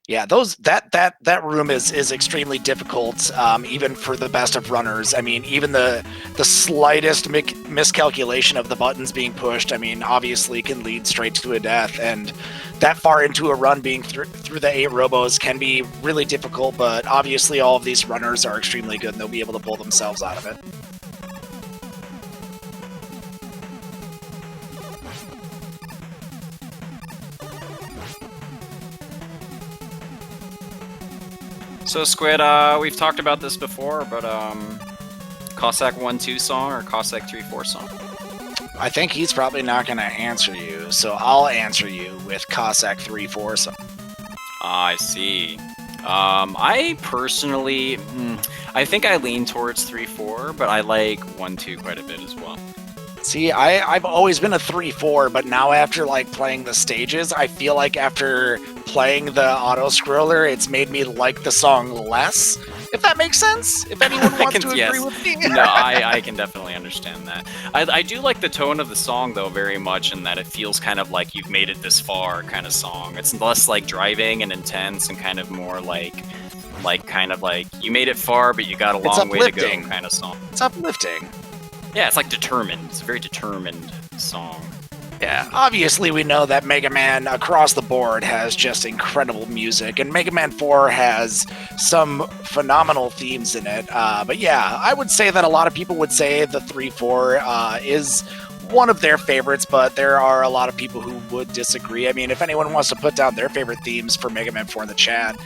Yeah, that room is extremely difficult, even for the best of runners. I mean, even the slightest miscalculation of the buttons being pushed, I mean, obviously can lead straight to a death. And that far into a run being through the 8 robos can be really difficult, but obviously all of these runners are extremely good and they'll be able to pull themselves out of it. So Squid, we've talked about this before, but Cossack 1-2 song or Cossack 3-4 song? I think he's probably not going to answer you, so I'll answer you with Cossack 3-4 song. I see. I personally, I think I lean towards 3-4, but I like 1-2 quite a bit as well. See, I've always been a 3-4, but now after like playing the stages, I feel like after playing the auto scroller, it's made me like the song less. If that makes sense. If anyone wants to agree with me. No, I can definitely understand that. I do like the tone of the song though very much, in that it feels kind of like you've made it this far kind of song. It's less like driving and intense and kind of more like you made it far, but you got a long way to go kind of song. It's uplifting. Yeah, it's like determined. It's a very determined song. Yeah, obviously we know that Mega Man across the board has just incredible music, and Mega Man 4 has some phenomenal themes in it. But yeah, I would say that a lot of people would say the 3-4 is one of their favorites, but there are a lot of people who would disagree. I mean, if anyone wants to put down their favorite themes for Mega Man 4 in the chat,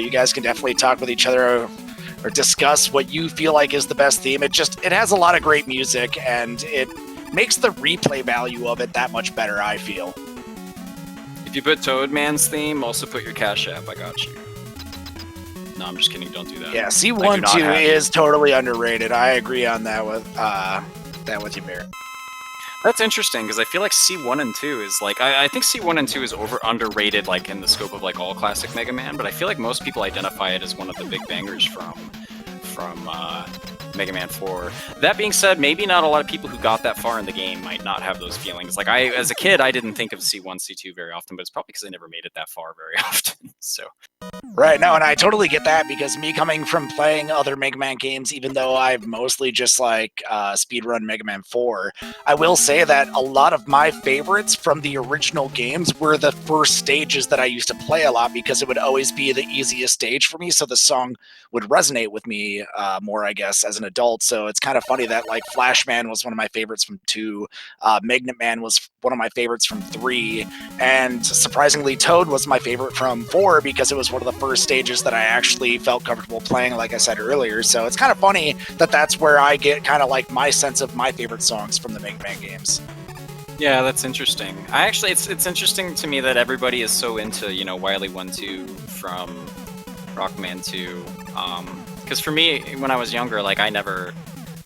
you guys can definitely talk with each other or discuss what you feel like is the best theme. It has a lot of great music, and it makes the replay value of it that much better, I feel. If you put Toadman's theme, also put your Cash App. I got you. No, I'm just kidding. Don't do that. Yeah, C1-2 is totally underrated. I agree on that with you, Barrett. That's interesting, because I feel like C1 and 2 is like I think C1 and 2 is underrated like in the scope of like all classic Mega Man, but I feel like most people identify it as one of the big bangers from Mega Man 4. That being said, maybe not a lot of people who got that far in the game might not have those feelings. Like as a kid, I didn't think of C1, C2 very often, but it's probably because I never made it that far very often. So. Right, no, and I totally get that, because me coming from playing other Mega Man games, even though I've mostly just like speedrun Mega Man 4, I will say that a lot of my favorites from the original games were the first stages that I used to play a lot, because it would always be the easiest stage for me, so the song would resonate with me more, I guess, as an adult. So it's kind of funny that like Flash Man was one of my favorites from 2, Magnet Man was one of my favorites from 3, and surprisingly Toad was my favorite from 4, because it was one of the first stages that I actually felt comfortable playing, like I said earlier. So it's kind of funny that that's where I get kind of like my sense of my favorite songs from the Mega Man games. Yeah, that's interesting. It's interesting to me that everybody is so into, you know, Wily 1-2 from Rockman 2. Because for me, when I was younger, like I never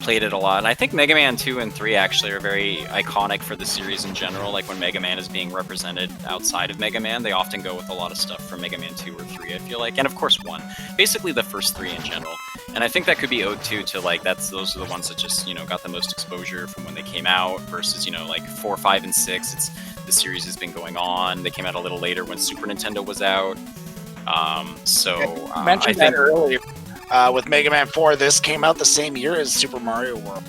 played it a lot, and I think Mega Man 2 and 3 actually are very iconic for the series in general. Like when Mega Man is being represented outside of Mega Man, they often go with a lot of stuff from Mega Man 2 or 3, I feel like, and of course 1. Basically the first 3 in general. And I think that could be owed to like those are the ones that just, you know, got the most exposure from when they came out, versus, you know, like 4, 5, and 6. The series has been going on. They came out a little later when Super Nintendo was out. I mentioned that earlier. With Mega Man 4, this came out the same year as Super Mario World.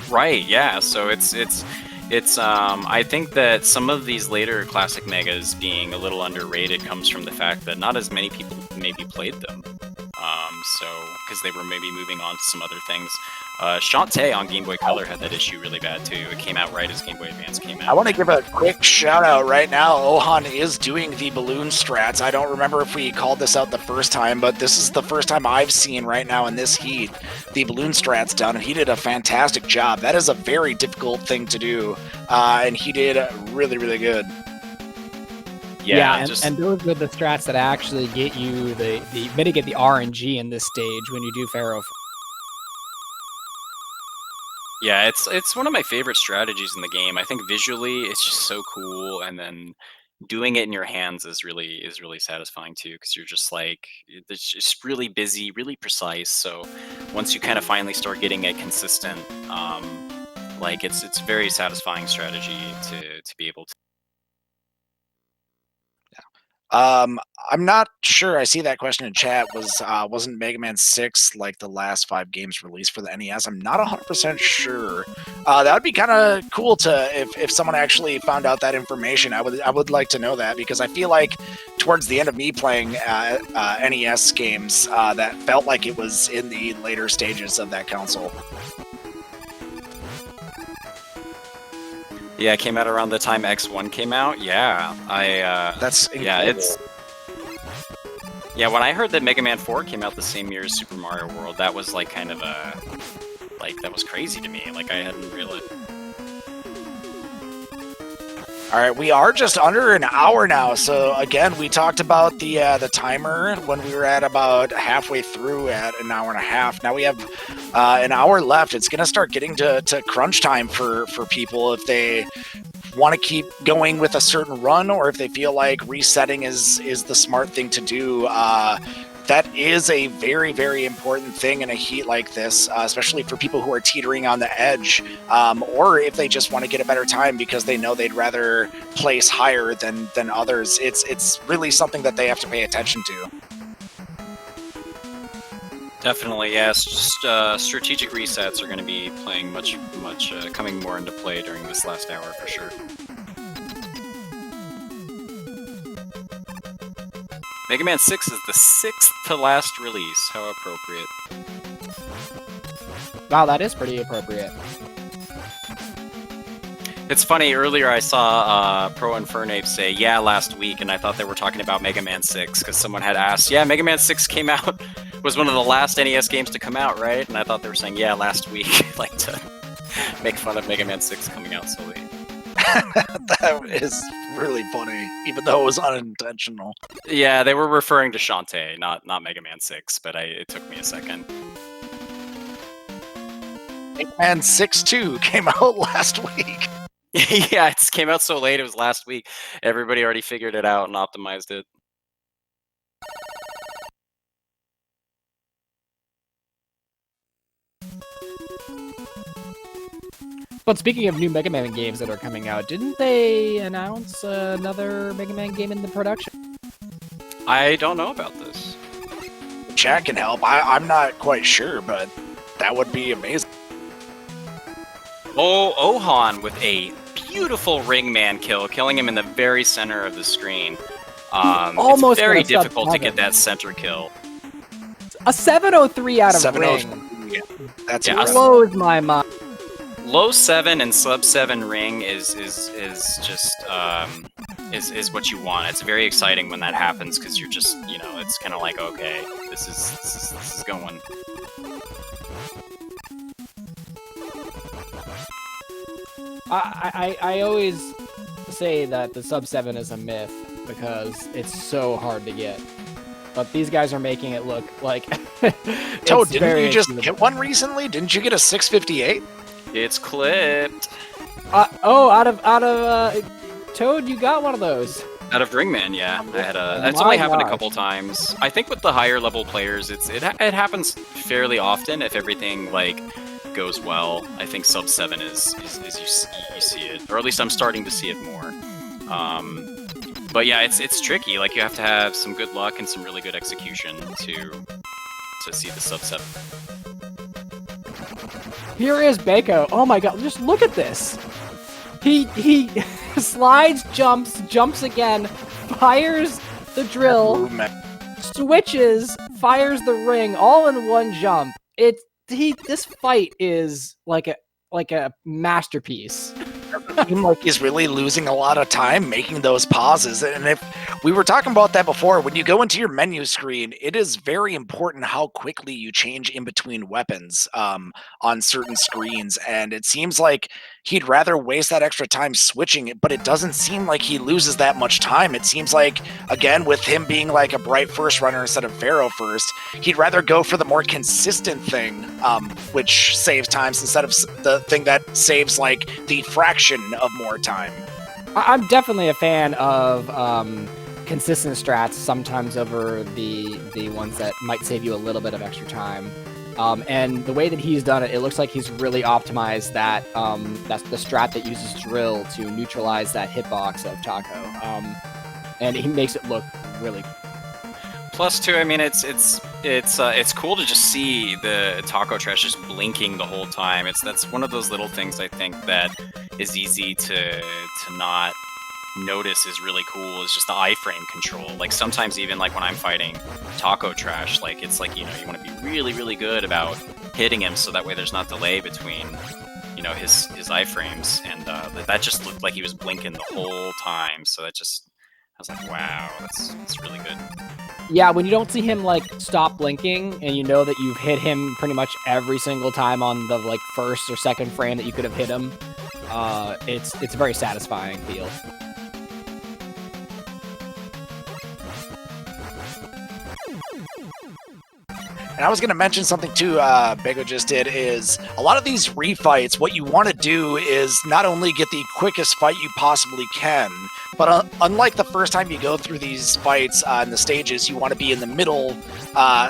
Right, yeah. So it's I think that some of these later classic Megas being a little underrated comes from the fact that not as many people maybe played them. So because they were maybe moving on to some other things. Shantae on Game Boy Color had that issue really bad too. It came out right as Game Boy Advance came out. I want to give a quick shout out right now. Ohan is doing the balloon strats. I don't remember if we called this out the first time, but this is the first time I've seen right now in this heat the balloon strats done, and he did a fantastic job. That is a very difficult thing to do, and he did really, really good. Yeah, and those are the strats that actually get you the mitigate the RNG in this stage when you do Pharaoh. Yeah, it's one of my favorite strategies in the game. I think visually it's just so cool, and then doing it in your hands is really satisfying too, because you're just like, it's just really busy, really precise. So once you kind of finally start getting it consistent, like it's very satisfying strategy to be able to. I'm not sure. I see that question in chat. Wasn't Mega Man 6 like the last 5 games released for the NES? I'm not 100% sure. That would be kind of cool to if someone actually found out that information. I would like to know that, because I feel like towards the end of me playing NES games, that felt like it was in the later stages of that console. Yeah, it came out around the time X1 came out. Yeah, that's incredible. yeah, it's Yeah, when I heard that Mega Man 4 came out the same year as Super Mario World, that was like kind of a that was crazy to me. Like I hadn't realized. All right, we are just under an hour now. So again, we talked about the timer when we were at about halfway through at an hour and a half. Now we have an hour left. It's gonna start getting to crunch time for people if they want to keep going with a certain run or if they feel like resetting is the smart thing to do. That is a very, very important thing in a heat like this, especially for people who are teetering on the edge, or if they just want to get a better time because they know they'd rather place higher than others. It's really something that they have to pay attention to. Definitely, yes. Strategic resets are going to be playing much coming more into play during this last hour for sure. Mega Man 6 is the 6th to last release. How appropriate. Wow, that is pretty appropriate. It's funny, earlier I saw Pro Infernape say, yeah, last week, and I thought they were talking about Mega Man 6, because someone had asked, yeah, Mega Man 6 came out, was one of the last NES games to come out, right? And I thought they were saying, yeah, last week, like to make fun of Mega Man 6 coming out so late. That is really funny, even though it was unintentional. Yeah, they were referring to Shantae, not Mega Man 6, but it took me a second. Mega Man 6-2 came out last week. Yeah, it came out so late, it was last week. Everybody already figured it out and optimized it. But speaking of new Mega Man games that are coming out, didn't they announce another Mega Man game in the production? I don't know about this. Chat can help. I'm not quite sure, but that would be amazing. Oh, Ohan with a beautiful Ringman kill, killing him in the very center of the screen. Almost it's very got a sub difficult to seven. get that center kill. A 703 out of 703. Ring Yeah, that's Yeah, incredible. blows my mind. Low 7 and sub 7 ring is just is what you want. It's very exciting when that happens because you're just, you know, it's kind of like, okay, this is going. I always say that the sub 7 is a myth because it's so hard to get. But these guys are making it look like Toad, it's didn't very you just achievable. get one recently? Didn't you get a 658? It's clipped out of Toad, you got one of those. out of Ringman. Yeah, I had a. Oh That's my only happened a gosh. couple times. I think with the higher level players, it happens fairly often if everything like goes well. I think sub 7 is you see it, or at least I'm starting to see it more. But yeah, it's tricky. Like you have to have some good luck and some really good execution to see the sub 7. Here is Bako. Oh my god, just look at this. He slides, jumps again, fires the drill, Movement. switches, fires the ring, all in one jump. This fight is like a masterpiece. Seem like he's really losing a lot of time making those pauses. And if we were talking about that before, when you go into your menu screen, it is very important how quickly you change in between weapons on certain screens. And it seems like he'd rather waste that extra time switching it, but it doesn't seem like he loses that much time. It seems like, again, with him being like a bright first runner instead of Pharaoh first, he'd rather go for the more consistent thing, which saves times instead of the thing that saves like the fraction of more time. I'm definitely a fan of consistent strats, sometimes over the ones that might save you a little bit of extra time. And the way that he's done it, it looks like he's really optimized that. That's the strat that uses drill to neutralize that hitbox of Taco. And he makes it look really. Plus, too, I mean, it's cool to just see the taco trash just blinking the whole time. That's one of those little things I think that is easy to not notice is really cool. Is just the iframe control. Like sometimes even like when I'm fighting taco trash, like it's like, you know, you want to be really, really good about hitting him so that way there's not delay between, you know, his iframes, and that just looked like he was blinking the whole time. So that just was like, wow, that's really good. Yeah, when you don't see him like stop blinking, and you know that you've hit him pretty much every single time on the like first or second frame that you could have hit him, it's a very satisfying feel. And I was going to mention something too, Bego just did, is a lot of these refights, what you want to do is not only get the quickest fight you possibly can, but unlike the first time you go through these fights in the stages, you want to be in the middle,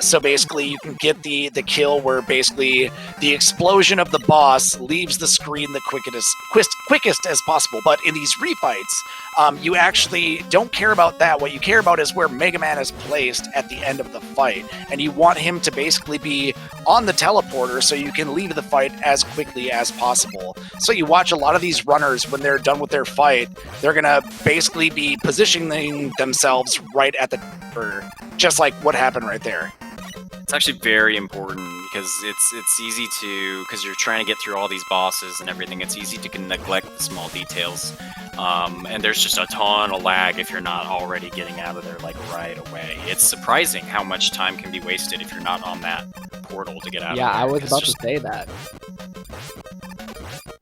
so basically you can get the kill where basically the explosion of the boss leaves the screen the quickest as possible. But in these refights, you actually don't care about that. What you care about is where Mega Man is placed at the end of the fight, and you want him to basically be on the teleporter so you can leave the fight as quickly as possible. So you watch a lot of these runners, when they're done with their fight, they're gonna basically be positioning themselves right at the teleporter, just like what happened right there. It's actually very important because it's easy to, because you're trying to get through all these bosses and everything, it's easy to neglect the small details. And there's just a ton of lag if you're not already getting out of there like right away. It's surprising how much time can be wasted if you're not on that portal to get out of there. Yeah, I was about to say that.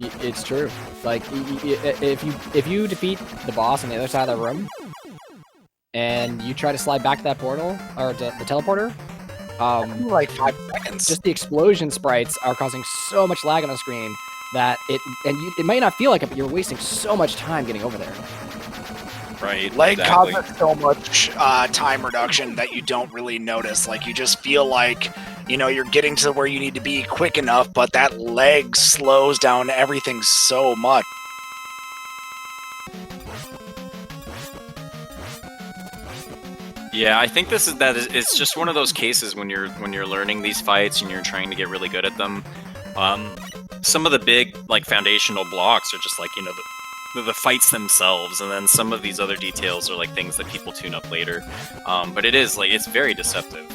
It's true. Like, if you defeat the boss on the other side of the room, and you try to slide back to that portal, or to the teleporter, Like 5 seconds. just the explosion sprites are causing so much lag on the screen that it might not feel like it, but you're wasting so much time getting over there. Right. Lag exactly. causes so much time reduction that you don't really notice. Like, you just feel like, you know, you're getting to where you need to be quick enough, but that lag slows down everything so much. Yeah, I think it's just one of those cases when you're learning these fights and you're trying to get really good at them. Some of the big like foundational blocks are just like, you know, the fights themselves, and then some of these other details are like things that people tune up later. But it is like, it's very deceptive.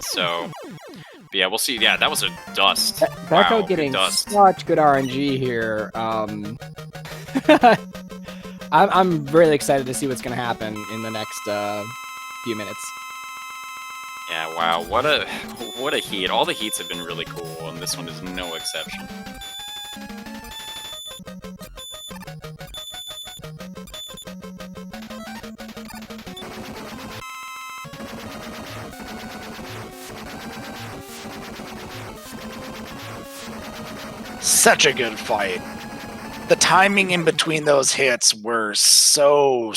So but yeah, we'll see. Yeah, that was a dust. Becco Wow, getting dust. such good RNG here. I'm really excited to see what's going to happen in the next few minutes. Yeah, wow, what a heat. All the heats have been really cool, and this one is no exception. Such a good fight. The timing in between those hits were so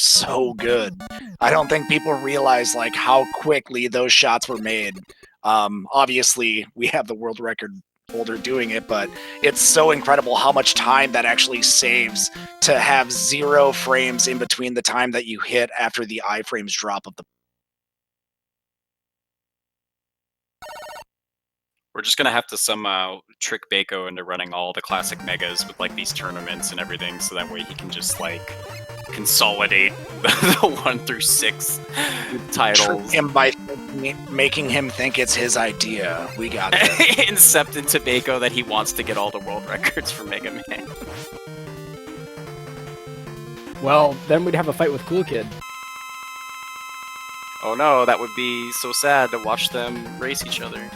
good. I don't think people realize like how quickly those shots were made. Obviously, we have the world record holder doing it, but it's so incredible how much time that actually saves to have 0 frames in between the time that you hit after the iframes drop of the. We're just gonna have to somehow trick Baco into running all the classic megas with like these tournaments and everything, so that way he can just like consolidate the 1 through 6 titles. Trick him by making him think it's his idea. We got it. Incept into Baco that he wants to get all the world records for Mega Man. Well, then we'd have a fight with Cool Kid. Oh no, that would be so sad to watch them race each other.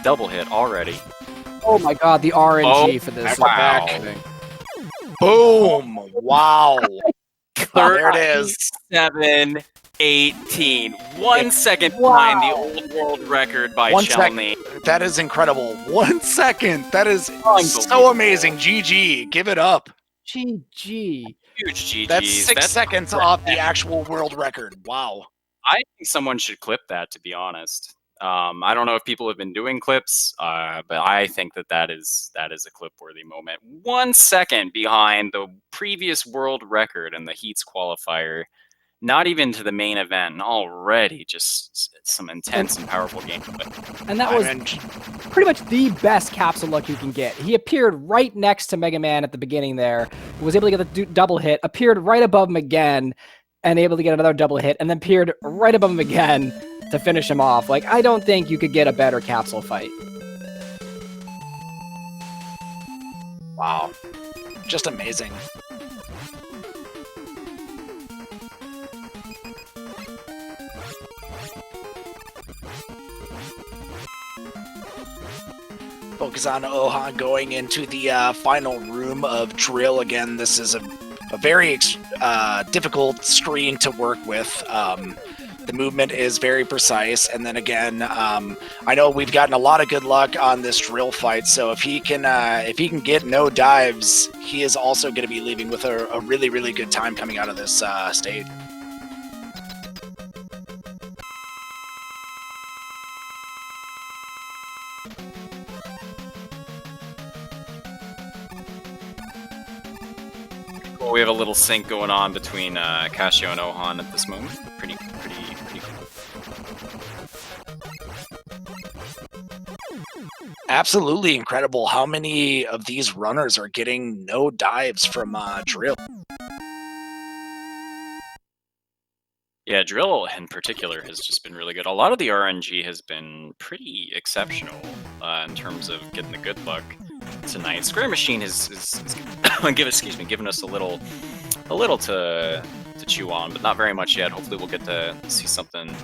Double hit already. Oh my god, the RNG for this. Wow. Boom! Wow! There it is. 37-18. 1 second behind the old world record by 1 Chalney. second. That is incredible. 1 second. That is so Unbelievable. amazing. GG. Give it up. GG. Huge GGs. That's 6 seconds off the actual world record. Wow. I think someone should clip that, to be honest. I don't know if people have been doing clips, but I think that is a clip-worthy moment. 1 second behind the previous world record in the Heats qualifier, not even to the main event, and already just some intense and powerful gameplay. And that was pretty much the best capsule look you can get. He appeared right next to Mega Man at the beginning there, was able to get the double hit, appeared right above him again, and able to get another double hit, and then appeared right above him again to finish him off. Like, I don't think you could get a better capsule fight. Wow. Just amazing. focus on Ohan going into the final room of drill. Again, this is a very difficult screen to work with. The movement is very precise, and then again, I know we've gotten a lot of good luck on this drill fight. So if he can get no dives, he is also going to be leaving with a really, really good time coming out of this stage. Well, we have a little sync going on between Casio and Ohan at this moment. Pretty cool. Absolutely incredible how many of these runners are getting no dives from drill. Yeah, drill in particular has just been really good. A lot of the RNG has been pretty exceptional in terms of getting the good luck tonight. Square Machine has given us a little to chew on, but not very much yet. Hopefully we'll get to see something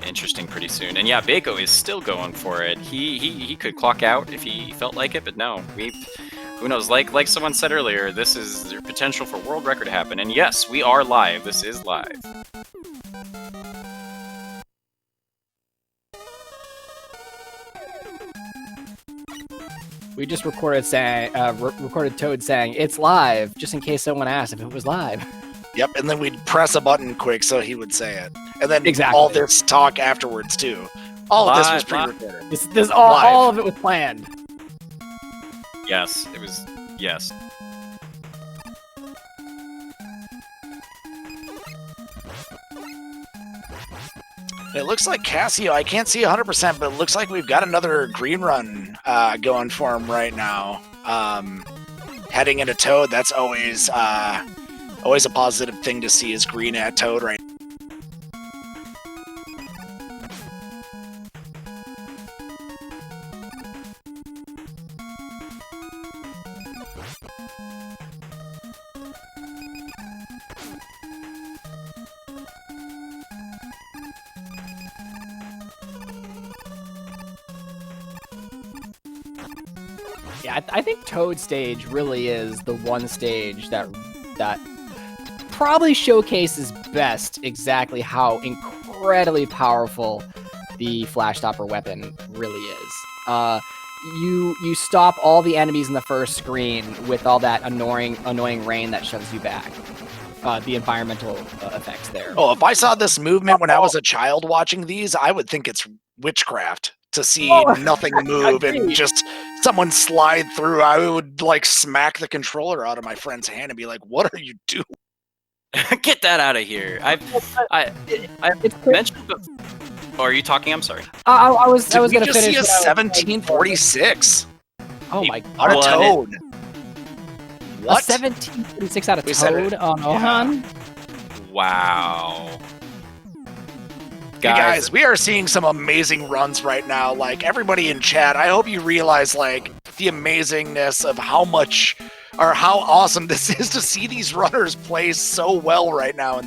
interesting pretty soon. And yeah, Bako is still going for it. He could clock out if he felt like it, but no, who knows? Like someone said earlier, this is the potential for world record to happen. And yes, we are live. This is live. We just recorded Toad saying it's live, just in case someone asked if it was live. Yep, and then we'd press a button quick so he would say it. And then Exactly. all this talk afterwards, too. All of this was pre-recorded. This all of it was planned. Yes, it was. Yes. It looks like Casio, I can't see 100%, but it looks like we've got another green run going for him right now. Heading into Toad, that's always a positive thing to see is green at Toad right now. Yeah, I think Toad stage really is the one stage that probably showcases best exactly how incredibly powerful the flash stopper weapon really is. You stop all the enemies in the first screen with all that annoying rain that shoves you back. The environmental effects there. Oh, if I saw this movement when I was a child watching these, I would think it's witchcraft to see nothing move and just someone slide through. I would like smack the controller out of my friend's hand and be like, "What are you doing?" Get that out of here! I mentioned. Oh, are you talking? I'm sorry. I was Did we gonna just finish. see a 1746 Oh my out of god! Toad. A What? 1746 out of We said Toad it. on Ohan. Wow. Hey guys, we are seeing some amazing runs right now. Like everybody in chat, I hope you realize like the amazingness of how much or how awesome this is to see these runners play so well right now.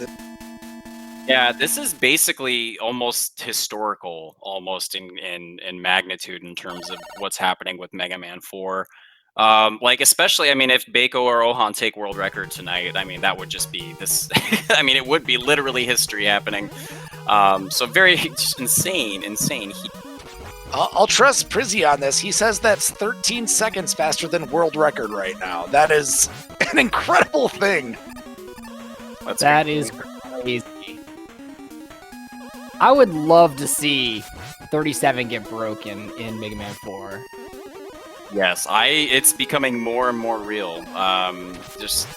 Yeah, this is basically almost historical, almost in magnitude in terms of what's happening with Mega Man 4. Like especially, I mean, if Bako or Ohan take world record tonight, I mean, that would just be this. I mean, it would be literally history happening. So very just insane. I'll trust Prizzy on this. He says that's 13 seconds faster than world record right now. That is an incredible thing. That is crazy. I would love to see 37 get broken in Mega Man 4. Yes, it's becoming more and more real. Just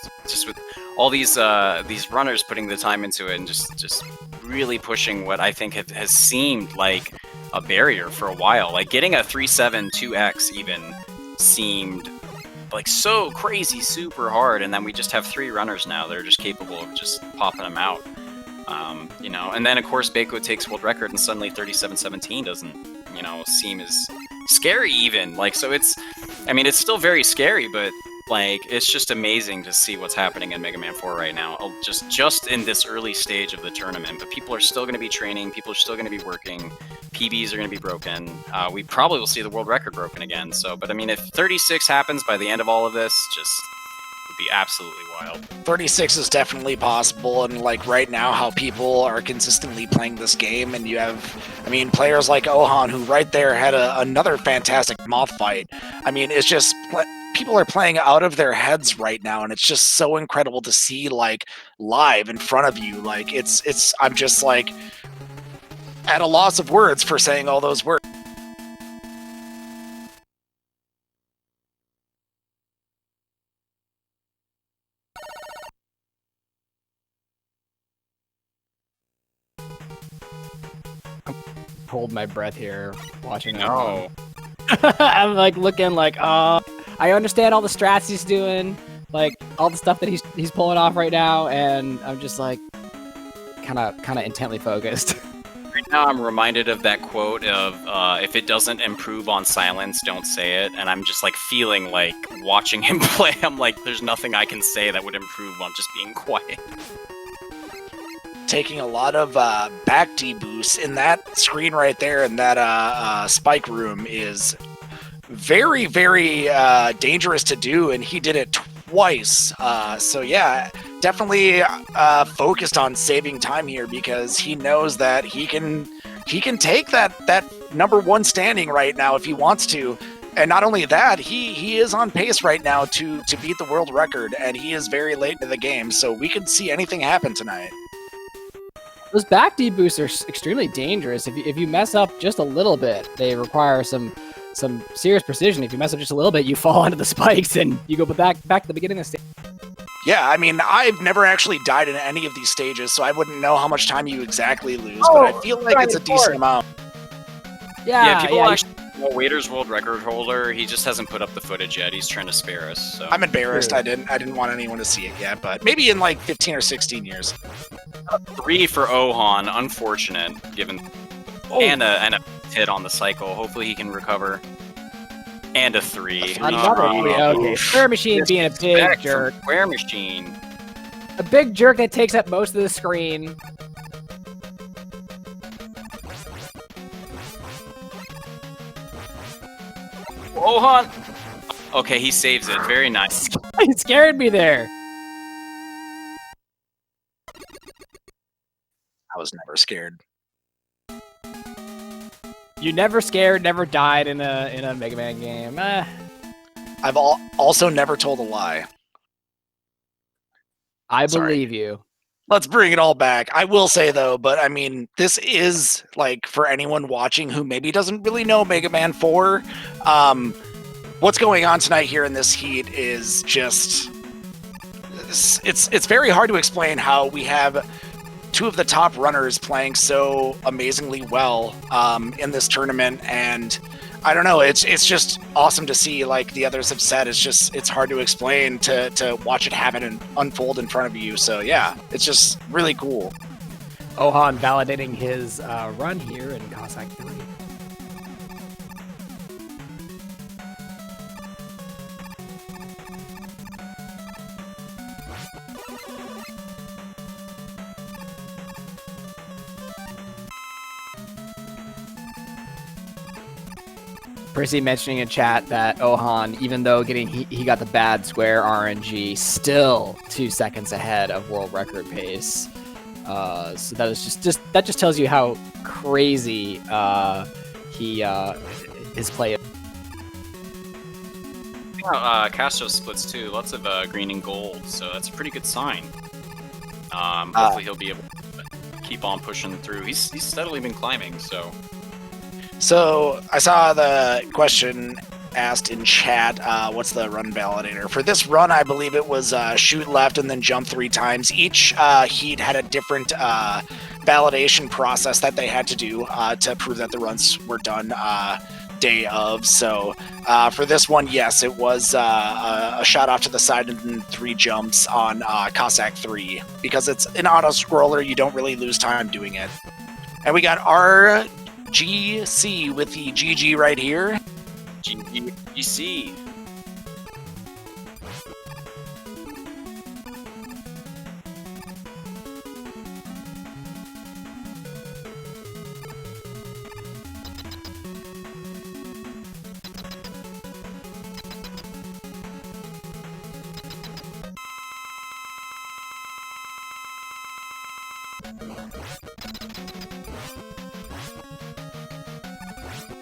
with all these runners putting the time into it and just really pushing what I think has seemed like a barrier for a while. Like getting a 3.7 2x even seemed like so crazy, super hard, and then we just have 3 runners now that are just capable of just popping them out. You know, and then of course Bako takes world record, and suddenly 37.17 doesn't, you know, seem as scary even. Like, so it's, I mean, it's still very scary, but Like, it's just amazing to see what's happening in Mega Man 4 right now. Just in this early stage of the tournament. But people are still going to be training. People are still going to be working. PBs are going to be broken. We probably will see the world record broken again. So, but I mean, if 36 happens by the end of all of this, just would be absolutely wild. 36 is definitely possible, and like right now how people are consistently playing this game, and you have, I mean, players like Ohan, who right there had another fantastic Moth Fight. I mean, it's just people are playing out of their heads right now, and it's just so incredible to see like live in front of you. Like it's I'm just like at a loss of words for saying all those words. Hold my breath here watching. No. I'm like looking like, I understand all the strats he's doing, like all the stuff that he's pulling off right now, and I'm just like kind of intently focused. Right now, I'm reminded of that quote of, if it doesn't improve on silence, don't say it. And I'm just like feeling like watching him play, I'm like, there's nothing I can say that would improve on just being quiet. Taking a lot of back deboosts in that screen right there in that spike room is very, very dangerous to do, and he did it twice. So yeah, definitely focused on saving time here, because he knows that he can take that number one standing right now if he wants to. And not only that, he is on pace right now to beat the world record, and he is very late into the game, so we could see anything happen tonight. Those back D boosts are extremely dangerous. If you mess up just a little bit, they require some serious precision. If you mess up just a little bit, you fall onto the spikes and you go back to the beginning of the stage. Yeah, I mean, I've never actually died in any of these stages, so I wouldn't know how much time you exactly lose, but I feel like it's a decent amount. Yeah, people actually know Wader's world record holder. He just hasn't put up the footage yet. He's trying to spare us. So. I'm embarrassed. I didn't want anyone to see it yet, but maybe in like 15 or 16 years. 3 for Ohan, unfortunate, given and a hit on the cycle. Hopefully he can recover. And a 3. Another 3. Okay, Square Machine being a big jerk. Square Machine. A big jerk that takes up most of the screen. Ohan. Okay, he saves it. Very nice. He scared me there. I was never scared. You never scared, never died in a Mega Man game. I've also never told a lie. I Sorry. believe you. Let's bring it all back. I will say though, but I mean, this is like for anyone watching who maybe doesn't really know Mega Man 4. What's going on tonight here in this heat is just it's very hard to explain how we have two of the top runners playing so amazingly well in this tournament, and I don't know, it's just awesome to see. Like the others have said, it's hard to explain to watch it happen and unfold in front of you. So yeah, it's just really cool. Ohan validating his run here in Cossack 3. Percy mentioning in chat that Ohan, even though he got the bad square RNG, still 2 seconds ahead of world record pace. So that is that just tells you how crazy his play. Castro splits too. Lots of green and gold, so that's a pretty good sign. Hopefully he'll be able to keep on pushing through. He's steadily been climbing, so. So I saw the question asked in chat, what's the run validator? For this run, I believe it was shoot left and then jump 3 times. Each heat had a different validation process that they had to do to prove that the runs were done day of. So for this one, yes, it was a shot off to the side and then 3 jumps on Cossack 3. Because it's an auto-scroller, you don't really lose time doing it. And we got RGC with the GG right here. GC.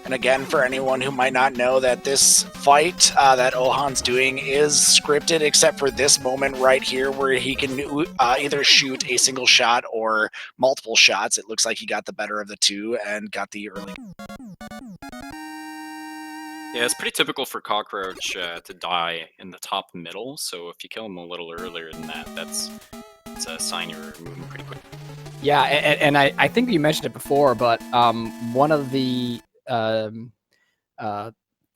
And again, for anyone who might not know, that this fight that Ohan's doing is scripted, except for this moment right here where he can either shoot a single shot or multiple shots. It looks like he got the better of the two and got the early. Yeah, it's pretty typical for Cockroach to die in the top middle, so if you kill him a little earlier than that, it's a sign you're moving pretty quick. Yeah, and I think you mentioned it before, but one of the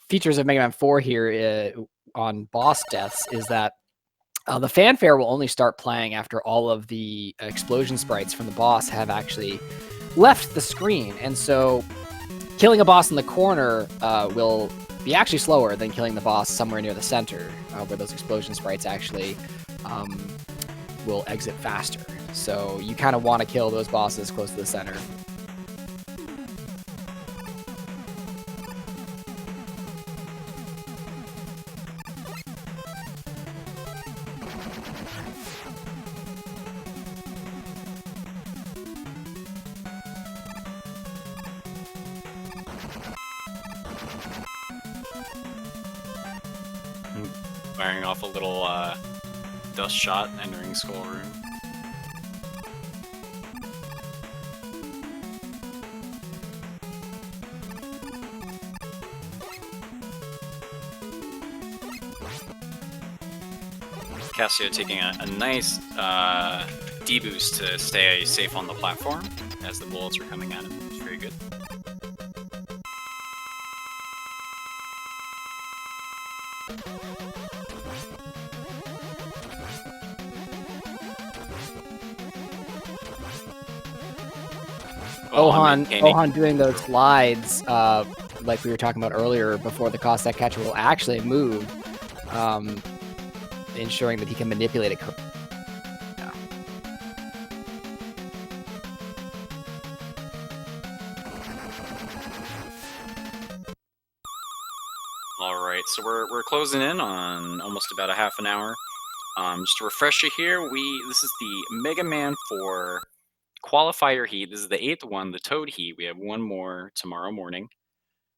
features of Mega Man 4 here on boss deaths is that the fanfare will only start playing after all of the explosion sprites from the boss have actually left the screen. And so killing a boss in the corner will be actually slower than killing the boss somewhere near the center, where those explosion sprites actually will exit faster. So you kind of want to kill those bosses close to the center. Firing off a little dust shot entering Skull Room. Cassio taking a nice D-boost to stay safe on the platform as the bullets are coming at him. It's very good. Ohan doing those slides, like we were talking about earlier, before the Cossack catcher will actually move, ensuring that he can manipulate it. Yeah. All right, so we're closing in on almost about a half an hour. Just to refresh you here, this is the Mega Man 4 Qualifier heat. This is the 8th one, the Toad heat. We have one more tomorrow morning.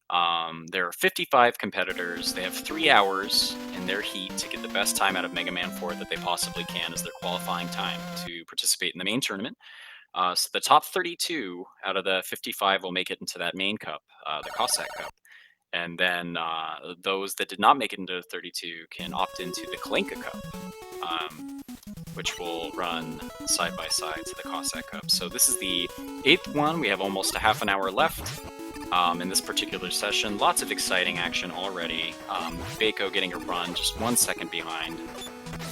There are 55 competitors. They have 3 hours in their heat to get the best time out of Mega Man 4 that they possibly can as their qualifying time to participate in the main tournament. So the top 32 out of the 55 will make it into that main cup, the Cossack Cup. And then those that did not make it into 32 can opt into the Kalinka Cup, which will run side by side to the Cossack Cup. So this is the 8th one. We have almost a half an hour left in this particular session. Lots of exciting action already. Baco getting a run just 1 second behind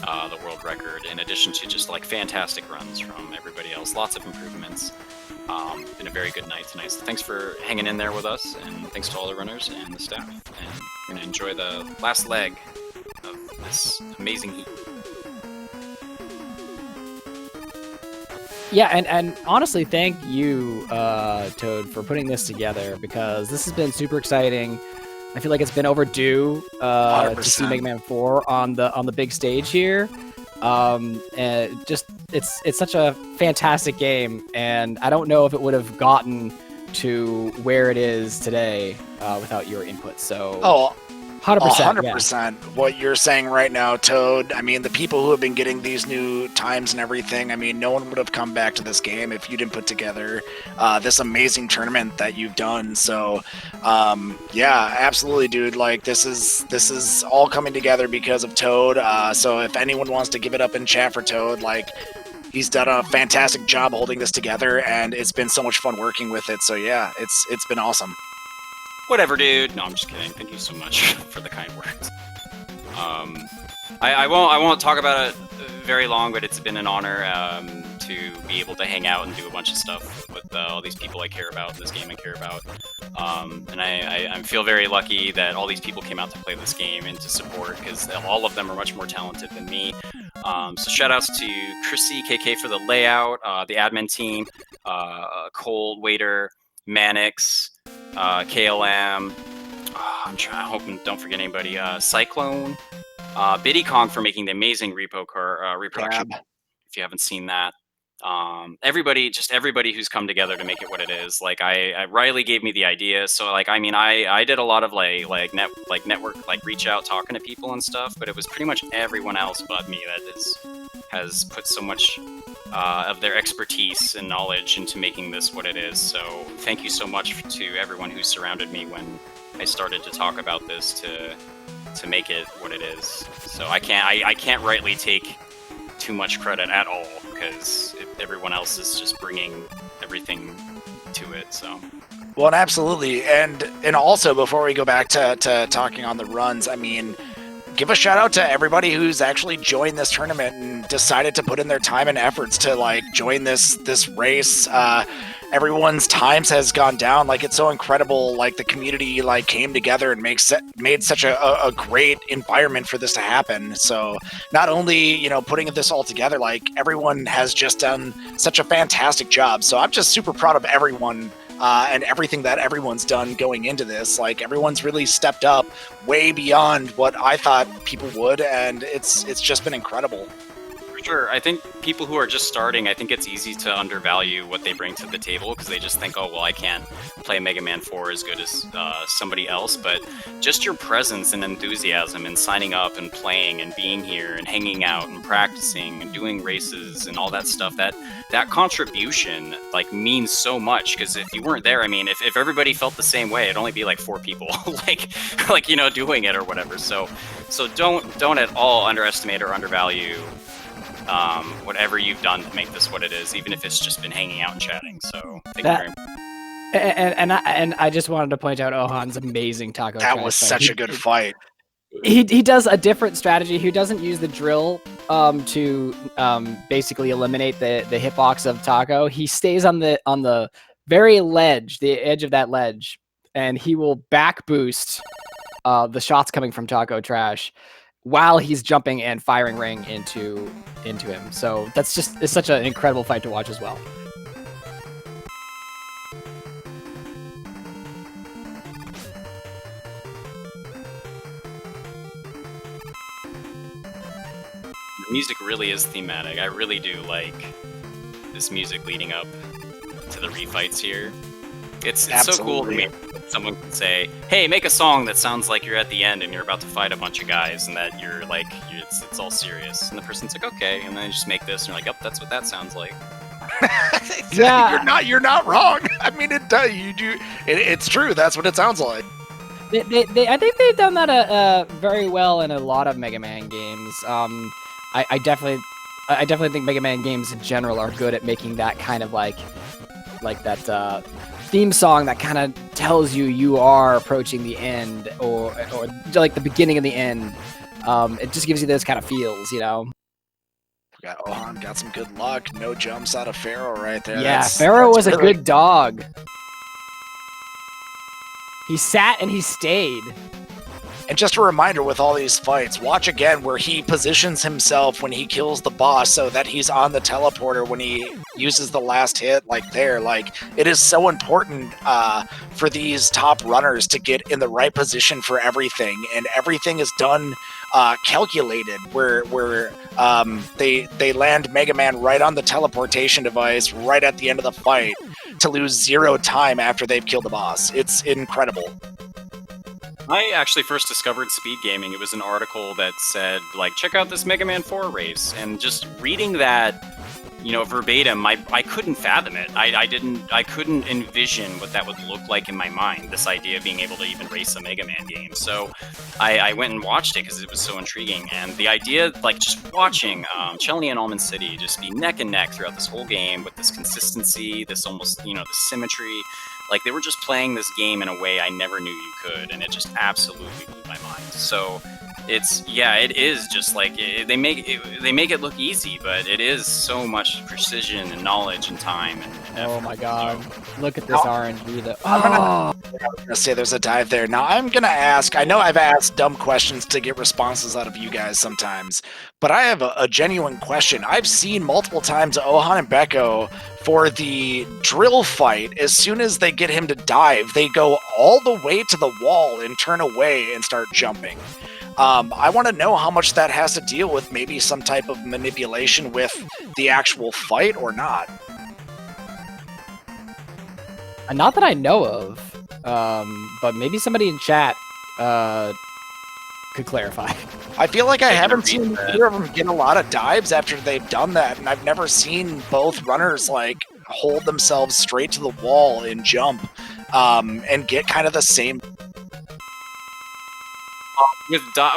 the world record, in addition to just like fantastic runs from everybody else. Lots of improvements. Been a very good night tonight. So thanks for hanging in there with us, and thanks to all the runners and the staff. And we're gonna enjoy the last leg of this amazing heat. Yeah, and honestly, thank you, Toad, for putting this together, because this has been super exciting. I feel like it's been overdue to see Mega Man 4 on the big stage here. And just it's such a fantastic game, and I don't know if it would have gotten to where it is today without your input. So 100%. 100%. What you're saying right now, Toad, I mean, the people who have been getting these new times and everything, I mean, no one would have come back to this game if you didn't put together this amazing tournament that you've done. So, yeah, absolutely, dude. Like, this is all coming together because of Toad. So if anyone wants to give it up in chat for Toad, like, he's done a fantastic job holding this together, and it's been so much fun working with it. So, yeah, it's been awesome. Whatever, dude. No, I'm just kidding. Thank you so much for the kind words. I won't talk about it very long, but it's been an honor to be able to hang out and do a bunch of stuff with all these people I care about, this game I care about. And I feel very lucky that all these people came out to play this game and to support, because all of them are much more talented than me. So shout outs to Chrissy, KK for the layout, the admin team, Cole, Waiter, Manix, KLM, I'm trying, hoping don't forget anybody, Cyclone, Biddy Kong for making the amazing reproduction. If you haven't seen that, everybody who's come together to make it what it is. Like Riley gave me the idea, so like I mean I did a lot of network reach out talking to people and stuff, but it was pretty much everyone else but me that has put so much of their expertise and knowledge into making this what it is. So thank you so much to everyone who surrounded me when I started to talk about this to make it what it is. So I can't rightly take too much credit at all, because everyone else is just bringing everything to it. So Well, and absolutely, and also before we go back to talking on the runs, I mean, give a shout out to everybody who's actually joined this tournament and decided to put in their time and efforts to like join this race. Everyone's times has gone down. Like, it's so incredible. Like, the community like came together and made such a great environment for this to happen. So not only, you know, putting this all together, like everyone has just done such a fantastic job. So I'm just super proud of everyone. And everything that everyone's done going into this. Like, everyone's really stepped up way beyond what I thought people would, and it's just been incredible. for sure, I think people who are just starting, I think it's easy to undervalue what they bring to the table, because they just think, oh well, I can't play Mega Man 4 as good as somebody else. But just your presence and enthusiasm and signing up and playing and being here and hanging out and practicing and doing races and all that stuff, that contribution like means so much. Because if you weren't there, I mean, if everybody felt the same way, it'd only be like 4 people like you know, doing it or whatever. So don't at all underestimate or undervalue whatever you've done to make this what it is, even if it's just been hanging out and chatting. So thank you very much. And I just wanted to point out Ohan's amazing taco. That trash was fight. such a good fight. He does a different strategy. He doesn't use the drill to basically eliminate the hitbox of Taco. He stays on the very ledge, the edge of that ledge, and he will back boost the shots coming from Taco Trash while he's jumping and firing ring into him. So it's such an incredible fight to watch as well. The music really is thematic. I really do like this music leading up to the refights here. It's so cool to me. Someone can say, "Hey, make a song that sounds like you're at the end and you're about to fight a bunch of guys, and that you're like, it's all serious." And the person's like, "Okay," and then you just make this, and you're like, "Yep, that's what that sounds like." Yeah. You're not wrong. I mean, it does. You do. It's true. That's what it sounds like. I think they've done that very well in a lot of Mega Man games. I definitely think Mega Man games in general are good at making that kind of like that theme song that kind of tells you are approaching the end, or like the beginning of the end. It just gives you those kind of feels, you know. Ohan got some good luck. No jumps out of Pharaoh right there. Yeah, Pharaoh was a good dog. He sat and he stayed. And just a reminder with all these fights, watch again where he positions himself when he kills the boss so that he's on the teleporter when he uses the last hit, like there. Like, it is so important for these top runners to get in the right position for everything, and everything is done calculated where they land Mega Man right on the teleportation device right at the end of the fight to lose 0 time after they've killed the boss. It's incredible. I actually first discovered speed gaming. It was an article that said, like, check out this Mega Man 4 race, and just reading that, you know, verbatim, I couldn't fathom it. I couldn't envision what that would look like in my mind, this idea of being able to even race a Mega Man game. So I went and watched it because it was so intriguing, and the idea, like, just watching Chelny and Almond City just be neck and neck throughout this whole game with this consistency, this almost, you know, the symmetry. Like, they were just playing this game in a way I never knew you could, and it just absolutely blew my mind. So it is just like they make it look easy, but it is so much precision and knowledge and time and effort. Oh my god, look at this RNG though. I was gonna say there's a dive there. Now I'm gonna ask, I know I've asked dumb questions to get responses out of you guys sometimes, but I have a genuine question. I've seen multiple times Ohan and Becco for the drill fight, as soon as they get him to dive, they go all the way to the wall and turn away and start jumping. I want to know how much that has to deal with maybe some type of manipulation with the actual fight or not. Not that I know of, but maybe somebody in chat could clarify. I feel like I Taking a haven't seen reset. either of them get a lot of dives after they've done that, and I've never seen both runners like hold themselves straight to the wall and jump and get kind of the same.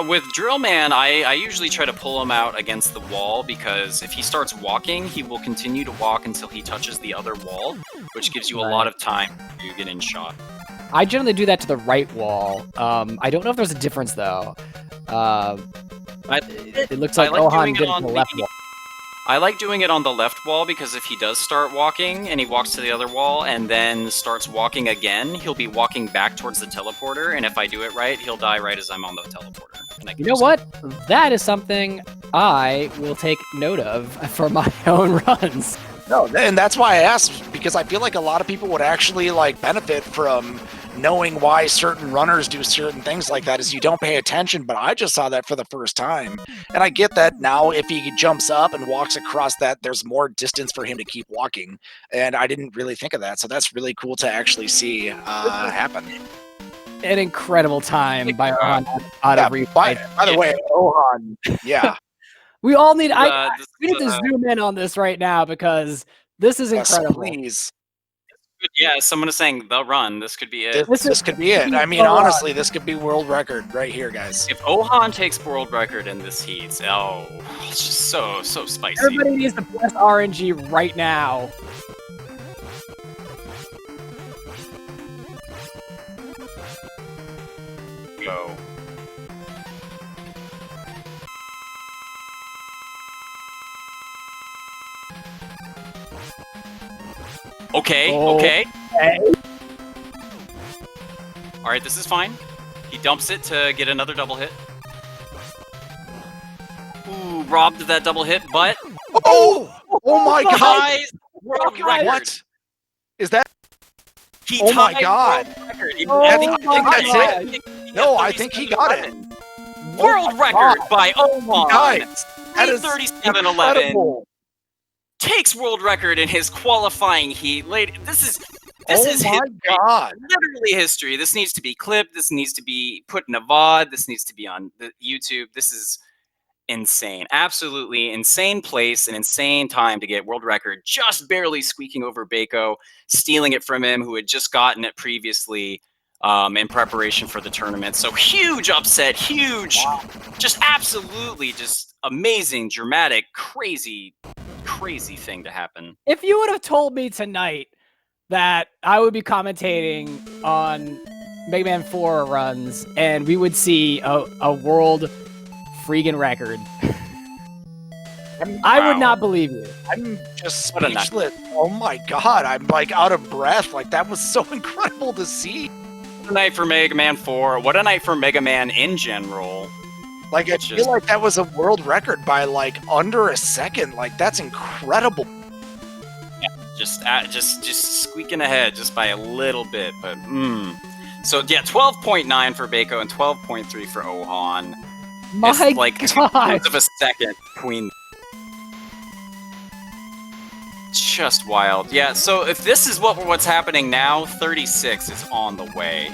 With Drill Man, I usually try to pull him out against the wall because if he starts walking, he will continue to walk until he touches the other wall, which gives you a lot of time to get in shot. I generally do that to the right wall. I don't know if there's a difference though. It looks like I like Ohan doing it did it on to the left wall. I like doing it on the left wall because if he does start walking and he walks to the other wall and then starts walking again, he'll be walking back towards the teleporter, and if I do it right, he'll die right as I'm on the teleporter. And I can You know just- what? That is something I will take note of for my own runs. No, and that's why I asked, because I feel like a lot of people would actually like benefit from knowing why certain runners do certain things like that, is you don't pay attention, but I just saw that for the first time. And I get that now if he jumps up and walks across that, there's more distance for him to keep walking. And I didn't really think of that. So that's really cool to actually see happen. An incredible time by Ohan out of replay. By the way, Ohan, yeah. We all need. We need to this- zoom in on this right now because this is Yes, incredible. please. Yeah, someone is saying the run. This could be it. This could be it. I mean, honestly, this could be world record right here, guys. If Ohan takes world record in this heat, oh, it's just so spicy. Everybody needs to press RNG right now. Go. Okay, okay. All right, this is fine. He dumps it to get another double hit. Ooh, robbed of that double hit, but Oh my god! ties world Okay, record. what? Is that? He Oh my tied God. world record. I think that's got it. No, I think he got it. World record by Oman. Guys, that is 37-11. incredible. Takes world record in his qualifying heat. This is Oh history. my god! Literally history. This needs to be clipped. This needs to be put in a VOD. This needs to be on the YouTube. This is insane. Absolutely insane place, an insane time to get world record. Just barely squeaking over Bako, stealing it from him, who had just gotten it previously in preparation for the tournament. So huge upset, huge, just absolutely just amazing, dramatic, crazy thing to happen. If you would have told me tonight that I would be commentating on Mega Man 4 runs and we would see a world freaking record, I would not believe you. I'm just What a night. speechless. Oh my god! I'm like out of breath. Like that was so incredible to see. What a night for Mega Man 4. What a night for Mega Man in general. Like I It's feel just- like that was a world record by like under a second. Like that's incredible. Just squeaking ahead just by a little bit, but So yeah, 12.9 for Bako and 12.3 for Ohan. My It's like God. 2/3 of a second between. Just wild. Yeah, so if this is what's happening now, 36 is on the way.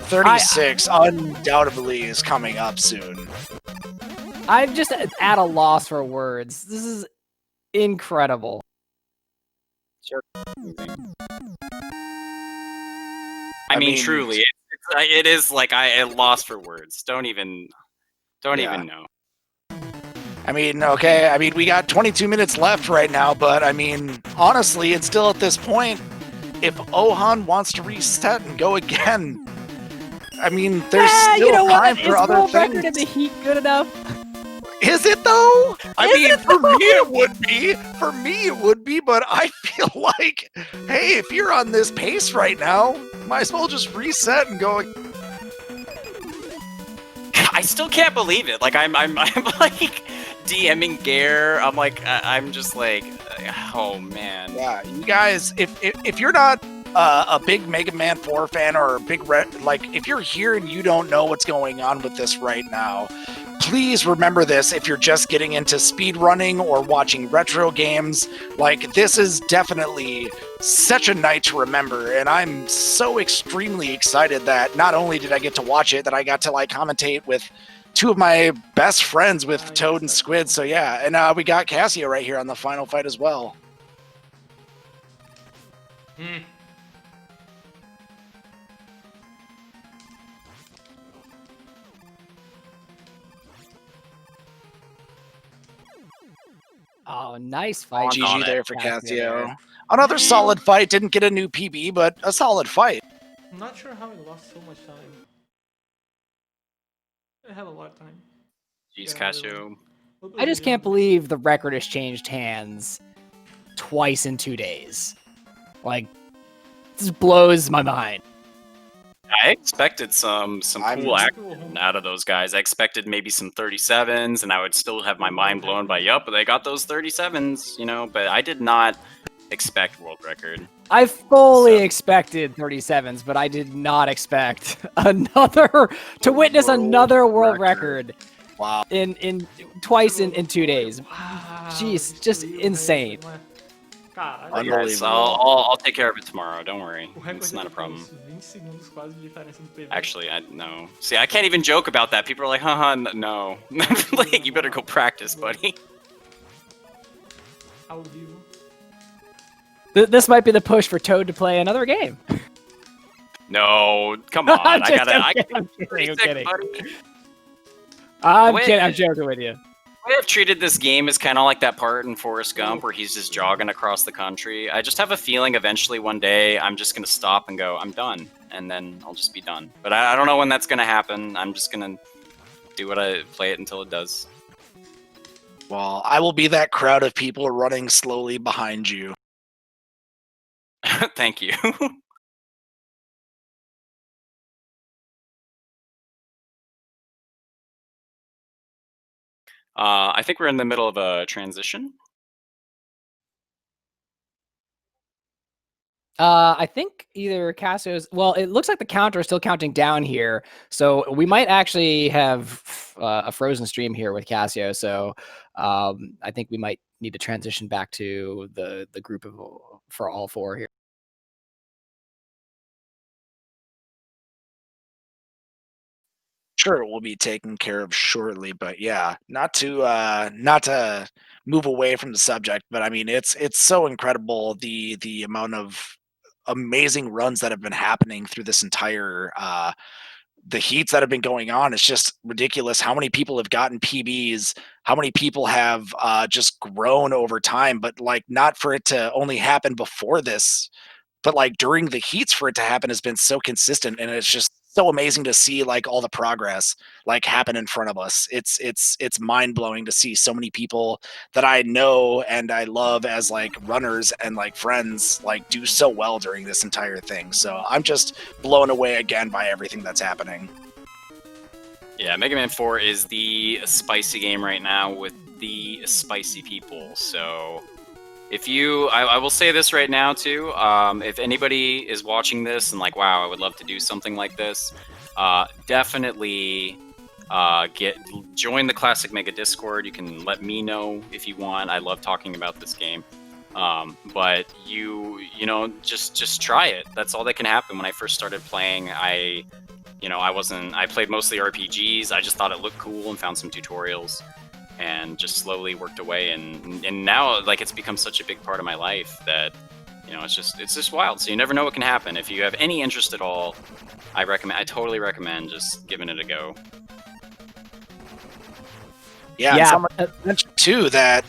36 undoubtedly is coming up soon. I'm just at a loss for words. This is incredible. I mean, mean, truly, it is like I lost for words. Don't even know. I mean, okay, I mean, we got 22 minutes left right now, but I mean, honestly, it's still at this point. If Ohan wants to reset and go again, I mean, there's still you know time what? for Is other world record in things. the heat good enough? Is it though? I Is mean, it for me it would be. For me it would be, but I feel like, hey, if you're on this pace right now, might as well just reset and go. I still can't believe it. Like I'm like DMing Gare. I'm just like, oh man. Yeah, you guys, if you're not a big Mega Man 4 fan or a big if you're here and you don't know what's going on with this right now, please remember this if you're just getting into speedrunning or watching retro games. Like, this is definitely such a night to remember, and I'm so extremely excited that not only did I get to watch it, that I got to like commentate with two of my best friends with Toad and Squid. So yeah, and we got Casio right here on the final fight as well. Oh, nice fight. GG there for Casio there. Casio. Another solid fight. Didn't get a new PB, but a solid fight. I'm not sure how he lost so much time. I had a lot of time. Jeez, Yeah, Casio. I just can't believe the record has changed hands twice in 2 days. Like, this blows my mind. I expected some cool action out of those guys. I expected maybe some 37s, and I would still have my mind blown by, yup, they got those 37s, you know, but I did not expect world record. I fully expected 37s, but I did not expect to witness another world record. Wow. In twice in 2 days. Jeez, just insane. God, Unbelievable. Yes, I'll take care of it tomorrow. Don't worry. It's not a problem. Actually, no. See, I can't even joke about that. People are like, haha, no. Like, you better go practice, buddy. How do you? This might be the push for Toad to play another game. No, come on. I'm I'm kidding. buddy. I'm Wait. kidding. I'm joking with you. The way I've treated this game is kind of like that part in Forrest Gump where he's just jogging across the country. I just have a feeling eventually one day I'm just going to stop and go, I'm done. And then I'll just be done. But I don't know when that's going to happen. I'm just going to play it until it does. Well, I will be that crowd of people running slowly behind you. Thank you. I think we're in the middle of a transition. I think either Casio's. Well, it looks like the counter is still counting down here, so we might actually have a frozen stream here with Casio. So I think we might need to transition back to the group for all four here. Sure, it will be taken care of shortly, but yeah, not to move away from the subject, but I mean it's so incredible the amount of amazing runs that have been happening through this entire the heats that have been going on. It's just ridiculous how many people have gotten PBs, how many people have just grown over time, but like not for it to only happen before this, but like during the heats for it to happen has been so consistent, and it's just so amazing to see like all the progress like happen in front of us. It's mind-blowing to see so many people that I know and I love as like runners and like friends like do so well during this entire thing. So I'm just blown away again by everything that's happening. Yeah, Mega Man 4 is the spicy game right now with the spicy people. So if you, I will say this right now too, if anybody is watching this and like, wow, I would love to do something like this, definitely join the Classic Mega Discord. You can let me know if you want. I love talking about this game. But you know, just try it. That's all that can happen. When I first started playing, I played mostly RPGs. I just thought it looked cool and found some tutorials. And just slowly worked away, and now like it's become such a big part of my life that, you know, it's just wild. So you never know what can happen. If you have any interest at all, I totally recommend just giving it a go. Yeah, and someone mentioned too that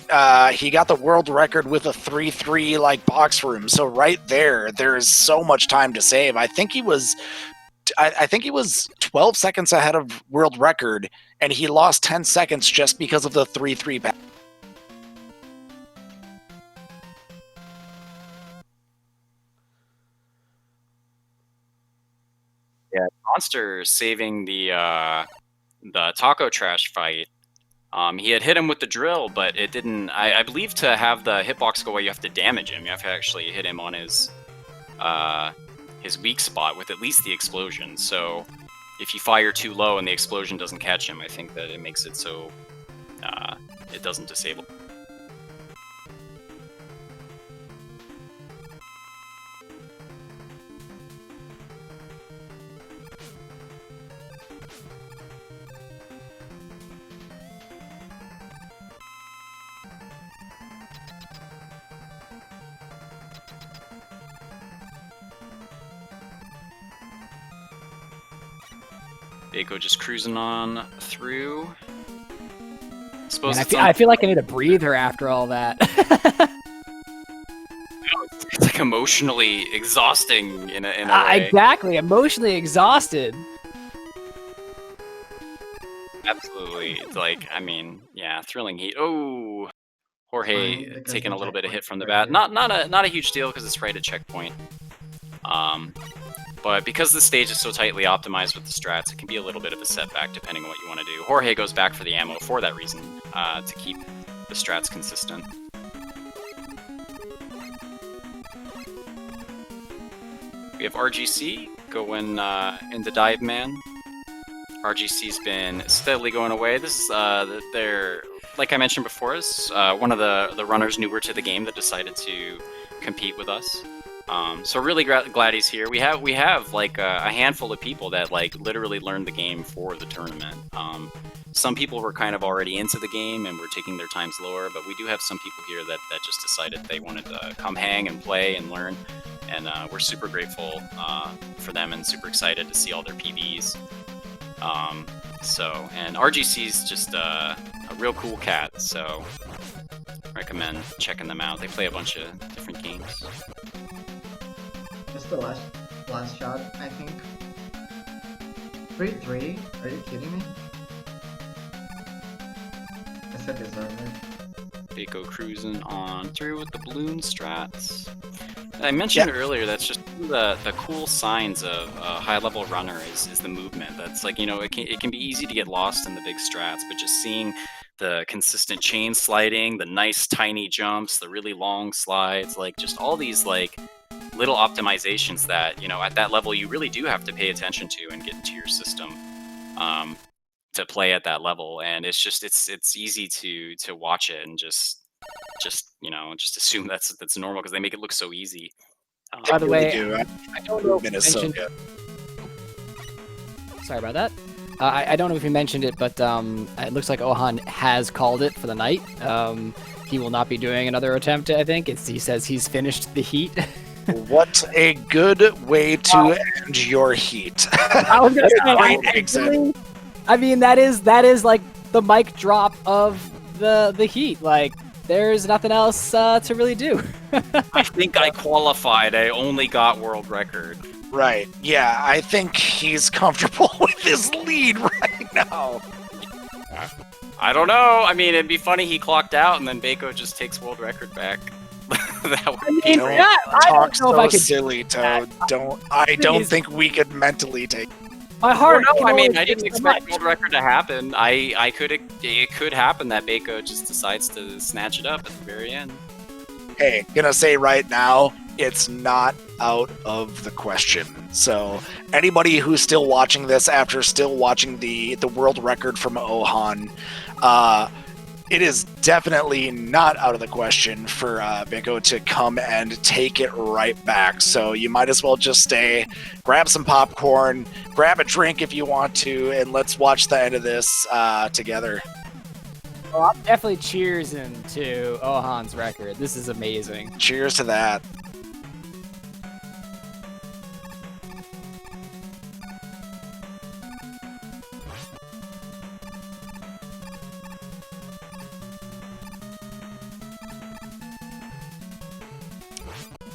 he got the world record with a 3-3 like box room. So right there is so much time to save. I think he was 12 seconds ahead of world record, and he lost 10 seconds just because of the 3-3 back. Yeah, Monster saving the taco trash fight. He had hit him with the drill, but it didn't. I believe to have the hitbox go away, you have to damage him. You have to actually hit him on his his weak spot with at least the explosion. So if you fire too low and the explosion doesn't catch him, I think that it makes it so it doesn't disable. Baco just cruising on through. Suppose Man, it's I feel like I need a breather after all that. it's like emotionally exhausting in a way. Exactly, emotionally exhausted. Absolutely. It's like, I mean, yeah, thrilling heat. Oh, Jorge Fine, because taking the a little bit of hit checkpoint's from the right bat. here. Not a huge deal because it's right at checkpoint. But because the stage is so tightly optimized with the strats, it can be a little bit of a setback depending on what you want to do. Jorge goes back for the ammo for that reason, to keep the strats consistent. We have RGC going into Dive Man. RGC's been steadily going away. This is they're, like I mentioned before, is one of the runners newer to the game that decided to compete with us. So really glad he's here. We have like a handful of people that like literally learned the game for the tournament. Some people were kind of already into the game and were taking their time slower, but we do have some people here that just decided they wanted to come hang and play and learn. And we're super grateful for them and super excited to see all their PBs. And RGC's just a real cool cat, so recommend checking them out. They play a bunch of different games. Just the last shot, I think. 3-3? Are you kidding me? I said deserve it. Baco cruising on through with the balloon strats. I mentioned earlier that's just the cool signs of a high-level runner is the movement. That's like, you know, it can be easy to get lost in the big strats, but just seeing the consistent chain sliding, the nice tiny jumps, the really long slides, like just all these like little optimizations that, you know, at that level you really do have to pay attention to and get into your system to play at that level. And it's just it's easy to watch it and just you know, just assume that's normal because they make it look so easy. By the way, do. I don't know if you Movement is so mentioned. good. Sorry about that. I don't know if you mentioned it, but it looks like Ohan has called it for the night. He will not be doing another attempt. I think he says he's finished the heat. What a good way to end your heat. I was gonna say, Great example. I mean, that is like the mic drop of the heat. Like, there's nothing else to really do. I think I qualified. I only got world record. Right. Yeah, I think he's comfortable with his lead right now. I don't know. I mean, it'd be funny he clocked out and then Baco just takes world record back. That would be Don't great. talk know if I so could silly, Toad. Don't Please. think we could mentally take. My heart. No, can I mean, only I take didn't so expect much. world record to happen. It could happen that Baco just decides to snatch it up at the very end. Hey, gonna say right now, it's not out of the question. So anybody who's still watching this after still watching the world record from Ohan, it is definitely not out of the question for Baco to come and take it right back. So you might as well just stay, grab some popcorn, grab a drink if you want to, and let's watch the end of this together. Oh, I'm definitely cheersing to Ohan's record. This is amazing. Cheers to that.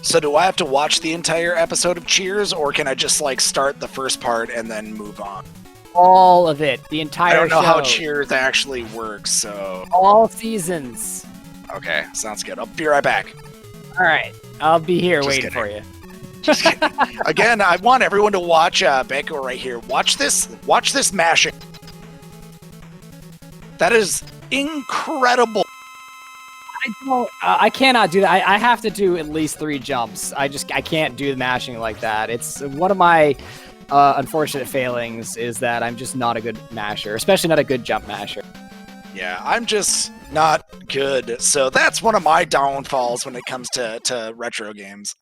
So do I have to watch the entire episode of Cheers, or can I just like start the first part and then move on? All of it, the entire I don't know show, how Cheers actually works, so all seasons. okay, sounds good. I'll be right back. All right, I'll be here Just waiting kidding. for you. Just kidding. Again, I want everyone to watch Baco right here. Watch this mashing. That is incredible. I cannot do that. I have to do at least 3 jumps. I can't do the mashing like that. It's one of my unfortunate failings is that I'm just not a good masher, especially not a good jump masher. Yeah, I'm just not good. So that's one of my downfalls when it comes to retro games.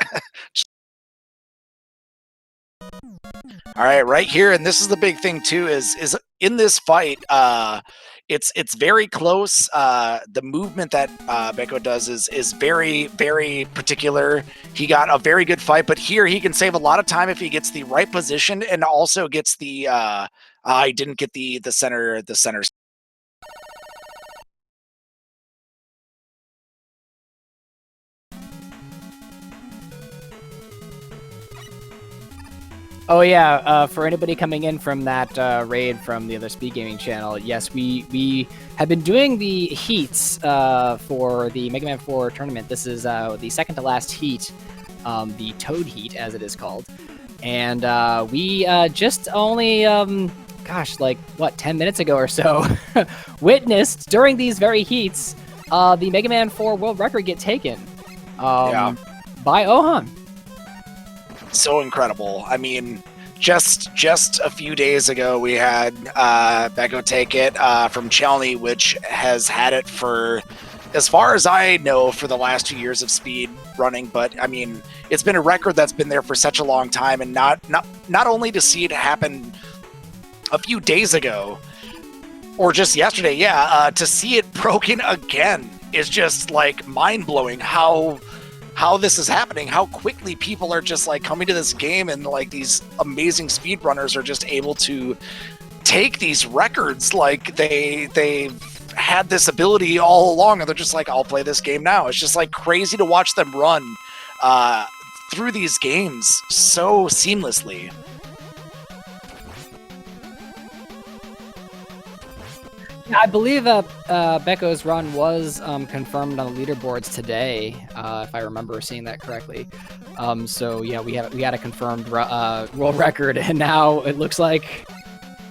All right here, and this is the big thing too, is in this fight, it's very close. The movement that Beko does is very, very particular. He got a very good fight, but here he can save a lot of time if he gets the right position and also gets the I didn't get the center. Oh yeah, for anybody coming in from that raid from the other Speed Gaming channel, yes, we have been doing the heats for the Mega Man 4 tournament. This is the second to last heat, the Toad Heat as it is called, and we just only, gosh, like what, 10 minutes ago or so, witnessed during these very heats the Mega Man 4 world record get taken by Ohan. So incredible. I mean, just a few days ago, we had Beko take it from Chelney, which has had it for, as far as I know, for the last 2 years of speed running. But I mean, it's been a record that's been there for such a long time, and not only to see it happen a few days ago, or just yesterday, to see it broken again is just like mind blowing. How this is happening, how quickly people are just like coming to this game, and like these amazing speedrunners are just able to take these records. Like they've had this ability all along, and they're just like, I'll play this game now. It's just like crazy to watch them run through these games so seamlessly. I believe Beko's run was confirmed on the leaderboards today, if I remember seeing that correctly. So yeah, we had a confirmed world record, and now it looks like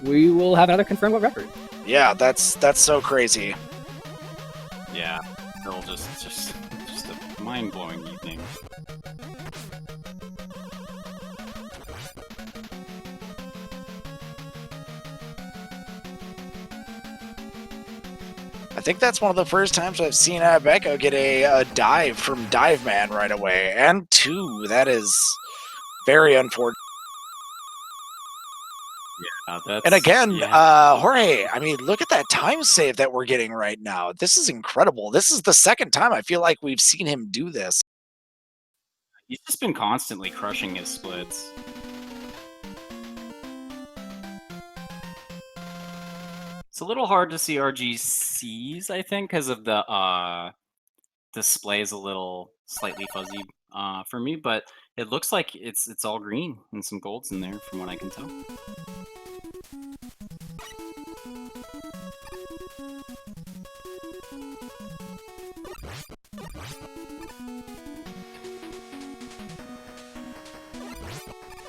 we will have another confirmed world record. Yeah, that's so crazy. Yeah, still just a mind-blowing evening. I think that's one of the first times I've seen Beko get a dive from Dive Man right away. And 2, that is very unfortunate. Yeah, and again, yeah. Jorge, I mean, look at that time save that we're getting right now. This is incredible. This is the second time I feel like we've seen him do this. He's just been constantly crushing his splits. It's a little hard to see RGCs, I think, because of the display is a little slightly fuzzy for me, but it looks like it's all green and some golds in there from what I can tell.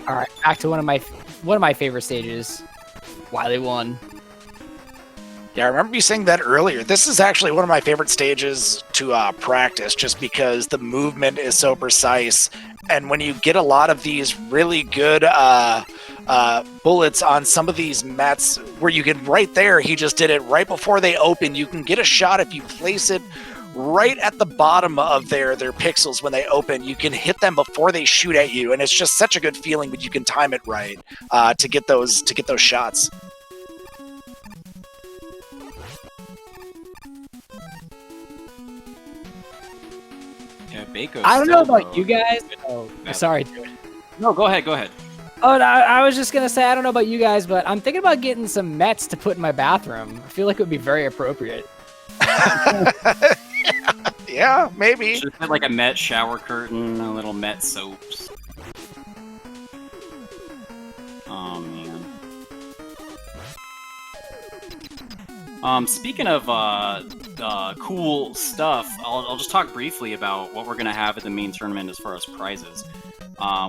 All right, back to one of my favorite stages, Wily 1. Yeah, I remember you saying that earlier. This is actually one of my favorite stages to practice, just because the movement is so precise, and when you get a lot of these really good bullets on some of these Mets, where you can, right there, he just did it right before they open. You can get a shot if you place it right at the bottom of their pixels when they open. You can hit them before they shoot at you, and it's just such a good feeling when you can time it right to get those shots. Yeah, Baco's I don't know still, about you guys. Oh, sorry. No, go ahead. Oh, no, I was just gonna say, I don't know about you guys, but I'm thinking about getting some Mets to put in my bathroom. I feel like it would be very appropriate. Yeah, maybe. Should have like a Met shower curtain, a little Met soaps. Oh man. Speaking of cool stuff, I'll just talk briefly about what we're gonna have at the main tournament as far as prizes.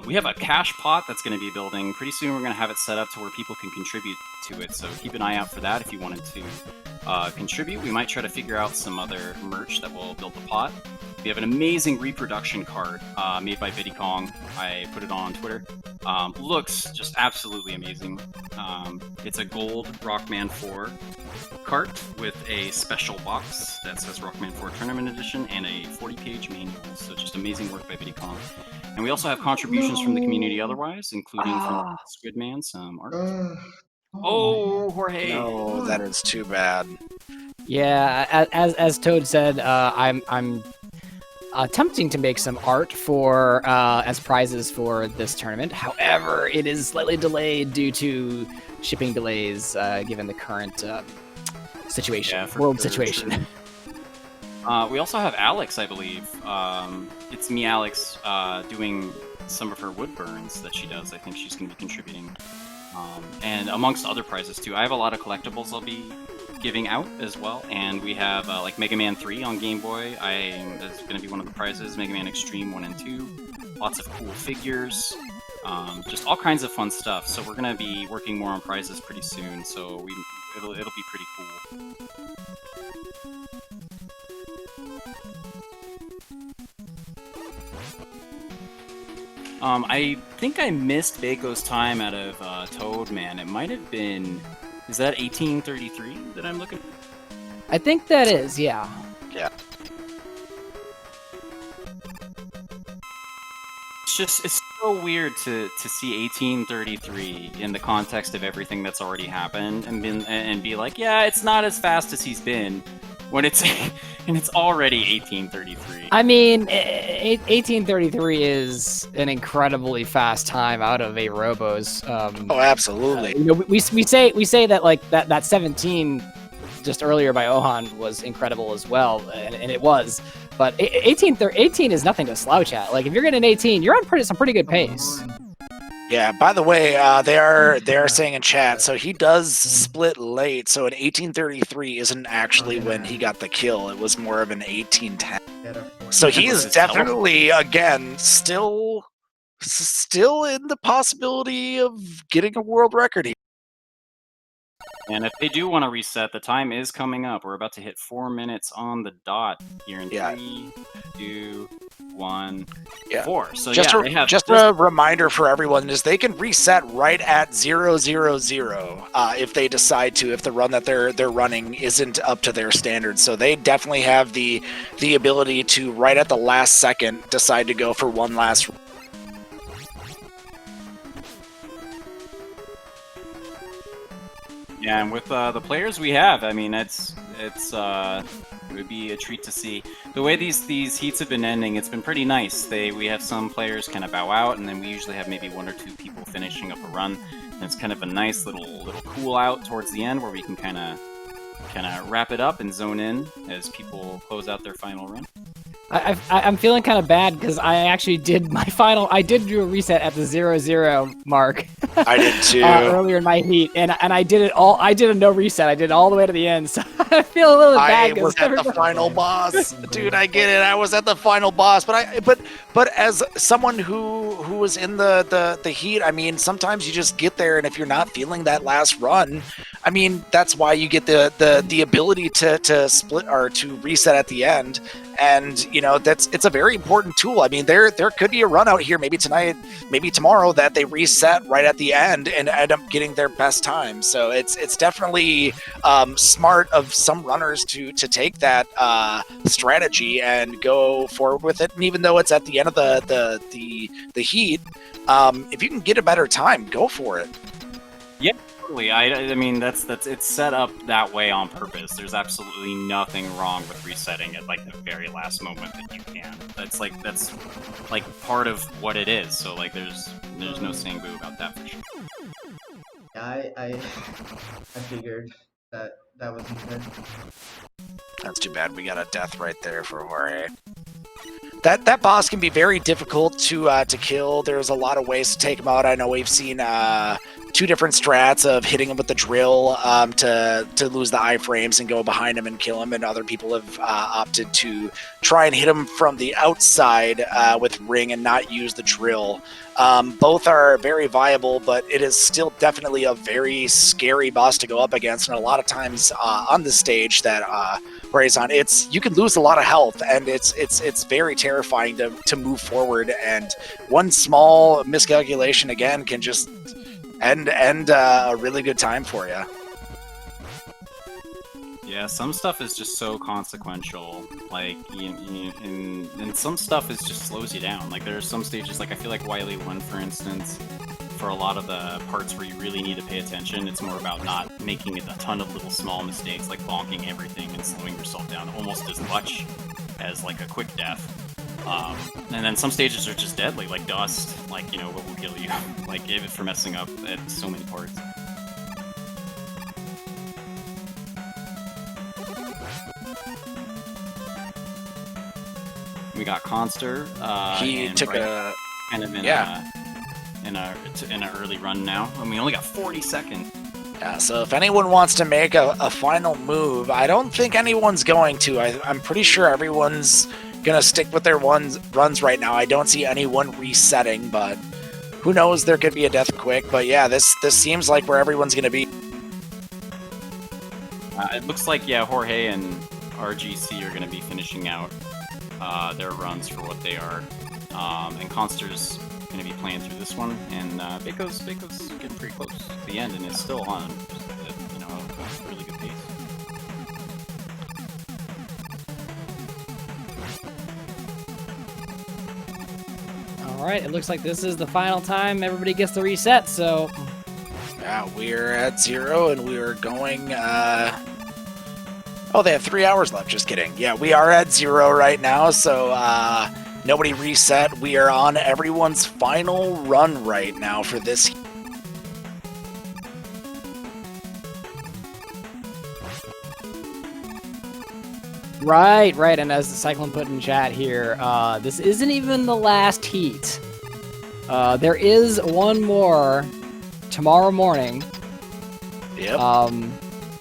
We have a cash pot that's going to be building. Pretty soon we're going to have it set up to where people can contribute to it. So keep an eye out for that if you wanted to contribute. We might try to figure out some other merch that will build the pot. We have an amazing reproduction cart made by Viddy Kong. I put it on Twitter. Looks just absolutely amazing. It's a gold Rockman 4 cart with a special box that says Rockman 4 Tournament Edition and a 40-page manual. So just amazing work by Viddy Kong. And we also have contributions from the community otherwise, including from Squidman, some art. Oh, Jorge! No, that is too bad. Yeah, as Toad said, I'm attempting to make some art for as prizes for this tournament. However, it is slightly delayed due to shipping delays given the current situation, world situation. We also have Alex, I believe. It's me, Alex, doing some of her wood burns that she does. I think she's going to be contributing. And amongst other prizes, too. I have a lot of collectibles I'll be giving out as well. And we have, like, Mega Man 3 on Game Boy. That's going to be one of the prizes. Mega Man Extreme 1 and 2. Lots of cool figures. Just all kinds of fun stuff. So we're going to be working more on prizes pretty soon. So it'll be pretty cool. I think I missed Baco's time out of Toad Man. It might have been... Is that 1833 that I'm looking at? I think that is, yeah. Yeah. It's so weird to see 1833 in the context of everything that's already happened and be like, yeah, it's not as fast as he's been, when it's and it's already 1833. I mean, 1833 is an incredibly fast time out of a Robos. Oh, absolutely. We say that like that 17 just earlier by Ohan was incredible as well, and it was. But 18 is nothing to slouch at. Like if you're getting 18, you're on some pretty good pace. Yeah, by the way, they are saying in chat, so he does split late, so in 1833 isn't actually when he got the kill, it was more of an 1810. So he is definitely, again, still in the possibility of getting a world record here. And if they do want to reset, the time is coming up. We're about to hit 4 minutes on the dot here in 3, 2, 1, 4. So just a reminder for everyone is they can reset right at 000 if they decide to, if the run that they're running isn't up to their standards. So they definitely have the ability to right at the last second decide to go for one last run. Yeah, and with the players we have, I mean, it would be a treat to see. The way these heats have been ending, it's been pretty nice. We have some players kind of bow out, and then we usually have maybe 1 or 2 people finishing up a run. And it's kind of a nice little cool out towards the end where we can kind of wrap it up and zone in as people close out their final run. I'm feeling kind of bad because I actually did my final. I did do a reset at the 0-0 mark. I did too. Earlier in my heat, and I did it all. I did a no reset. I did it all the way to the end. So I feel a little bad. I was at the final boss, dude. I get it. I was at the final boss, but as someone who was in the heat, I mean, sometimes you just get there, and if you're not feeling that last run, I mean, that's why you get the ability to split or to reset at the end. And you know, it's a very important tool. I mean, there could be a run out here, maybe tonight, maybe tomorrow, that they reset right at the end and end up getting their best time. So it's definitely smart of some runners to take that strategy and go forward with it. And even though it's at the end of the heat, if you can get a better time, go for it. Yeah. I mean, it's set up that way on purpose. There's absolutely nothing wrong with resetting at like the very last moment that you can. That's like part of what it is. So like, there's no saying boo about that for sure. Yeah, I figured that wasn't good. That's too bad. We got a death right there for Jorge. That boss can be very difficult to kill. There's a lot of ways to take him out. I know we've seen 2 two different strats of hitting him with the drill to lose the iframes and go behind him and kill him, and other people have opted to try and hit him from the outside with ring and not use the drill. Both are very viable, but it is still definitely a very scary boss to go up against, and a lot of times on the stage that where he's on, you can lose a lot of health, and it's very terrifying to move forward, and one small miscalculation again can just end a really good time for you. Yeah, some stuff is just so consequential, like, and some stuff is just slows you down. Like, there are some stages, like, I feel like Wily 1, for instance, for a lot of the parts where you really need to pay attention, it's more about not making a ton of little small mistakes, like bonking everything and slowing yourself down almost as much as, like, a quick death. And then some stages are just deadly, like Dust, like, what will kill you, like, for messing up at so many parts. We got Conster. He took a kind of in an early run now, and we only got 40 seconds. Yeah, so if anyone wants to make a final move, I don't think anyone's going to. I'm pretty sure everyone's gonna stick with their runs right now. I don't see anyone resetting, but who knows? There could be a death quick. But yeah, this seems like where everyone's gonna be. It looks like Jorge and RGC are gonna be finishing out their runs for what they are, and Conster's going to be playing through this one, and Baco's getting pretty close to the end and is still on a really good pace. All right, it looks like this is the final time everybody gets to reset, so... Yeah, we're at 0, and we are going... Oh, they have 3 hours left. Just kidding. Yeah, we are at 0 right now, so nobody reset. We are on everyone's final run right now for this. Right, and as the Cyclone put in chat here, this isn't even the last heat. There is one more tomorrow morning. Yep.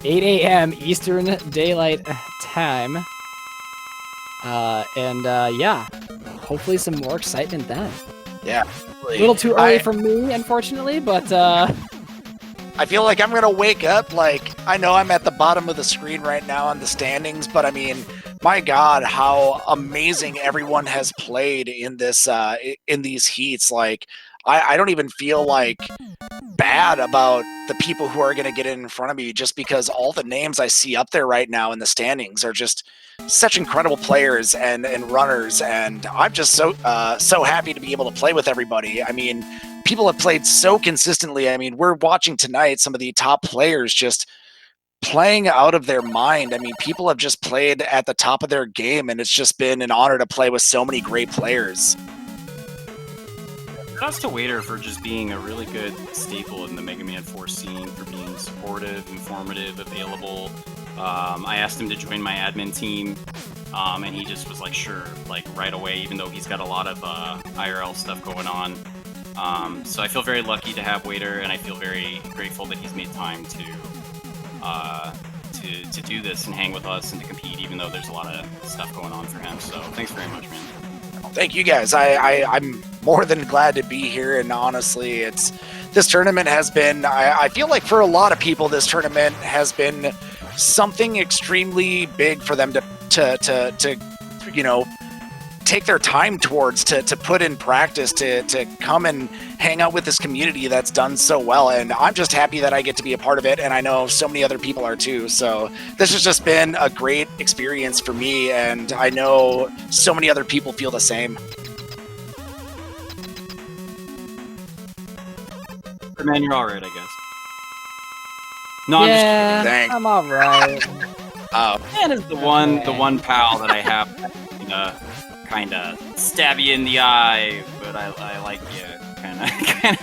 8 a.m. Eastern Daylight Time. Yeah, hopefully some more excitement then. Yeah. A little too early for me, unfortunately, but I feel like I'm going to wake up, like, I know I'm at the bottom of the screen right now on the standings, but I mean, my God, how amazing everyone has played in this, in these heats. Like, I don't even feel like bad about the people who are going to get in front of me, just because all the names I see up there right now in the standings are just such incredible players and runners, and I'm just so happy to be able to play with everybody. I mean, people have played so consistently. I mean, we're watching tonight some of the top players just playing out of their mind. I mean, people have just played at the top of their game, and it's just been an honor to play with so many great players. Shouts to Waiter for just being a really good staple in the Mega Man 4 scene, for being supportive, informative, available. I asked him to join my admin team, and he just was like, sure, like right away, even though he's got a lot of IRL stuff going on. So I feel very lucky to have Waiter, and I feel very grateful that he's made time to do this and hang with us and to compete, even though there's a lot of stuff going on for him. So thanks very much, man. Thank you guys. I'm more than glad to be here, and honestly, this tournament has been, I feel like for a lot of people, this tournament has been something extremely big for them to take their time towards, to put in practice, to come and hang out with this community that's done so well. And I'm just happy that I get to be a part of it, and I know so many other people are too. So this has just been a great experience for me, and I know so many other people feel the same. Man, you're alright, I guess. No, I'm just kidding. Thanks. I'm alright. Man is the one pal that I have kind of stab you in the eye, but I like you kind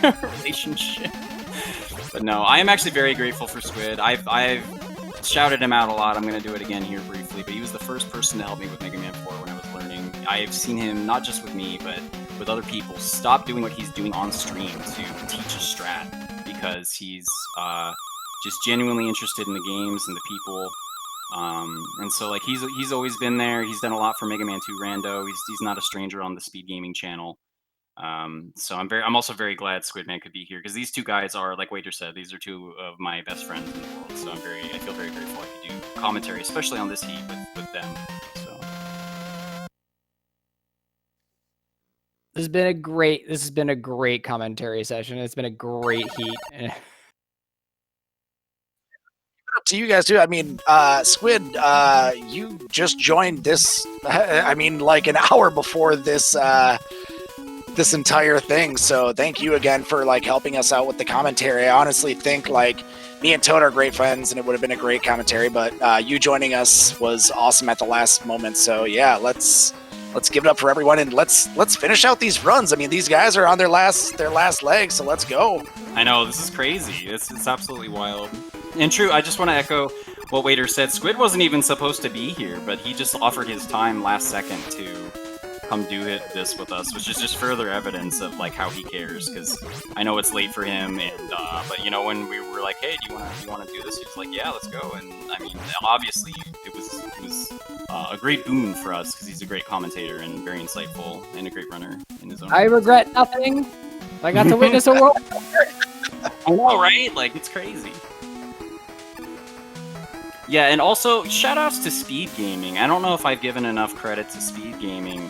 of relationship. But no, I am actually very grateful for Squid. I've shouted him out a lot. I'm going to do it again here briefly, but he was the first person to help me with Mega Man 4 when I was learning. I've seen him, not just with me, but with other people, stop doing what he's doing on stream to teach a strat, because he's just genuinely interested in the games and the people. And so like he's always been there. He's done a lot for Mega Man 2 Rando. He's not a stranger on the Speed Gaming channel. So I'm also very glad Squidman could be here because these two guys are, like Waiter said, these are two of my best friends in the world. So I feel very grateful I could do commentary, especially on this heat with them. So This has been a great commentary session. It's been a great heat. Up to you guys too. I mean, Squid, you just joined this. I mean, like an hour before this this entire thing. So thank you again for like helping us out with the commentary. I honestly think like me and Toad are great friends, and it would have been a great commentary. But you joining us was awesome at the last moment. So yeah, let's give it up for everyone, and let's finish out these runs. I mean, these guys are on their last leg, so let's go. I know, this is crazy. It's absolutely wild. And true, I just want to echo what Waiter said. Squid wasn't even supposed to be here, but he just offered his time last second to come do this with us, which is just further evidence of like how he cares. Because I know it's late for him, and but you know, when we were like, "Hey, do you want to do this?" He was like, "Yeah, let's go." And I mean, obviously, it was a great boon for us because he's a great commentator and very insightful and a great runner in his own. I regret nothing. I got to witness a world. I know, right? Like, it's crazy. Yeah, and also, shoutouts to Speed Gaming. I don't know if I've given enough credit to Speed Gaming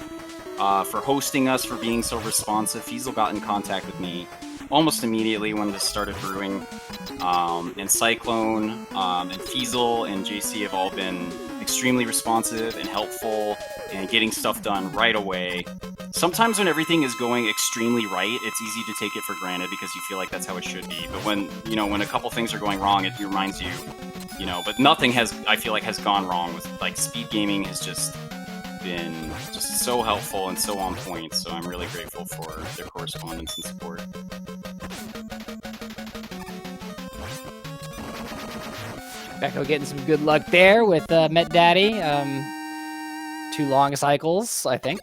for hosting us, for being so responsive. Fiesel got in contact with me almost immediately when this started brewing. And Cyclone, and Fiesel, and JC have all been extremely responsive and helpful and getting stuff done right away. Sometimes when everything is going extremely right, it's easy to take it for granted because you feel like that's how it should be. But when a couple things are going wrong, it reminds you, but nothing I feel like has gone wrong with, like, Speed Gaming has just been just so helpful and so on point. So I'm really grateful for their correspondence and support. Becco getting some good luck there with Met Daddy. 2 long cycles, I think.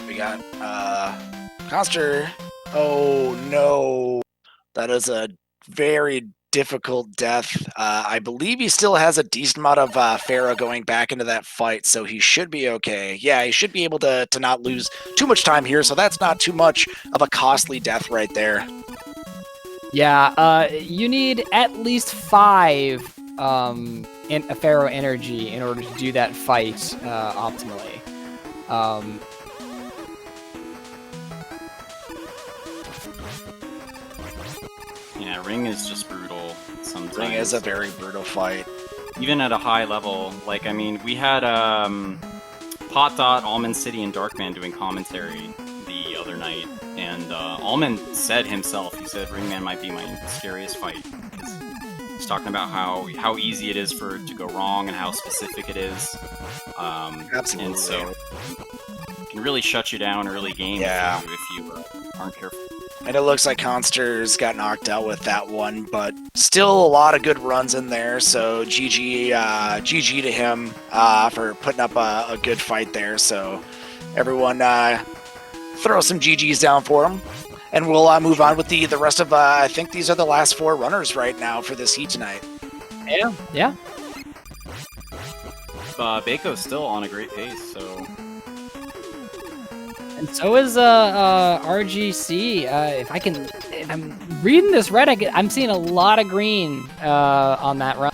We got Conster. Oh no, that is a very difficult death. I believe he still has a decent amount of Pharaoh going back into that fight, so he should be okay. Yeah, he should be able to not lose too much time here, so that's not too much of a costly death right there. Yeah, you need at least 5 Pharaoh energy in order to do that fight optimally. Yeah, Ring is just brutal sometimes. Ring is a very brutal fight. Even at a high level. Like, I mean, we had Pot Dot, Almond City, and Darkman doing commentary the other night, and Almond said himself, he said Ringman might be my scariest fight. He's talking about how easy it is for it to go wrong and how specific it is. Absolutely. And so it can really shut you down early game if you aren't careful. And it looks like Conster's got knocked out with that one, but still a lot of good runs in there. So GG to him for putting up a good fight there. So everyone throw some GGs down for him. And we'll move on with the rest of, I think these are the last 4 runners right now for this heat tonight. Yeah. Baco's still on a great pace, so... And so is RGC. If I'm reading this right, I'm seeing a lot of green on that run.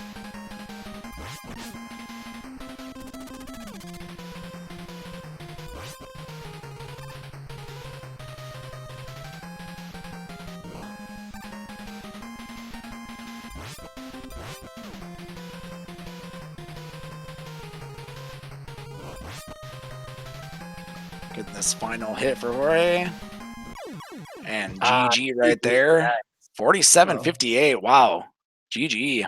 Getting this final hit for Jorge. And GG right there. 47-58. Wow. GG.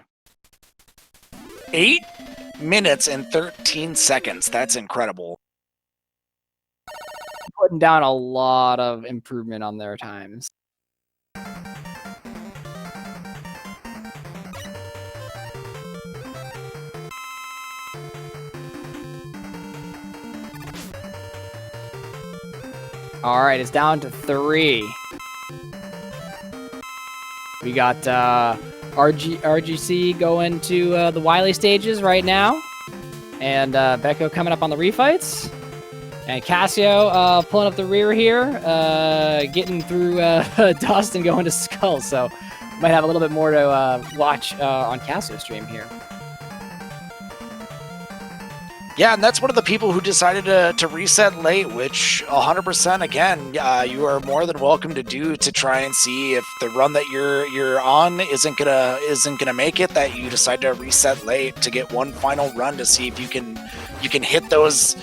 8 minutes and 13 seconds. That's incredible. Putting down a lot of improvement on their times. All right, it's down to 3. We got RGC going to the Wily stages right now. And Becco coming up on the refights. And Cassio pulling up the rear here, getting through Dust and going to Skull. So might have a little bit more to watch on Cassio's stream here. Yeah, and that's one of the people who decided to reset late, which 100% again, you are more than welcome to do to try and see if the run that you're on isn't gonna make it. That you decide to reset late to get one final run to see if you can hit those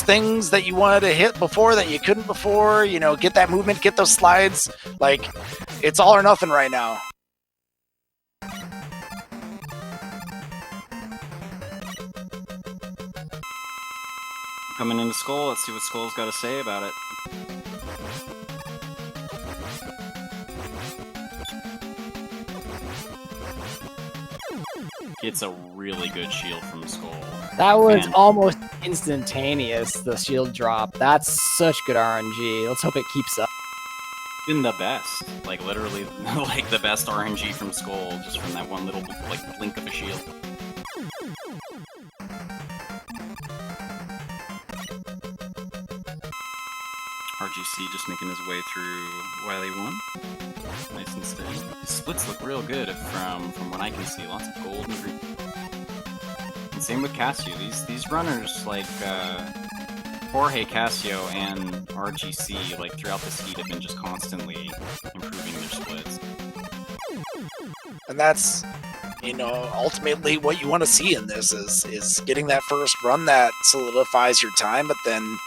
things that you wanted to hit before that you couldn't before. You know, get that movement, get those slides. Like, it's all or nothing right now. Coming into Skull, let's see what Skull's got to say about it. It's a really good shield from Skull. That was Man. almost instantaneous, the shield drop. That's such good RNG. Let's hope it keeps up. Been the best. Like, literally, like, the best RNG from Skull, just from that one little, like, blink of a shield. RGC just making his way through Wily 1. Nice and steady. His splits look real good from what I can see. Lots of gold and green. And same with Cassio. These runners, like Jorge, Cassio, and RGC, like throughout this heat, have been just constantly improving their splits. And that's, you know, ultimately what you want to see in this is getting that first run that solidifies your time, but then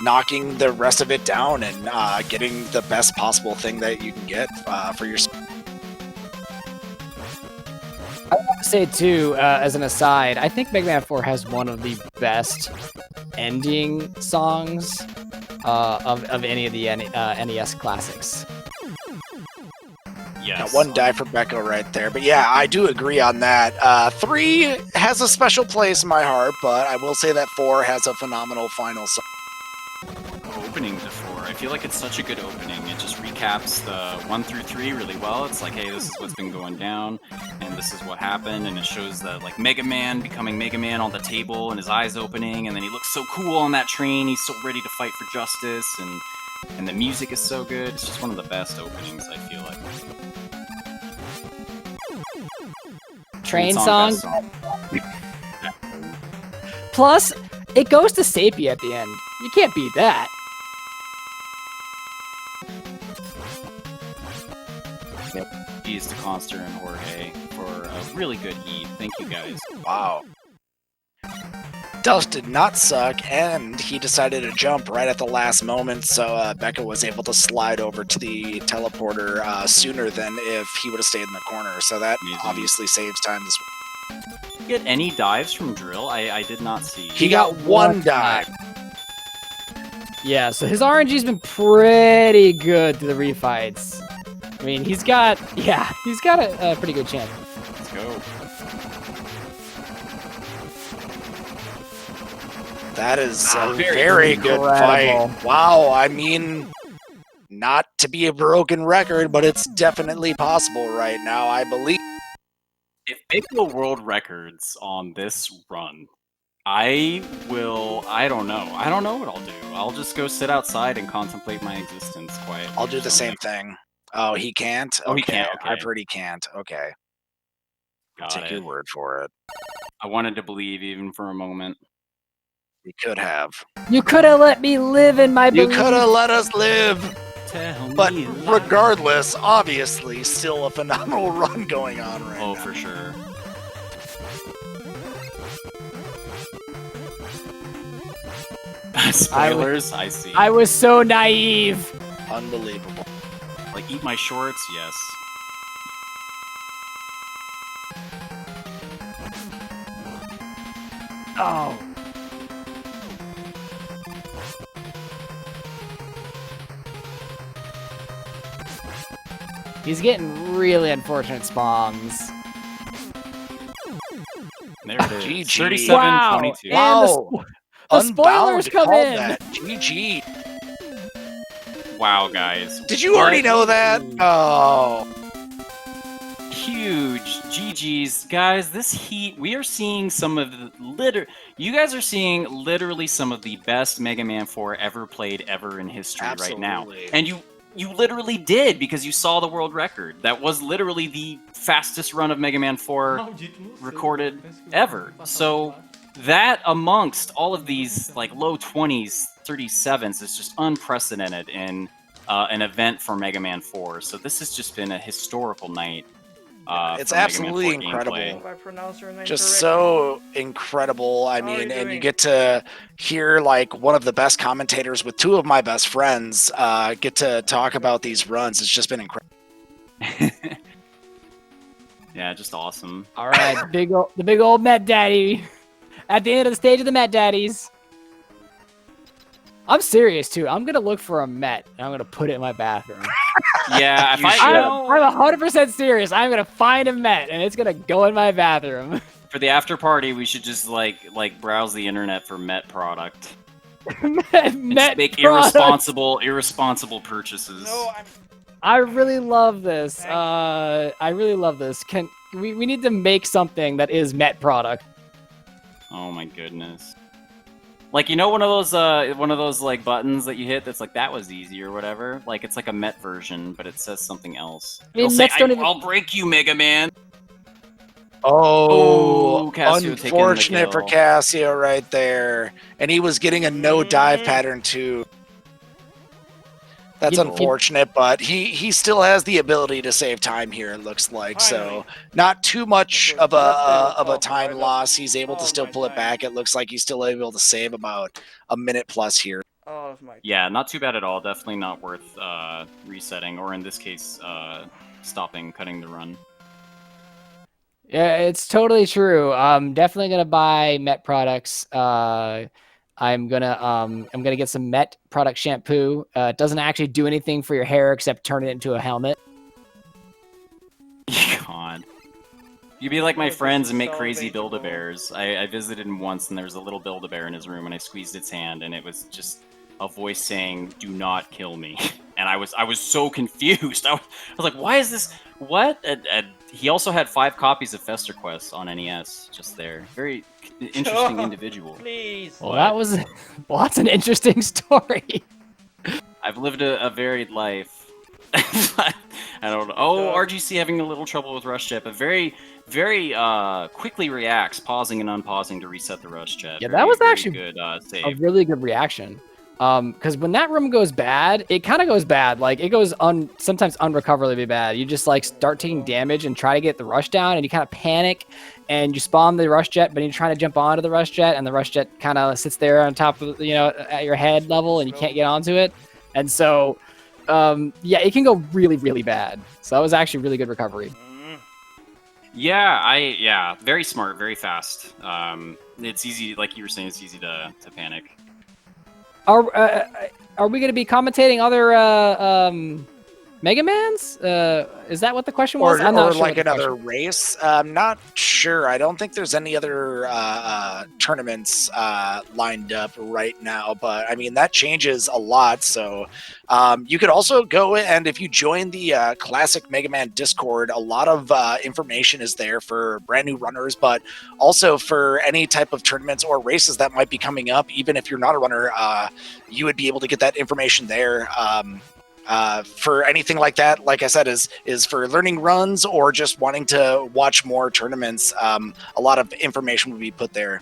knocking the rest of it down and getting the best possible thing that you can get for your. I want to say too, as an aside, I think Mega Man 4 has one of the best ending songs of any of the NES classics. Yes. One die for Becco right there. But yeah, I do agree on that. 3 has a special place in my heart, but I will say that 4 has a phenomenal final song. Opening to 4. I feel like it's such a good opening. It just recaps the 1 through 3 really well. It's like, hey, this is what's been going down, and this is what happened, and it shows that, like, Mega Man becoming Mega Man on the table, and his eyes opening, and then he looks so cool on that train. He's so ready to fight for justice, and the music is so good. It's just one of the best openings, I feel like. Train Good song. best song. Plus, it goes to Sapie at the end. You can't beat that. Thanks to Conster and Jorge for a really good heat. Thank you guys. Wow. Dust did not suck, and he decided to jump right at the last moment, so Becca was able to slide over to the teleporter sooner than if he would have stayed in the corner, so that Amazing. obviously saves time as well. Did you get any dives from Drill? I did not see. He got one dive. Yeah, so his RNG's been pretty good through the refights. I mean, he's got a pretty good chance. Let's go. That is a very very good incredible. fight. Wow, I mean, not to be a broken record, but it's definitely possible right now, I believe. If they go world records on this run, I don't know. I don't know what I'll do. I'll just go sit outside and contemplate my existence quietly. I'll do the same thing. Oh, he can't? Oh, he can't, okay. I've heard he can't. Okay. Got Take your it. word for it. I wanted to believe even for a moment. You could have. You could have let me live in my You belief. could have let us live. Tell But me regardless, obviously, still a phenomenal run going on right Oh, now. for sure. Spoilers, I see. I was so naive. Unbelievable. Like, eat my shorts? Yes. Oh. He's getting really unfortunate spawns. There it is. GG. 37, Wow. 22. And Wow. the spoilers Unbound come called in. that. GG. Wow, guys. Did you already know that? Oh. Huge GG's, guys. This heat, we are seeing some of the you guys are seeing literally some of the best Mega Man 4 ever played ever in history right now. Absolutely. And you literally did, because you saw the world record. That was literally the fastest run of Mega Man 4 recorded ever. So that amongst all of these like low 20s, 37s is just unprecedented in an event for Mega Man 4. So this has just been a historical night. It's for Mega Man absolutely 4 incredible. gameplay. If I pronounce her name Just correctly. so incredible. I How are mean, you and you doing? get to hear like one of the best commentators with two of my best friends get to talk about these runs. It's just been incredible. Yeah, just awesome. All right, the big old Met Daddy. At the end of the stage of the Met Daddies. I'm serious too. I'm gonna look for a Met and I'm gonna put it in my bathroom. Yeah, if You I, should. you know, I'm 100% serious. I'm gonna find a Met and it's gonna go in my bathroom. for the after party, we should just like browse the internet for Met product. And Met just make product. irresponsible purchases. No, I really love this. I really love this. We need to make something that is Met product. Oh my goodness. Like, you know, one of those like buttons that you hit that's like, that was easy or whatever. Like, it's like a Met version, but it says something else. I mean, It'll say, Mets don't even- I'll break you, Mega Man. Oh, Cassio taking the unfortunate for kill. Cassio right there. And he was getting a no dive pattern too. That's You know- unfortunate, but he still has the ability to save time here, it looks like. So Finally. not too much of That's a it. time Oh, loss. He's able to oh still my pull it God. back. It looks like he's still able to save about a minute plus here. oh my. Yeah, not too bad at all. Definitely not worth resetting, or in this case, stopping, cutting the run. Yeah, it's totally true. I'm definitely gonna buy Met products. I'm gonna get some Met product shampoo. It doesn't actually do anything for your hair except turn it into a helmet. God. You'd be like my This friends is and make so crazy debatable. Build-A-Bears. I visited him once, and there was a little Build-A-Bear in his room, and I squeezed its hand, and it was just a voice saying, "Do not kill me." And I was so confused. I was like, "Why is this? What?" And he also had 5 copies of Fester Quest on NES, just there. Very interesting individual. Please. Well, that's an interesting story. I've lived a varied life. I don't know. Oh, RGC having a little trouble with rush jet, but very quickly reacts, pausing and unpausing to reset the rush jet. Yeah, Very, that was very actually good A save. really good reaction. Because when that room goes bad, it kind of goes bad. Like it goes sometimes unrecoverably bad. You just like start taking damage and try to get the rush down, and you kind of panic, and you spawn the rush jet, but you're trying to jump onto the rush jet, and the rush jet kind of sits there on top of at your head level, and you can't get onto it, and so yeah, it can go really really bad. So that was actually really good recovery. Yeah, very smart, very fast. It's easy, like you were saying, it's easy to panic. Are we going to be commentating other Mega Mans? Is that what the question was? Or, I'm not or sure like what the another question- race. I'm not sure. I don't think there's any other tournaments lined up right now, but I mean, that changes a lot. So you could also go and if you join the Classic Mega Man Discord, a lot of information is there for brand new runners, but also for any type of tournaments or races that might be coming up. Even if you're not a runner, you would be able to get that information there. For anything like that, like I said, is for learning runs or just wanting to watch more tournaments. A lot of information would be put there.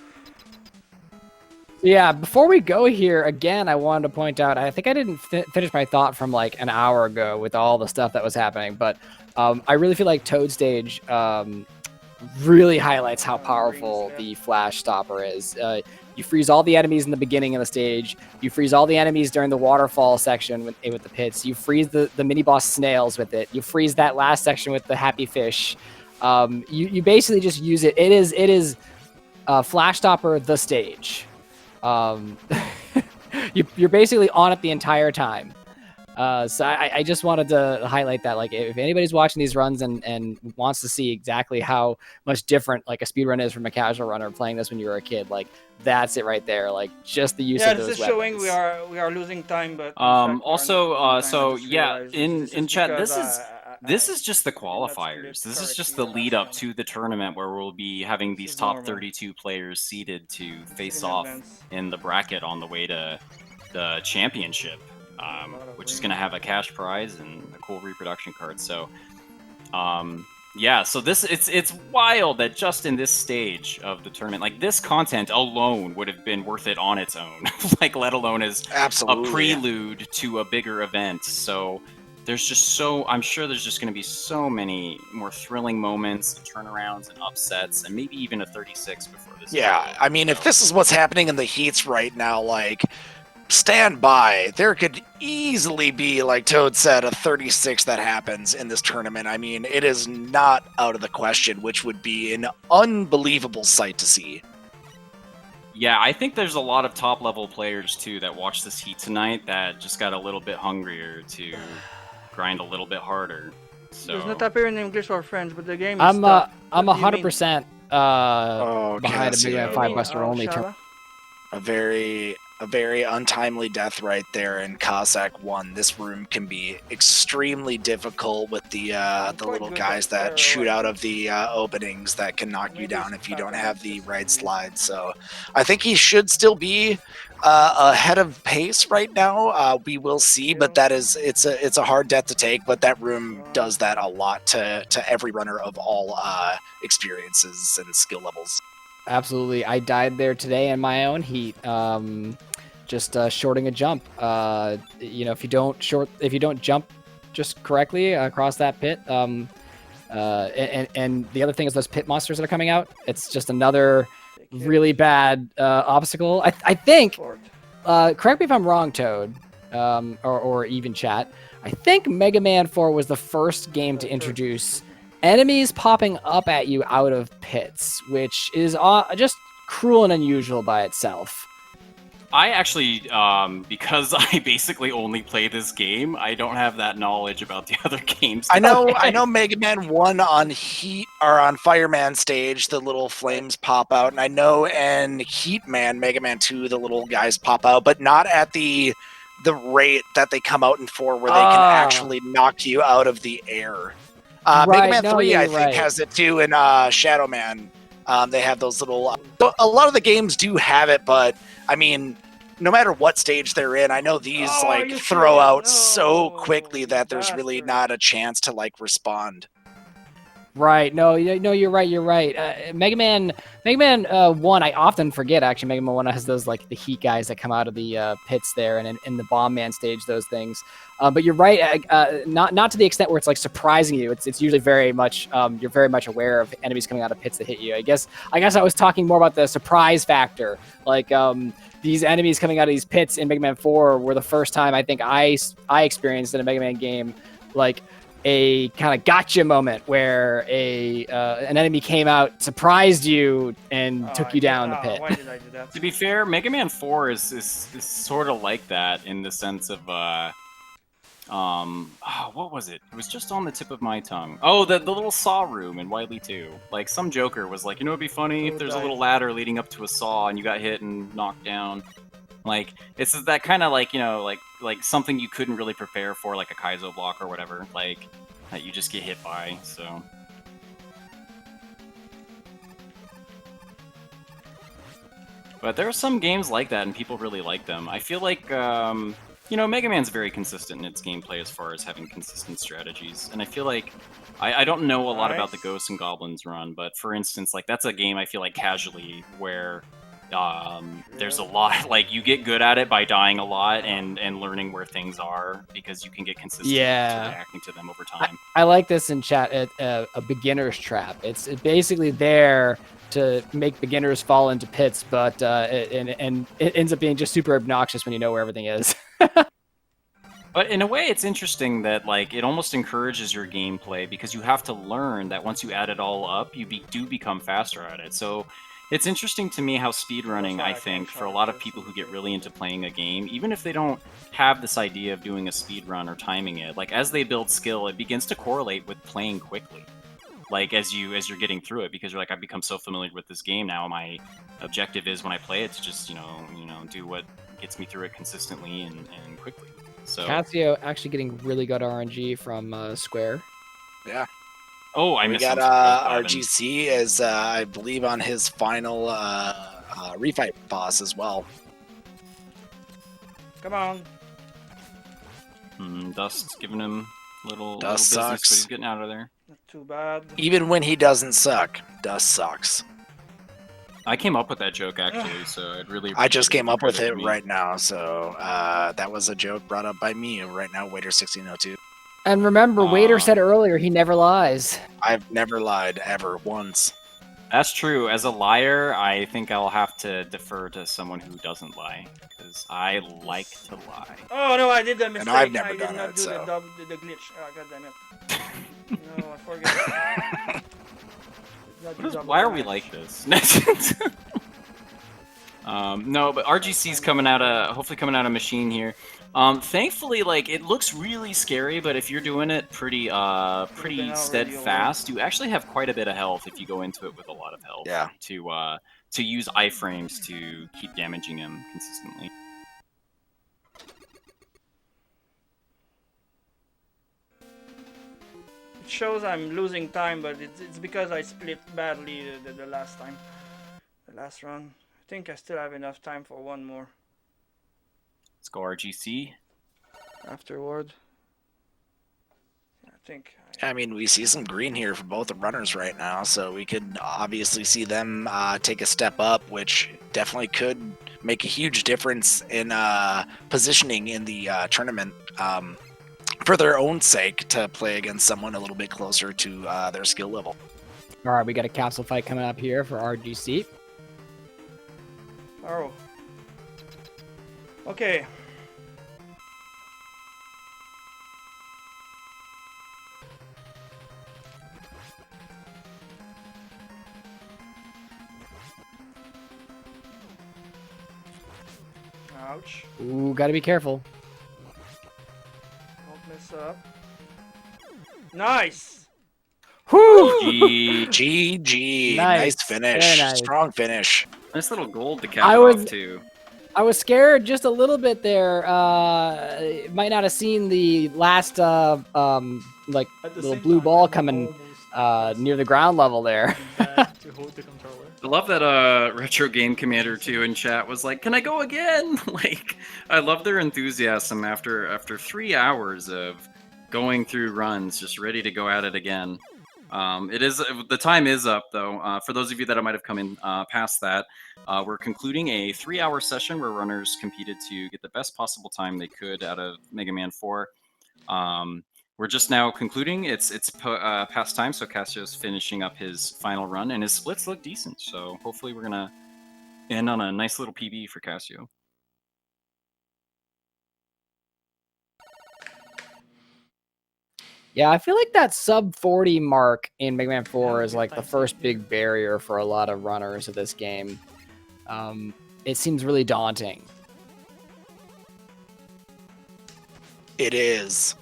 Yeah, before we go here, again, I wanted to point out, I think I didn't finish my thought from like an hour ago with all the stuff that was happening, but I really feel like Toad Stage really highlights how powerful the Flash Stopper is. You freeze all the enemies in the beginning of the stage. You freeze all the enemies during the waterfall section with the pits. You freeze the mini-boss snails with it. You freeze that last section with the happy fish. You basically just use it. It is Flash Stopper the stage. You're basically on it the entire time. So I just wanted to highlight that, like, if anybody's watching these runs and wants to see exactly how much different like a speed run is from a casual runner playing this when you were a kid, like that's it right there. Like just the use Yeah, of this those is showing weapons. we are losing time, but in fact, we are not Also, losing time. I so just yeah, realized in this in is chat, because this is just the did not split qualifiers. This is just correctly the the lead last up one. to the tournament where we'll be having This these is top normal. 32 players seeded to This face is in off advance. in the bracket on the way to the championship, which is going to have a cash prize and a cool reproduction card. So, yeah, so this it's wild that just in this stage of the tournament, like this content alone would have been worth it on its own, like let alone as a Absolutely. prelude to a bigger event. So there's just I'm sure there's just going to be so many more thrilling moments, and turnarounds, and upsets, and maybe even a 36 before this. Yeah, I mean, if this is what's happening in the heats right now, like, stand by. There could easily be, like Toad said, a 36 that happens in this tournament. I mean, it is not out of the question, which would be an unbelievable sight to see. Yeah, I think there's a lot of top level players too that watched this heat tonight that just got a little bit hungrier to grind a little bit harder. So Does not appear in English or French, but the game is I'm stopped. I'm What do you mean? 100% behind a Cassie, Mega Man What do you 5 mean, Western only Shara? tournament. A very untimely death right there in Cossack 1. This room can be extremely difficult with the quite little good guys at that fire shoot right out now. of the openings that can knock you Maybe down it's if you don't pattern, have it's the just right weird. slide. So I think he should still be ahead of pace right now. We will see, but it's a hard death to take. But that room does that a lot to every runner of all experiences and skill levels. Absolutely, I died there today in my own heat. Just shorting a jump. You know, if you don't jump just correctly across that pit, and the other thing is those pit monsters that are coming out. It's just another really bad obstacle. I think. Correct me if I'm wrong, Toad, or even chat. I think Mega Man 4 was the first game to introduce enemies popping up at you out of pits, which is just cruel and unusual by itself. I actually, because I basically only play this game, I don't have that knowledge about the other games. I know Okay. Mega Man 1 on Heat or on Fireman stage, the little flames pop out, and I know in Heat Man, Mega Man 2, the little guys pop out, but not at the rate that they come out in 4 where they can actually knock you out of the air. Mega Right, Man no, 3, yeah, I you're think, right. has it too in Shadow Man. They have those little... a lot of the games do have it, but, I mean, no matter what stage they're in, I know these, Oh, are you throw serious? out so No, quickly that there's really bastard. not a chance to, respond. Right. No, you're right. You're right. Mega Man 1, I often forget, actually. Mega Man 1 has those, like, the heat guys that come out of the pits there, and in the Bomb Man stage, those things. But you're right, not to the extent where it's, like, surprising you. It's usually very much, you're very much aware of enemies coming out of pits that hit you. I guess I was talking more about the surprise factor. Like, these enemies coming out of these pits in Mega Man 4 were the first time I think I experienced in a Mega Man game, like, a kind of gotcha moment where an enemy came out, surprised you, and took you down the pit. Why did I do that? To be fair, Mega Man 4 is sort of like that in the sense of what was it? It was just on the tip of my tongue. Oh, the little saw room in Wily 2. Like, some joker was like, you know, it'd be funny if there's a little ladder leading up to a saw and you got hit and knocked down. Like, it's that kind of, like, you know, like something you couldn't really prepare for, like a Kaizo block or whatever, like, that you just get hit by, so. But there are some games like that, and people really like them. I feel like, you know, Mega Man's very consistent in its gameplay as far as having consistent strategies, and I feel like I don't know a lot about the Ghosts and Goblins run, but for instance, like, that's a game I feel like casually where there's a lot, like, you get good at it by dying a lot and learning where things are because you can get consistent to reacting to them over time. I like this in chat, a beginner's trap. It's basically there to make beginners fall into pits, but and it ends up being just super obnoxious when you know where everything is. But in a way, it's interesting that, like, it almost encourages your gameplay because you have to learn that once you add it all up, you do become faster at it. So It's interesting to me how speedrunning, That's why I I think, can't for a try lot of this. people who get really into playing a game, even if they don't have this idea of doing a speedrun or timing it, like as they build skill, it begins to correlate with playing quickly. Like as you're getting through it, because you're like, I've become so familiar with this game now. My objective is when I play it to just do what gets me through it consistently and quickly. So Casio actually getting really good RNG from Square. Yeah. oh, I We missed got some Squares vibing. RGC as I believe on his final refight boss as well. Come on. Dust giving him little Dust business, sucks. but he's getting out of there. Not too bad. Even when he doesn't suck, Dust sucks. I came up with that joke actually, so I'd really. I just appreciate came if you up with it credited me. right now, so that was a joke brought up by me right now, Waiter1602. And remember, Waiter said earlier he never lies. I've never lied ever once. That's true. As a liar, I think I'll have to defer to someone who doesn't lie, because I like to lie. Oh no, I did the mistake. I've never I did done not it, do so. the glitch. Oh, god damn it. No, I forgot. Not do double Why are we damage. like this? No, but RGC's coming out of hopefully coming out of machine here. Thankfully, like it looks really scary, but if you're doing it pretty steadfast, you actually have quite a bit of health if you go into it with a lot of health. Yeah. To use iframes to keep damaging him consistently. It shows I'm losing time, but it's because I split badly the last time. The last run. I think I still have enough time for one more Let's go RGC. afterward. I think. I mean, we see some green here for both the runners right now, so we could obviously see them take a step up, which definitely could make a huge difference in positioning in the tournament for their own sake to play against someone a little bit closer to their skill level. All right, we got a capsule fight coming up here for RGC. Oh. Okay. Ouch. Ooh, gotta be careful. Don't mess up. Nice! Whoo! GG. Nice. Nice finish. Very nice. Strong finish. Nice little gold to cap I it was- off too. I was scared just a little bit there. Might not have seen the last like At the little same blue time, ball I'm coming almost near the ground level there. back to hold the controller. I love that Retro Game Commander 2 in chat was like, "Can I go again?" Like, I love their enthusiasm after 3 hours of going through runs, just ready to go at it again. The time is up though. For those of you that might have come in past that, we're concluding a 3-hour session where runners competed to get the best possible time they could out of Mega Man 4. We're just now concluding. It's past time, so Cassio's finishing up his final run, and his splits look decent. So hopefully we're gonna end on a nice little PB for Cassio. Yeah, I feel like that sub 40 mark in Mega Man 4 is like the first big barrier for a lot of runners of this game. It seems really daunting. It is.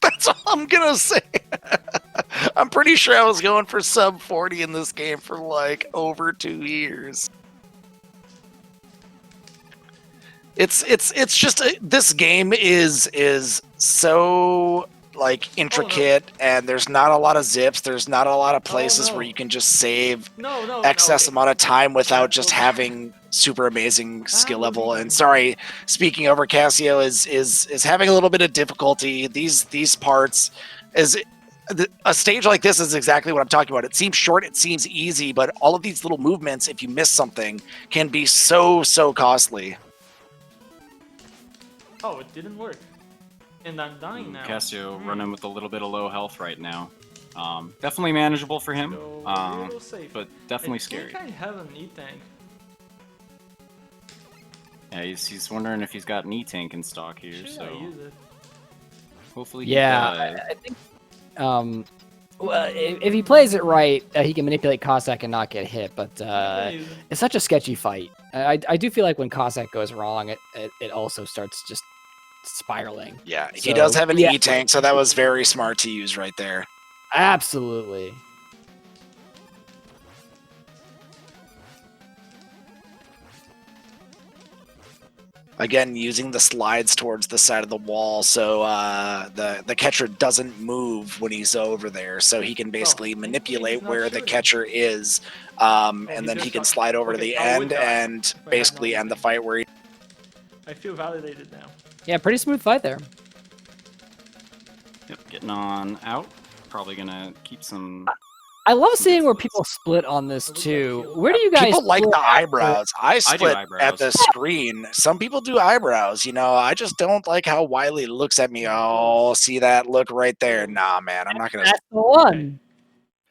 That's all I'm gonna say. I'm pretty sure I was going for sub 40 in this game for like over 2 years. It's just this game is so like intricate, and there's not a lot of zips. There's not a lot of places where you can just save excess amount of time without just having super amazing skill level. And sorry, speaking over, Cassio is having a little bit of difficulty. These parts is. A stage like this is exactly what I'm talking about. It seems short, it seems easy, but all of these little movements, if you miss something, can be so costly. Oh, it didn't work. And I'm dying now. Cassio running with a little bit of low health right now. Definitely manageable for him, So, real safe. but definitely I scary. think I have an E-tank. Yeah, he's wondering if he's got an E-tank in stock here, Should I so use it? hopefully he Yeah, does. I think Well, if he plays it right, he can manipulate Cossack and not get hit. But Amazing. it's such a sketchy fight. I do feel like when Cossack goes wrong, it also starts just spiraling. Yeah, he So, does have an yeah. E-tank, so that was very smart to use right there. Absolutely. Again, using the slides towards the side of the wall, so the catcher doesn't move when he's over there, so he can basically manipulate where the catcher is, and then he can slide over to the end and basically end the fight where he. I feel validated now. Yeah, pretty smooth fight there. Yep, getting on out. Probably gonna keep some. I love seeing where people split on this too. Where do you guys? People like split the after- eyebrows. I split eyebrows. at the screen. Some people do eyebrows. You know, I just don't like how Wiley looks at me. Oh, see that look right there? Nah, man, I'm not gonna. That's the one.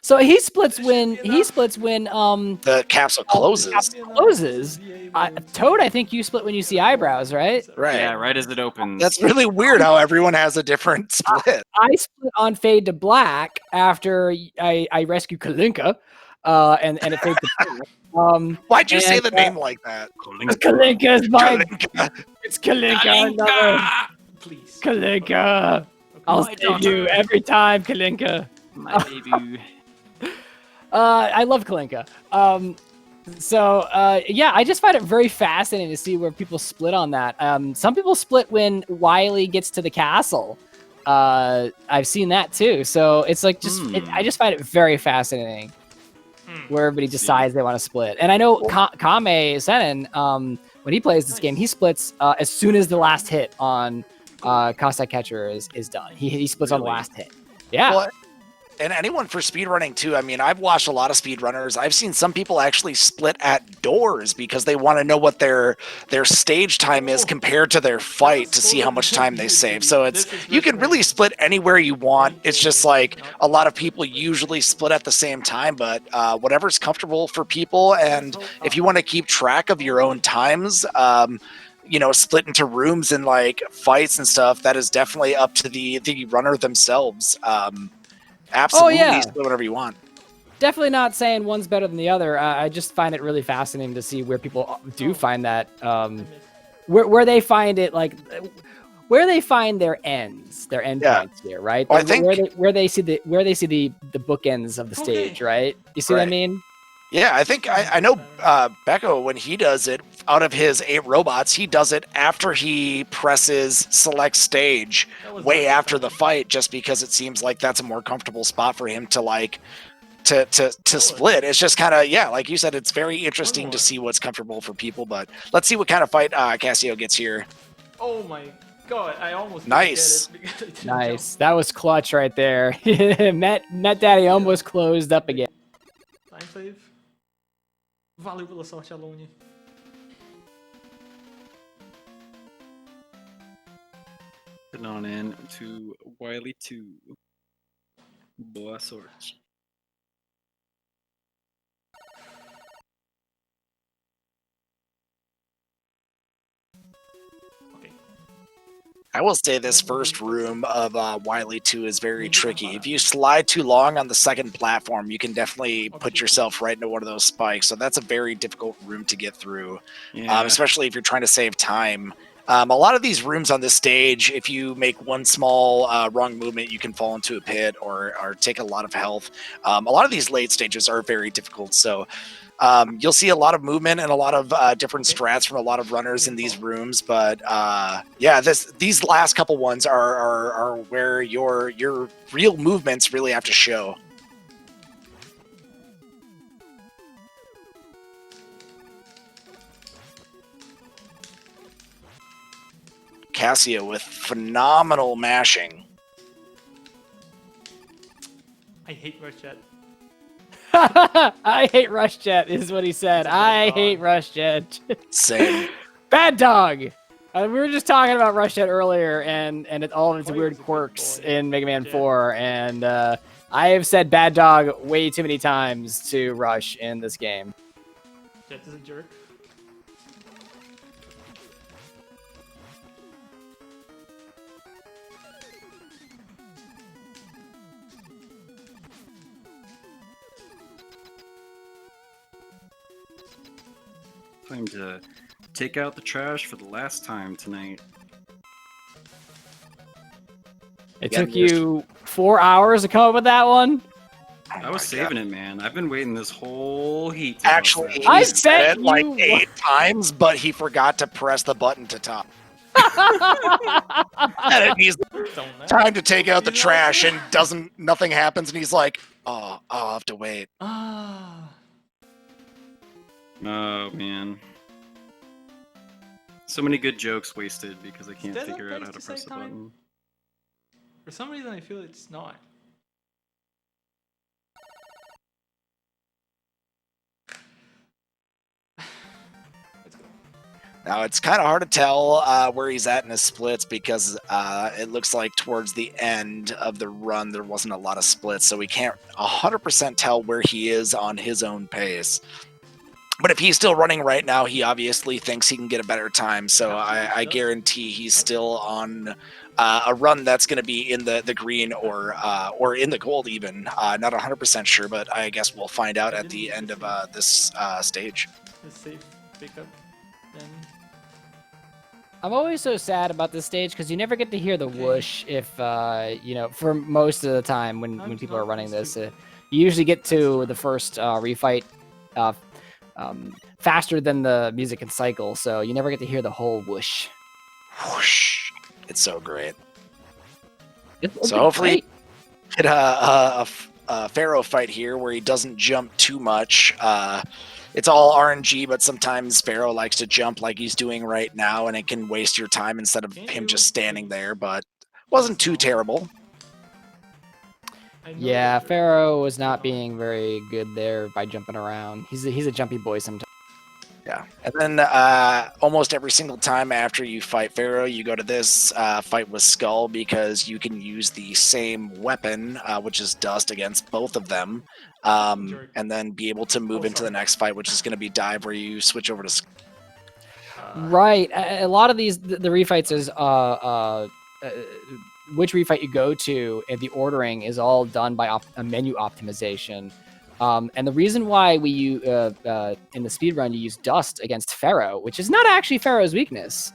So he splits when The capsule closes. closes. Toad, I think you split when you see eyebrows, right? Right. Yeah, right as it opens. That's really weird how everyone has a different split. I split on fade to black after I rescue Kalinka, and it fades to black. Why'd you say and, the name like that? Kalinka is mine. Kalinka. It's Kalinka. Please. Kalinka. I'll save you every time, Kalinka. My baby. I love Kalinka. Yeah, I just find it very fascinating to see where people split on that. Some people split when Wiley gets to the castle. I've seen that too. So it's like I just find it very fascinating where everybody decides they want to split. And I know Kame Senin, when he plays this game, he splits as soon as the last hit on Cossack Catcher is done. He splits on the last hit. Yeah. Well, and anyone for speedrunning too. I mean, I've watched a lot of speedrunners. I've seen some people actually split at doors because they want to know what their stage time is compared to their fight to see how much time they save. So you can really split anywhere you want. It's just like a lot of people usually split at the same time, but whatever's comfortable for people. And if you want to keep track of your own times, split into rooms and like fights and stuff, that is definitely up to the runner themselves. Absolutely, split whatever you want. Definitely not saying one's better than the other. I just find it really fascinating to see where people do find that, where they find it, like where they find their end points here, right? Well, I think where they see the bookends of the stage, right? You see what I mean? Yeah, I think I know Becco, when he does it, out of his 8 robots, he does it after he presses select stage way after the fight, just because it seems like that's a more comfortable spot for him to like to split. It's just kind of, like you said, it's very interesting to see what's comfortable for people, but let's see what kind of fight Cassio gets here. Oh my god, I almost nice. Didn't get it because I didn't Nice. jump. That was clutch right there. Met Daddy almost closed up again. Time save. Valeu pela sorte, Alone. Putting on in to Wiley 2. Boa sorte. Okay. I will say this first room of Wiley 2 is very tricky. If you slide too long on the second platform, you can definitely put yourself right into one of those spikes. So that's a very difficult room to get through, especially if you're trying to save time. A lot of these rooms on this stage, if you make one small wrong movement, you can fall into a pit or take a lot of health. A lot of these late stages are very difficult. So you'll see a lot of movement and a lot of different strats from a lot of runners in these rooms, but these last couple ones are where your real movements really have to show. Cassio with phenomenal mashing. I hate Rush Jet. I hate Rush Jet is what he said. I hate Rush Jet. Same. Bad dog. We were just talking about Rush Jet earlier and all of its weird quirks in Mega Man 4, and I have said bad dog way too many times to Rush in this game. Jet is a jerk. Time to take out the trash for the last time tonight. It Yeah, took you 4 hours to come up with that one? I was saving it, man. I've been waiting this whole heat to Actually, bust he that. I said bet it like you- 8 times, but he forgot to press the button to top. And it needs Don't know. time to take out the You know- trash, and nothing happens, and he's like, "Oh, I'll have to wait." Ah. Oh man. So many good jokes wasted because I can't Dead figure out Space how to to press save the time? button. For some reason, I feel it's not. Let's go. Now it's kind of hard to tell where he's at in his splits because it looks like towards the end of the run there wasn't a lot of splits, so we can't 100% tell where he is on his own pace. But if he's still running right now, he obviously thinks he can get a better time. So I guarantee he's still on a run that's going to be in the green or in the gold even. Not 100% sure, but I guess we'll find out at the end of this stage. A safe pickup. Then I'm always so sad about this stage because you never get to hear the whoosh if, you know, for most of the time when people are running this. You usually get to the first refight faster than the music can cycle, so you never get to hear the whole whoosh. Whoosh. It's so great. It's So hopefully great. get a Pharaoh fight here where he doesn't jump too much. It's all RNG, but sometimes Pharaoh likes to jump like he's doing right now, and it can waste your time instead of him just standing there, but wasn't too terrible. I know Yeah, that- Pharaoh was not being very good there by jumping around. He's a jumpy boy sometimes. Yeah. And then almost every single time after you fight Pharaoh, you go to this fight with Skull because you can use the same weapon, which is Dust, against both of them, and then be able to move into the next fight, which is going to be Dive, where you switch over to Skull. Right. A lot of these, the refights is which refight you go to, and the ordering is all done by a menu optimization. And the reason why we in the speedrun you use Dust against Pharaoh, which is not actually Pharaoh's weakness,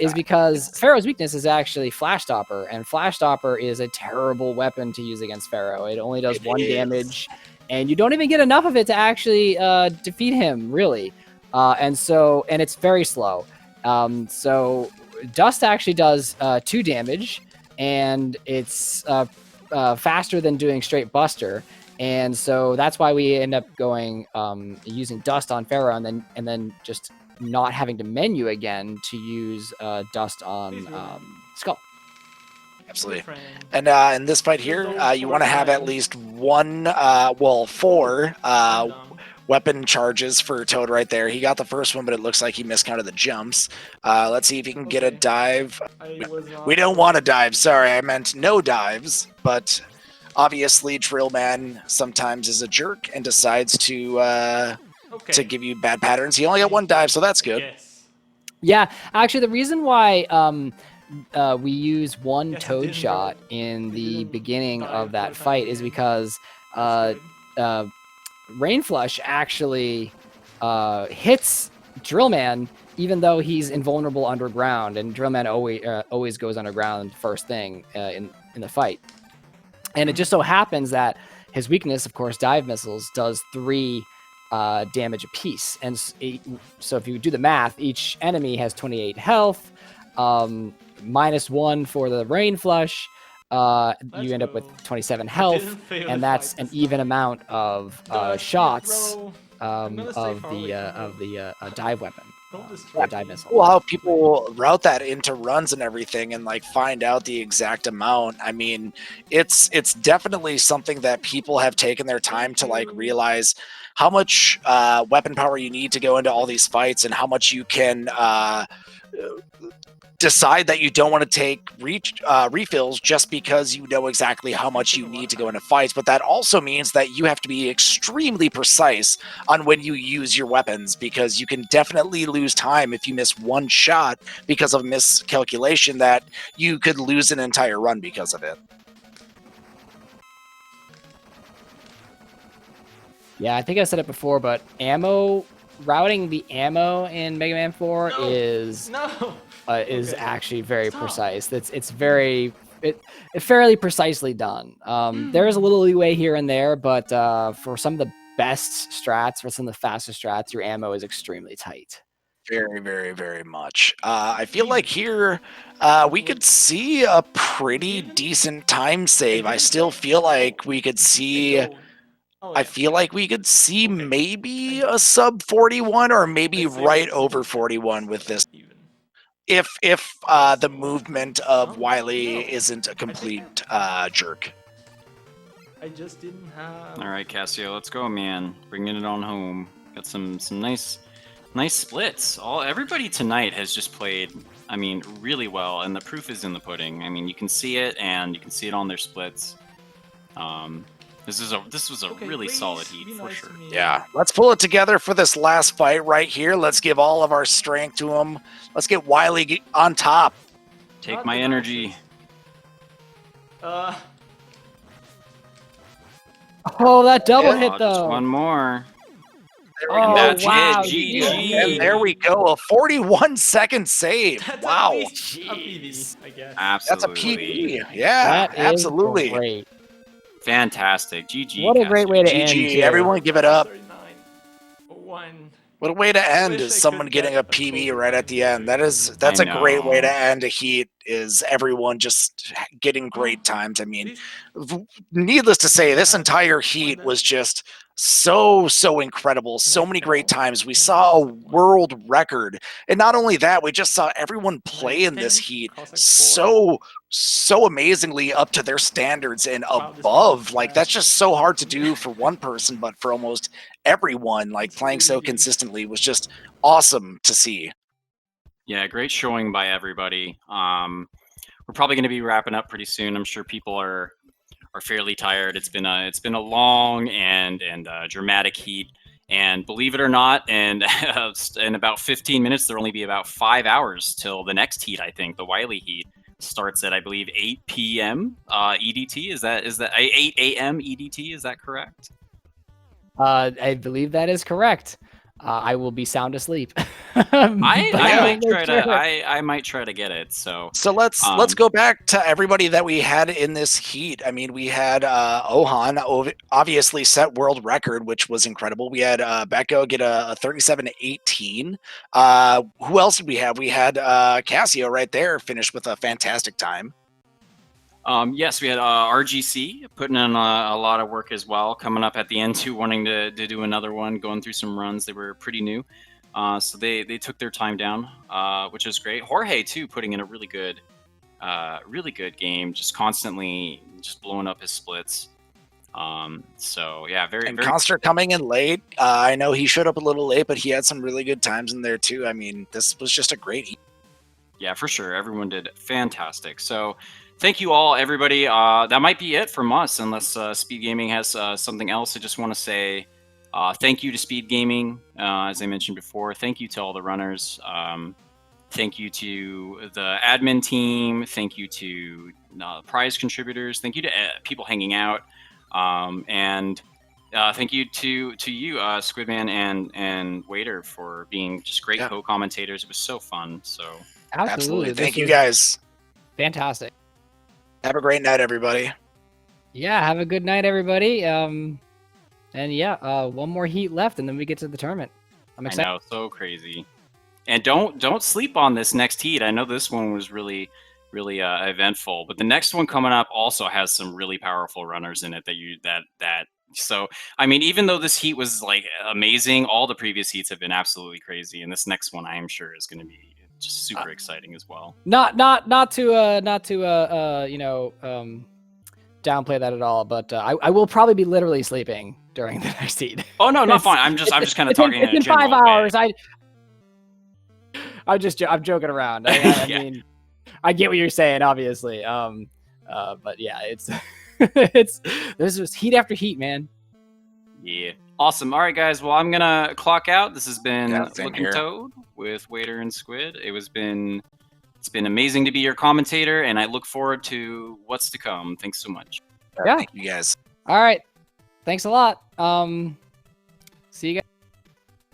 is because Pharaoh's weakness is actually Flash Stopper, and Flash Stopper is a terrible weapon to use against Pharaoh. It only does 1 damage, and you don't even get enough of it to actually defeat him, really. And it's very slow. So Dust actually does 2 damage, and it's faster than doing straight Buster. And so that's why we end up going using Dust on Pharaoh, and then just not having to menu again to use Dust on Skull. Absolutely. Friend. And in this fight here, you want to have at least 4 weapon charges for Toad right there. He got the first one, but it looks like he miscounted the jumps. Let's see if he can get a dive. We don't want to dive. Sorry, I meant no dives. But obviously, Drill Man sometimes is a jerk and decides to give you bad patterns. He only got 1 dive, so that's good. Yes. Yeah, actually, the reason why we use 1 Yes, it Toad didn't shot go- in it the didn't beginning die of that for the fight time is being. because That's good. Rain Flush actually hits Drillman even though he's invulnerable underground, and Drillman always goes underground first thing in the fight. And it just so happens that his weakness, of course, dive missiles, does 3 damage apiece. And so if you do the math, each enemy has 28 health, -1 for the Rain Flush. You end up with 27 health, didn't fail and the that's fight an this even time. amount of Dust, shots throw. I'm gonna stay of far away from the dive weapon. Don't Or distract dive me. missile. Cool how people route that into runs and everything and like find out the exact amount. I mean, it's definitely something that people have taken their time to like realize how much weapon power you need to go into all these fights and how much you can decide that you don't want to take refills just because you know exactly how much you need to go into fights. But that also means that you have to be extremely precise on when you use your weapons, because you can definitely lose time if you miss 1 shot because of miscalculation that you could lose an entire run because of it. Yeah, I think I said it before, but ammo routing the ammo in Mega Man 4 No. is No. is Okay. actually very Stop. precise. It's very fairly precisely done. There is a little leeway here and there, but for some of the best strats, for some of the fastest strats, your ammo is extremely tight. Very, very, very much. I feel like here we could see a pretty decent time save. I still feel like we could see. I feel like we could see maybe a sub 41 or maybe right over 41 with this. If the movement of Wily isn't a complete jerk. I just didn't have. All right, Cassio, let's go, man. Bringing it on home. Got some nice splits. Everybody tonight has just played, I mean, really well, and the proof is in the pudding. I mean, you can see it, and you can see it on their splits. This was a really solid heat for sure. Yeah, let's pull it together for this last fight right here. Let's give all of our strength to him. Let's get Wily on top. Take my energy. Oh, that double hit Just though. one more. Oh, That's wow. it. GG. And there we go, a 41-second save. Wow. A PV, I guess. That's a Absolutely. PB. Yeah, That is absolutely. great. Fantastic. GG. What a great way to end. GG. too. Everyone give it up. 39-1. What a way to end wish I is someone could getting get a a PB full right at the end. That's I a great way to know. end a heat, is everyone just getting great times. I mean, needless to say, this entire heat was just so incredible. So many great times. We saw a world record. And not only that, we just saw everyone play in this heat so amazingly up to their standards and above. Like, that's just so hard to do for one person, but for almost everyone, like, playing so consistently was just awesome to see. Yeah, great showing by everybody. We're probably going to be wrapping up pretty soon. I'm sure people are fairly tired. It's been a long and dramatic heat. And believe it or not, in about 15 minutes, there'll only be about 5 hours till the next heat. I think the Wily heat starts at, I believe, 8 p.m. EDT. Is that 8 a.m. EDT? Is that correct? I believe that is correct. I will be sound asleep. I might try to get it. So let's go back to everybody that we had in this heat. I mean, we had Ohan obviously set world record, which was incredible. We had Becco get a 37-18. Who else did we have? We had Cassio right there finish with a fantastic time. Yes, we had RGC putting in a lot of work as well, coming up at the end too, wanting to do another one, going through some runs. They were pretty new, so they took their time down, which is great. Jorge too, putting in a really good game, just constantly just blowing up his splits. So yeah, very. Conster coming in late. I know he showed up a little late, but he had some really good times in there too. I mean, this was just a great heat. Yeah, for sure. Everyone did fantastic. So thank you all, everybody. That might be it from us, unless Speed Gaming has something else. I just want to say thank you to Speed Gaming, as I mentioned before. Thank you to all the runners. Thank you to the admin team. Thank you to prize contributors. Thank you to people hanging out. And thank you to you, Squidman and Waiter, for being just great co-commentators. It was so fun. So absolutely. Thank you guys. Fantastic. Have a great night, everybody. Yeah, have a good night, everybody. And yeah, one more heat left, and then we get to the tournament. I'm excited. I know, so crazy. And don't sleep on this next heat. I know this one was really eventful, but the next one coming up also has some really powerful runners in it that. So I mean, even though this heat was like amazing, all the previous heats have been absolutely crazy, and this next one I am sure is going to be just super exciting as well. Not to you know, downplay that at all, but I will probably be literally sleeping during the next heat. Oh no, not fine. I'm just kind of talking. It's been 5 hours. I'm joking around. I Yeah. mean, I get what you're saying, obviously. But yeah, it's there's just heat after heat, man. Yeah. Awesome. All right, guys. Well, I'm gonna clock out. This has been Looking here. Toad with Waiter and Squid. It's been amazing to be your commentator, and I look forward to what's to come. Thanks so much. Yeah. Thank you guys. All right. Thanks a lot.